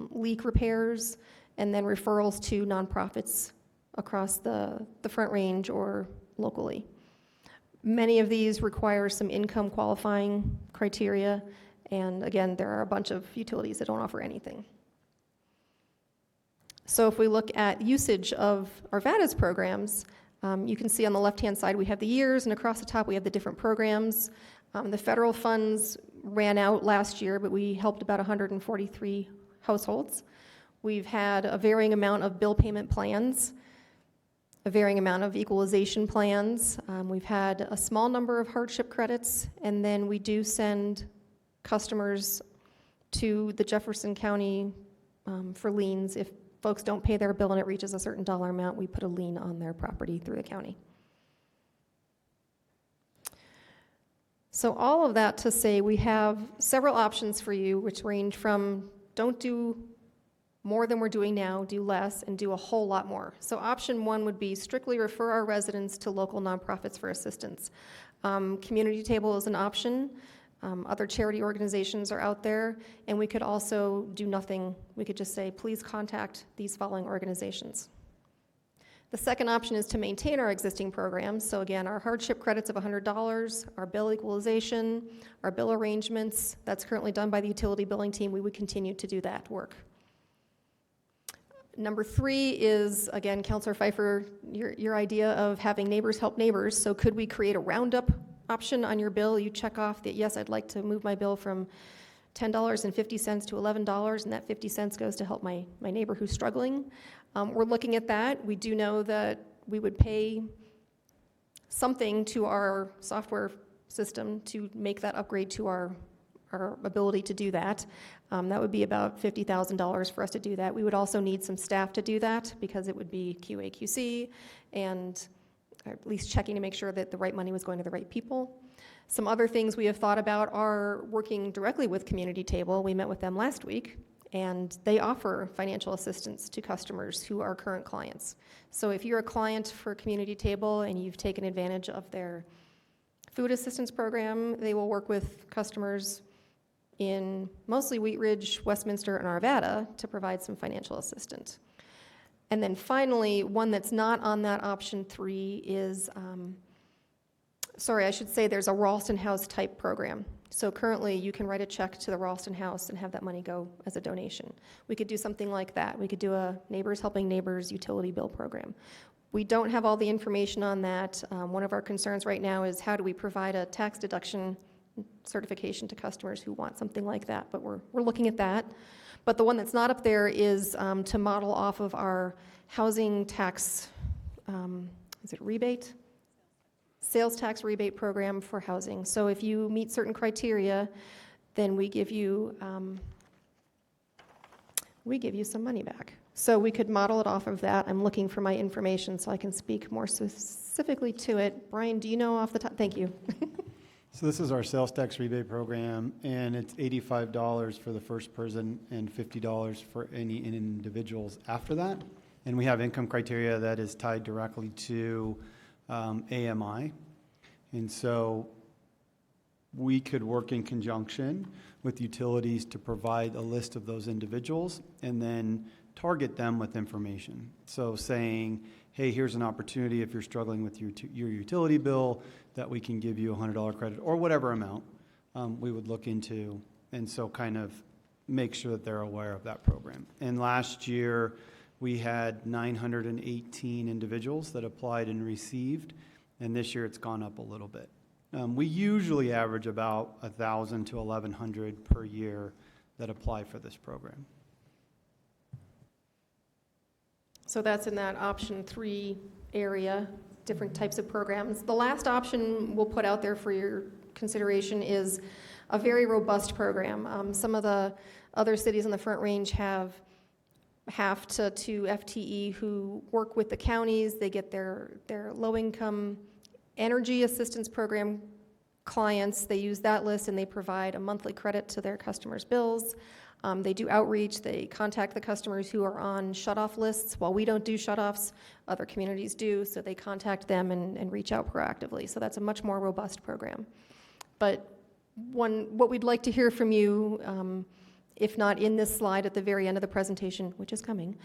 leak repairs, and then referrals to nonprofits across the Front Range or locally. Many of these require some income qualifying criteria, and again, there are a bunch of utilities that don't offer anything. So if we look at usage of Arvada's programs, you can see on the left-hand side we have the years, and across the top we have the different programs. The federal funds ran out last year, but we helped about 143 households. We've had a varying amount of bill payment plans, a varying amount of equalization plans. We've had a small number of hardship credits, and then we do send customers to the Jefferson County for liens. If folks don't pay their bill and it reaches a certain dollar amount, we put a lien on their property through the county. So all of that to say we have several options for you, which range from don't do more than we're doing now, do less, and do a whole lot more. So option one would be strictly refer our residents to local nonprofits for assistance. Community Table is an option. Other charity organizations are out there, and we could also do nothing. We could just say, please contact these following organizations. The second option is to maintain our existing programs. So again, our hardship credits of $100, our bill equalization, our bill arrangements, that's currently done by the utility billing team. We would continue to do that work. Number three is, again, Councilor Pfeiffer, your idea of having neighbors help neighbors. So could we create a roundup option on your bill? You check off that, yes, I'd like to move my bill from $10.50 to $11, and that 50 cents goes to help my neighbor who's struggling. We're looking at that. We do know that we would pay something to our software system to make that upgrade to our ability to do that. That would be about $50,000 for us to do that. We would also need some staff to do that because it would be QA/QC and at least checking to make sure that the right money was going to the right people. Some other things we have thought about are working directly with Community Table. We met with them last week, and they offer financial assistance to customers who are current clients. So if you're a client for Community Table and you've taken advantage of their food assistance program, they will work with customers in mostly Wheat Ridge, Westminster, and Arvada to provide some financial assistance. And then finally, one that's not on that option three is, there's a Ralston House type program. So currently you can write a check to the Ralston House and have that money go as a donation. We could do something like that. We could do a Neighbors Helping Neighbors utility bill program. We don't have all the information on that. One of our concerns right now is how do we provide a tax deduction certification to customers who want something like that, but we're looking at that. But the one that's not up there is to model off of our housing tax, rebate? Sales tax rebate program for housing. So if you meet certain criteria, then we give you some money back. So we could model it off of that. I'm looking for my information so I can speak more specifically to it. Brian, do you know off the top? Thank you. So this is our sales tax rebate program, and it's $85 for the first person and $50 for any individuals after that. And we have income criteria that is tied directly to AMI. And so we could work in conjunction with utilities to provide a list of those individuals, and then target them with information. So saying, hey, here's an opportunity if you're struggling with your utility bill, that we can give you a $100 credit or whatever amount we would look into. And so kind of make sure that they're aware of that program. And last year, we had 918 individuals that applied and received, and this year it's gone up a little bit. We usually average about 1,000 to 1,100 per year that apply for this program. So that's in that option 3 area, different types of programs. The last option we'll put out there for your consideration is a very robust program. Some of the other cities in the Front Range have half to 2 FTE who work with the counties. They get their low-income energy assistance program clients. They use that list and they provide a monthly credit to their customers' bills. They do outreach. They contact the customers who are on shutoff lists. While we don't do shutoffs, other communities do, so they contact them and reach out proactively. So that's a much more robust program. But what we'd like to hear from you, if not in this slide at the very end of the presentation, which is coming,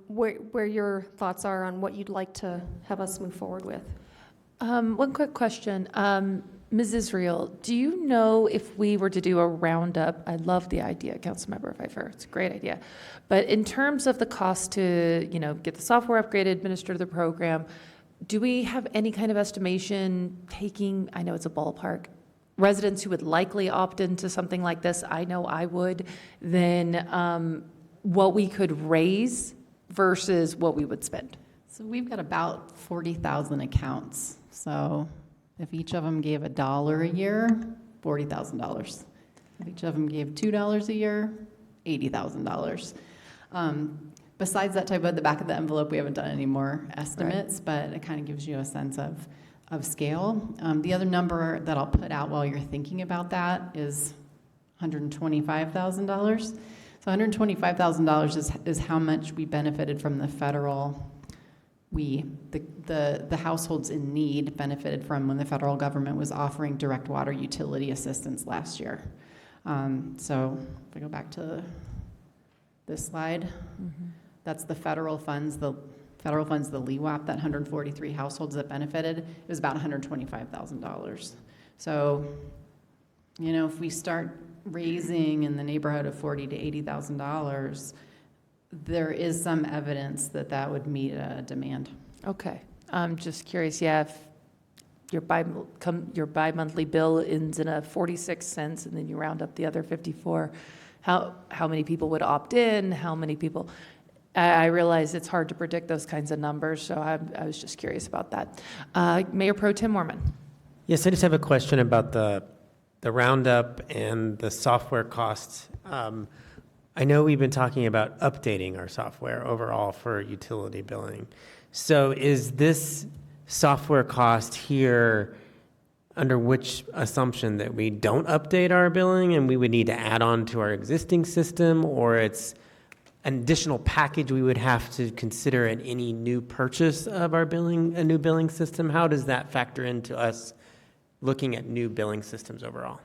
where your thoughts are on what you'd like to have us move forward with. One quick question. Ms. Israel, do you know if we were to do a roundup? I love the idea, Councilmember Pfeiffer. It's a great idea. But in terms of the cost to, get the software upgraded, administer the program, do we have any kind of estimation taking, I know it's a ballpark, residents who would likely opt into something like this, I know I would, then what we could raise versus what we would spend? So we've got about 40,000 accounts. So if each of them gave $1 a year, $40,000. If each of them gave $2 a year, $80,000. Besides that type of the back of the envelope, we haven't done any more estimates, but it kind of gives you a sense of scale. The other number that I'll put out while you're thinking about that is $125,000. So $125,000 is how much we benefited from the federal. The households in need benefited from when the federal government was offering direct water utility assistance last year. So if I go back to this slide, that's the federal funds, the LEWAP, that 143 households that benefited, it was about $125,000. So, if we start raising in the neighborhood of $40,000 to $80,000, there is some evidence that would meet a demand. Okay. I'm just curious, if your bi-monthly bill ends in a 46 cents and then you round up the other 54, how many people would opt in? How many people? I realize it's hard to predict those kinds of numbers, so I was just curious about that. Mayor Pro Tem Mormon. Yes, I just have a question about the roundup and the software costs. I know we've been talking about updating our software overall for utility billing. So is this software cost here under which assumption that we don't update our billing and we would need to add on to our existing system, or it's an additional package we would have to consider at any new purchase of our a new billing system? How does that factor into us looking at new billing systems overall?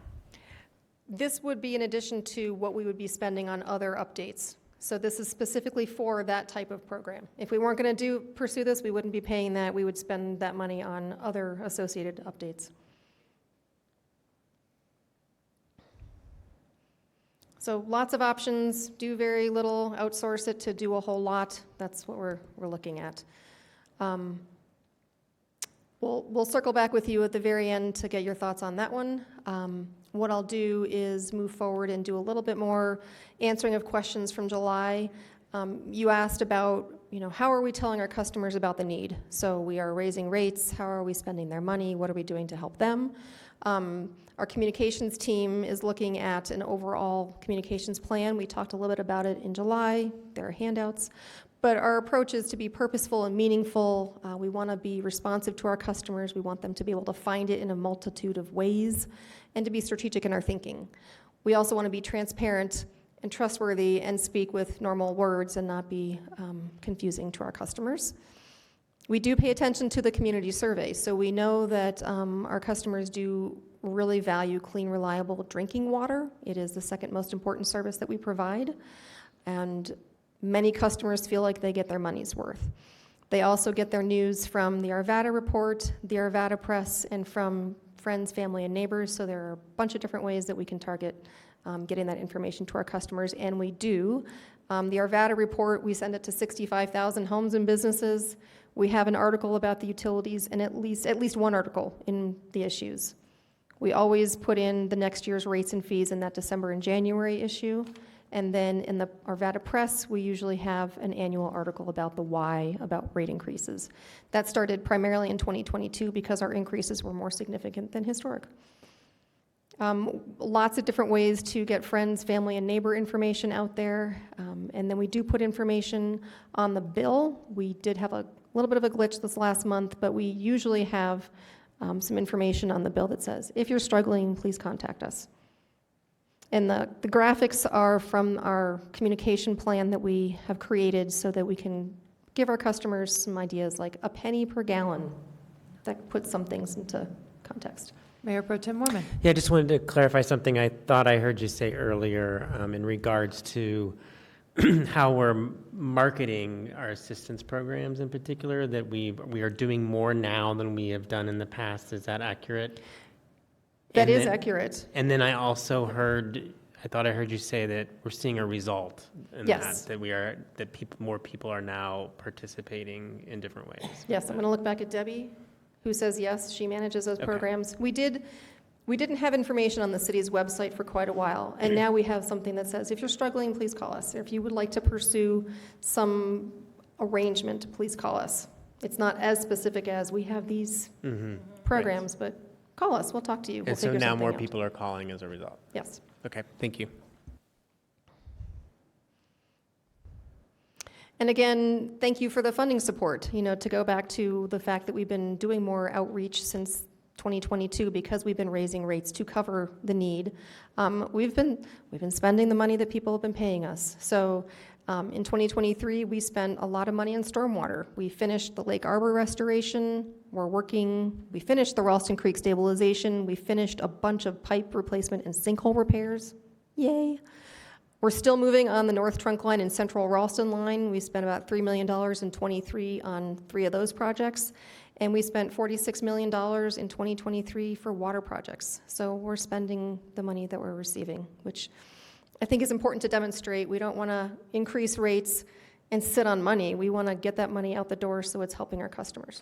This would be in addition to what we would be spending on other updates. So this is specifically for that type of program. If we weren't going to pursue this, we wouldn't be paying that. We would spend that money on other associated updates. So lots of options, do very little, outsource it to do a whole lot. That's what we're looking at. We'll circle back with you at the very end to get your thoughts on that one. What I'll do is move forward and do a little bit more answering of questions from July. You asked about, how are we telling our customers about the need? So we are raising rates. How are we spending their money? What are we doing to help them? Our communications team is looking at an overall communications plan. We talked a little bit about it in July. There are handouts. But our approach is to be purposeful and meaningful. We want to be responsive to our customers. We want them to be able to find it in a multitude of ways and to be strategic in our thinking. We also want to be transparent and trustworthy and speak with normal words and not be confusing to our customers. We do pay attention to the community survey, so we know that our customers do really value clean, reliable drinking water. It is the second most important service that we provide, and Many customers feel like they get their money's worth. They also get their news from the Arvada report, the Arvada press, and from friends, family, and neighbors. So there are a bunch of different ways that we can target getting that information to our customers, and we do. The Arvada report, we send it to 65,000 homes and businesses. We have an article about the utilities, and at least one article in the issues. We always put in the next year's rates and fees in that December and January issue. And then in the Arvada press, we usually have an annual article about the why, about rate increases. That started primarily in 2022 because our increases were more significant than historic. Lots of different ways to get friends, family, and neighbor information out there. And then we do put information on the bill. We did have a little bit of a glitch this last month, but we usually have some information on the bill that says, if you're struggling, please contact us. And the graphics are from our communication plan that we have created so that we can give our customers some ideas like a penny per gallon. That puts some things into context. Mayor Pro Tem Mormon. Yeah, I just wanted to clarify something I thought I heard you say earlier in regards to how we're marketing our assistance programs in particular, that we are doing more now than we have done in the past. Is that accurate? That is accurate. And then I also thought I heard you say that we're seeing a result in Yes. that more people are now participating in different ways. Yes, I'm going to look back at Debbie, who says yes, she manages those Okay. programs. We didn't have information on the city's website for quite a while, and now we have something that says, if you're struggling, please call us. If you would like to pursue some arrangement, please call us. It's not as specific as we have these programs, but call us, we'll talk to you. We'll And so figure now something more out. people are calling as a result. Yes. Okay, thank you. And again, thank you for the funding support. You know, to go back to the fact that we've been doing more outreach since 2022 because we've been raising rates to cover the need. We've been spending the money that people have been paying us. So in 2023, we spent a lot of money on stormwater. We finished the Lake Arbor restoration. We finished the Ralston Creek stabilization. We finished a bunch of pipe replacement and sinkhole repairs. Yay. We're still moving on the North Trunk Line and Central Ralston Line. We spent about $3 million in 23 on 3 of those projects. And we spent $46 million in 2023 for water projects. So we're spending the money that we're receiving, which I think is important to demonstrate. We don't want to increase rates and sit on money. We want to get that money out the door so it's helping our customers.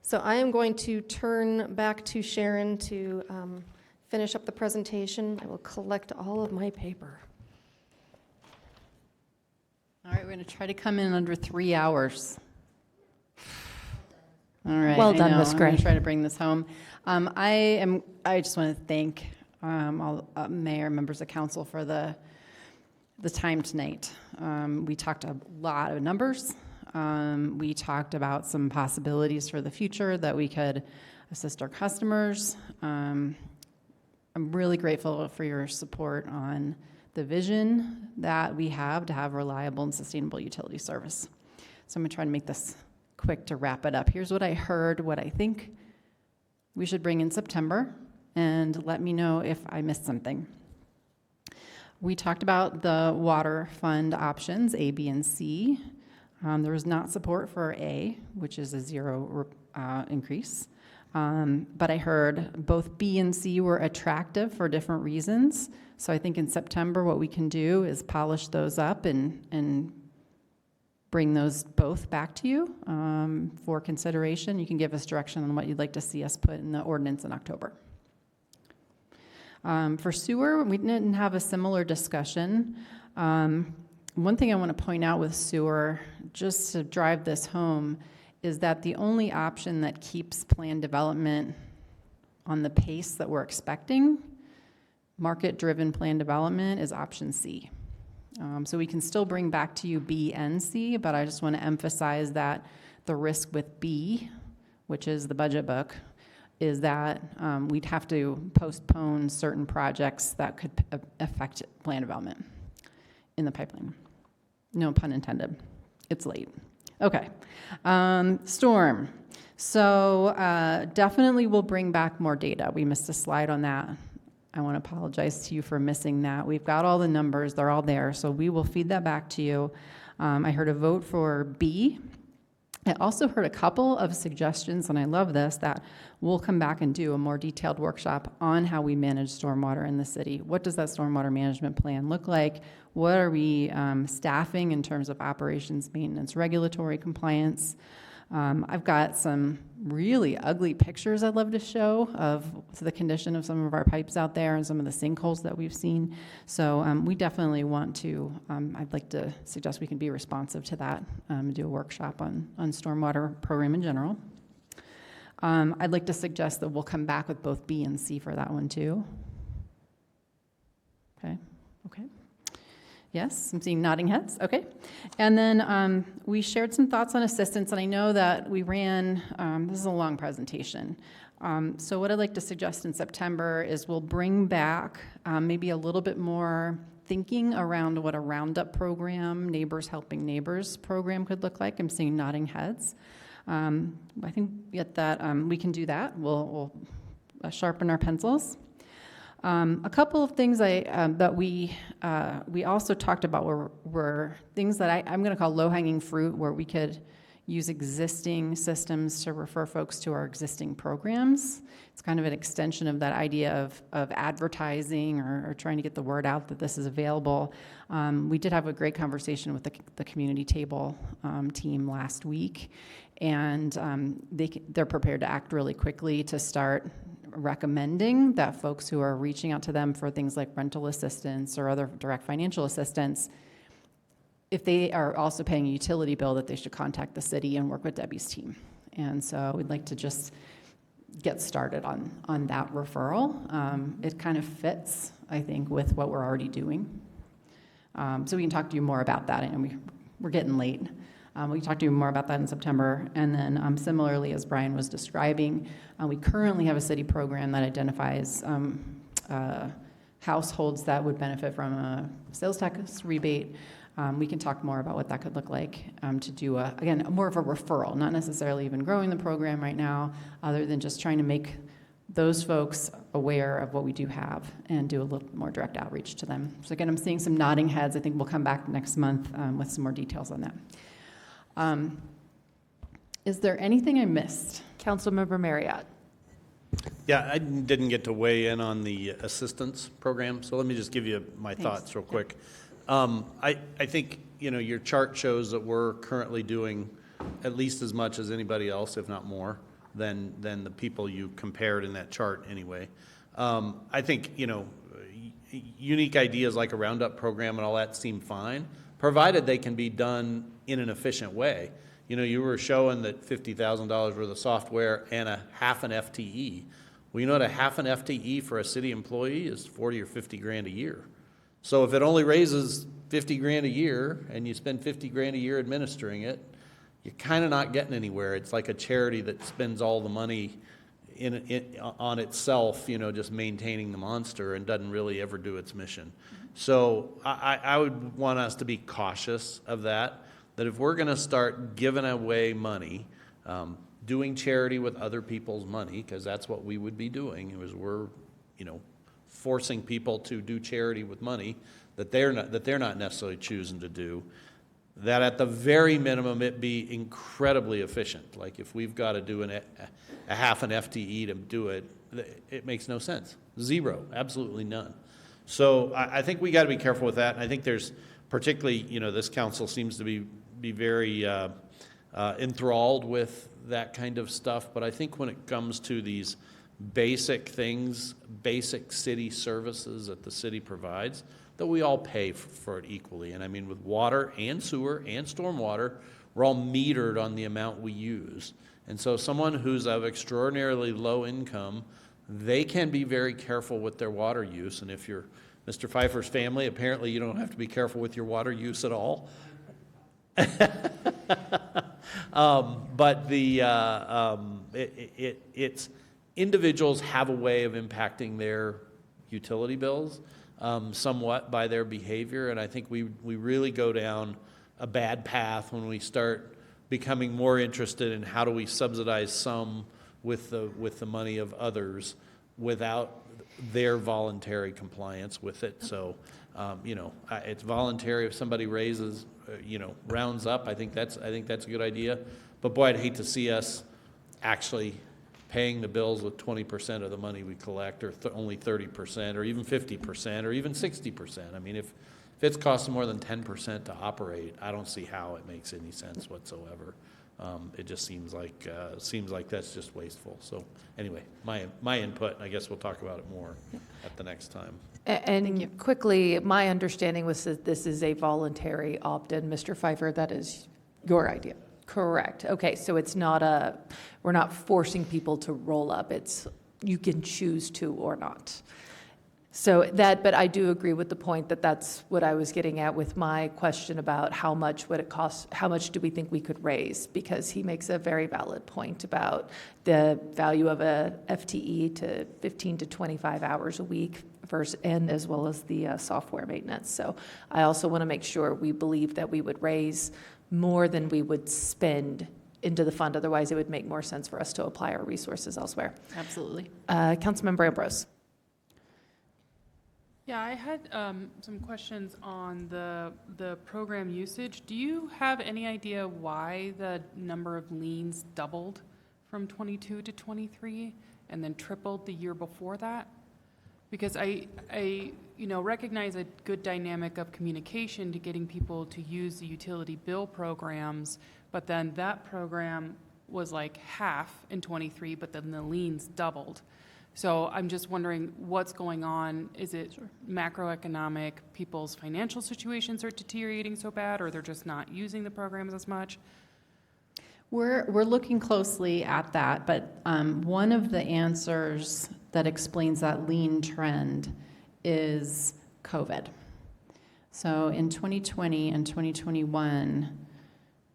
So I am going to turn back to Sharon to finish up the presentation. I will collect all of my paper. All right, we're going to try to come in under 3 hours. All right. Well I done, know. Ms. I'm Gray. going to try to bring this home. I just want to thank all mayor, members of council for the time tonight. We talked a lot of numbers. We talked about some possibilities for the future that we could assist our customers. I'm really grateful for your support on the vision that we have to have reliable and sustainable utility service. So I'm going to try to make this quick to wrap it up. Here's what I heard, what I think we should bring in September, and let me know if I missed something. We talked about the water fund options, A, B, and C. There was not support for A, which is a 0 increase. But I heard both B and C were attractive for different reasons. So I think in September, what we can do is polish those up and bring those both back to you for consideration. You can give us direction on what you'd like to see us put in the ordinance in October. For sewer, we didn't have a similar discussion. One thing I want to point out with sewer, just to drive this home, is that the only option that keeps plan development on the pace that we're expecting, market-driven plan development, is option C. So we can still bring back to you B and C, but I just want to emphasize that the risk with B, which is the budget book, is that we'd have to postpone certain projects that could affect plan development in the pipeline. No pun intended. It's late. Okay. Storm. So definitely we'll bring back more data. We missed a slide on that I want to apologize to you for missing that. We've got all the numbers, they're all there, so we will feed that back to you. I heard a vote for B. I also heard a couple of suggestions, and I love this, that we'll come back and do a more detailed workshop on how we manage stormwater in the city. What does that stormwater management plan look like? What are we staffing in terms of operations, maintenance, regulatory compliance? I've got some really ugly pictures I'd love to show of the condition of some of our pipes out there and some of the sinkholes that we've seen. So we definitely want to, I'd like to suggest we can be responsive to that and do a workshop on stormwater program in general. I'd like to suggest that we'll come back with both B and C for that one too. Okay. Yes, I'm seeing nodding heads, okay. And then we shared some thoughts on assistance, and I know that we ran, this is a long presentation. So what I'd like to suggest in September is we'll bring back maybe a little bit more thinking around what a Roundup program, Neighbors Helping Neighbors program could look like. I'm seeing nodding heads. I think that we can do that. We'll sharpen our pencils. A couple of things that we also talked about were things that I'm going to call low-hanging fruit, where we could use existing systems to refer folks to our existing programs. It's kind of an extension of that idea of advertising or trying to get the word out that this is available. We did have a great conversation with the community table team last week, and they're prepared to act really quickly to start recommending that folks who are reaching out to them for things like rental assistance or other direct financial assistance, if they are also paying a utility bill, that they should contact the city and work with Debbie's team. And so we'd like to just get started on that referral. It kind of fits, I think, with what we're already doing. So we can talk to you more about that, and we're getting late. We can talk to you more about that in September. And then similarly, as Brian was describing, we currently have a city program that identifies households that would benefit from a sales tax rebate. We can talk more about what that could look like to do, again, more of a referral, not necessarily even growing the program right now, other than just trying to make those folks aware of what we do have and do a little more direct outreach to them. So again, I'm seeing some nodding heads. I think we'll come back next month with some more details on that. Is there anything I missed? Councilmember Marriott. Yeah, I didn't get to weigh in on the assistance program, so let me just give you my thoughts real quick. I think, your chart shows that we're currently doing at least as much as anybody else, if not more, than the people you compared in that chart anyway. I think, unique ideas like a Roundup program and all that seem fine, provided they can be done in an efficient way. You were showing that $50,000 worth of software and a half an FTE. Well, you know what a half an FTE for a city employee is? 40 or 50 grand a year. So if it only raises 50 grand a year and you spend 50 grand a year administering it, you're kind of not getting anywhere. It's like a charity that spends all the money on itself, just maintaining the monster, and doesn't really ever do its mission. So I would want us to be cautious of that if we're going to start giving away money, doing charity with other people's money, because that's what we would be doing, is we're, forcing people to do charity with money that they're not necessarily choosing to do, that at the very minimum it be incredibly efficient. Like if we've got to do a half an FTE to do it, it makes no sense. Zero, absolutely none. So I think we got to be careful with that. And I think there's particularly, this council seems to be very enthralled with that kind of stuff. But I think when it comes to these basic things, basic city services that the city provides, that we all pay for it equally. And I mean, with water and sewer and stormwater, we're all metered on the amount we use. And so someone who's of extraordinarily low income, they can be very careful with their water use. And if you're Mr. Pfeiffer's family, apparently you don't have to be careful with your water use at all. But it's individuals have a way of impacting their utility bills somewhat by their behavior, and I think we really go down a bad path when we start becoming more interested in how do we subsidize some with the money of others without their voluntary compliance with it. So, it's voluntary. If somebody raises, rounds up, I think that's a good idea. But boy, I'd hate to see us actually paying the bills with 20% of the money we collect, or only 30%, or even 50%, or even 60%. I mean, if it's costing more than 10% to operate, I don't see how it makes any sense whatsoever. It just seems like that's just wasteful. So anyway, my input, I guess we'll talk about it more at the next time. And quickly, my understanding was that this is a voluntary opt-in. Mr. Pfeiffer, that is your idea. Correct. Okay, so it's not we're not forcing people to roll up. It's, you can choose to or not. So but I do agree with the point that that's what I was getting at with my question about how much would it cost, how much do we think we could raise? Because he makes a very valid point about the value of a FTE to 15 to 25 hours a week and as well as the software maintenance. So I also want to make sure we believe that we would raise more than we would spend into the fund. Otherwise, it would make more sense for us to apply our resources elsewhere. Absolutely. Councilmember Ambrose. Yeah, I had some questions on the program usage. Do you have any idea why the number of liens doubled from 22 to 23 and then tripled the year before that? Because I recognize a good dynamic of communication to getting people to use the utility bill programs, but then that program was like half in 23, but then the liens doubled. So I'm just wondering what's going on. Is it macroeconomic, people's financial situations are deteriorating so bad, or they're just not using the programs as much? We're looking closely at that, but one of the answers that explains that lean trend is COVID. So in 2020 and 2021,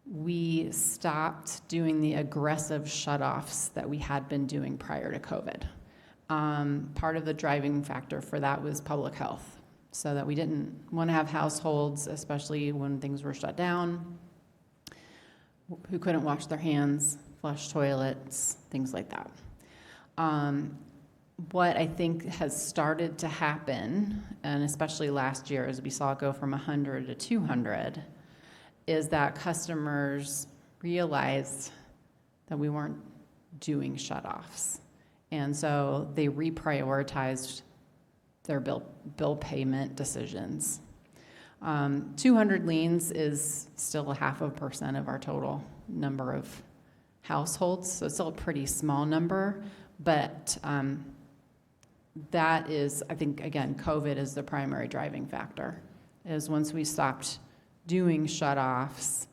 we stopped doing the aggressive shutoffs that we had been doing prior to COVID. Part of the driving factor for that was public health, so that we didn't want to have households, especially when things were shut down, who couldn't wash their hands, flush toilets, things like that. What I think has started to happen, and especially last year as we saw it go from 100 to 200, is that customers realized that we weren't doing shutoffs. And so they reprioritized their bill payment decisions. 200 liens is still 0.5% of our total number of households, so it's still a pretty small number, but that is, I think, again, COVID is the primary driving factor, is once we stopped doing shutoffs,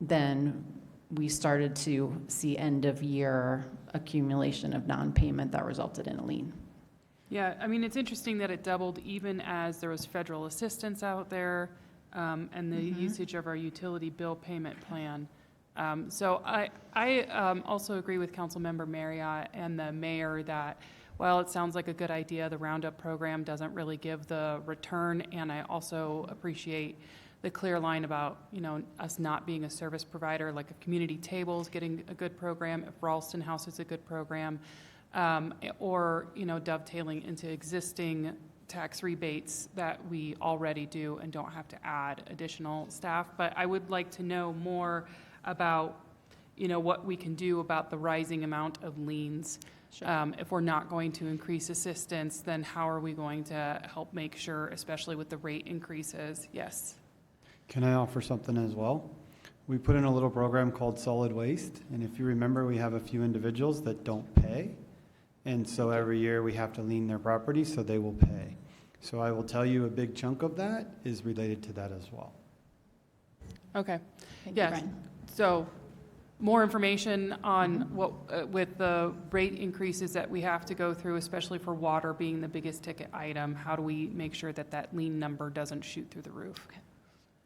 then we started to see end-of-year accumulation of non-payment that resulted in a lien. Yeah, I mean, it's interesting that it doubled even as there was federal assistance out there and the usage of our utility bill payment plan. So I also agree with Councilmember Marriott and the mayor that while it sounds like a good idea, the Roundup program doesn't really give the return, and I also appreciate the clear line about, us not being a service provider, like if Community Tables getting a good program, if Ralston House is a good program, or, dovetailing into existing tax rebates that we already do and don't have to add additional staff. But I would like to know more about, what we can do about the rising amount of liens. Sure. If we're not going to increase assistance, then how are we going to help make sure, especially with the rate increases? Yes. Can I offer something as well? We put in a little program called Solid Waste, and if you remember, we have a few individuals that don't pay, and so every year we have to lien their property so they will pay. So I will tell you a big chunk of that is related to that as well. Okay. Thank you, Yes. Brian. So more information on what, with the rate increases that we have to go through, especially for water being the biggest ticket item, how do we make sure that that lien number doesn't shoot through the roof? Okay.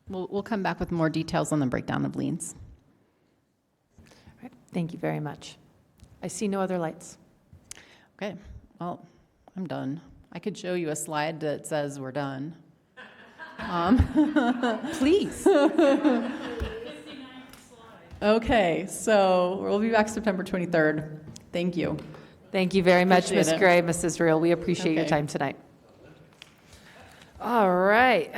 We'll come back with more details on the breakdown of liens. All right. Thank you very much. I see no other lights. Okay, well, I'm done. I could show you a slide that says we're done. Please. Okay, so we'll be back September 23rd. Thank you. Thank you very much, Ms. Appreciate it. Gray, Mrs. Reel. We appreciate your Okay. time tonight. All right.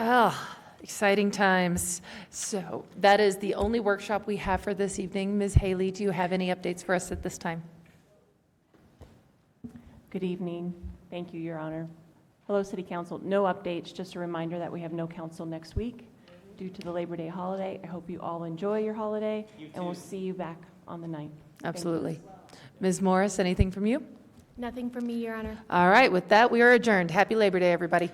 Exciting times. So that is the only workshop we have for this evening. Ms. Haley, do you have any updates for us at this time? Good evening. Thank you, Your Honor. Hello, City Council. No updates, just a reminder that we have no council next week due to the Labor Day holiday. I hope you all enjoy your holiday, and we'll see you back on the 9th. Thank you. Absolutely. Ms. Morris, anything from you? Nothing from me, Your Honor. All right, with that, we are adjourned. Happy Labor Day, everybody.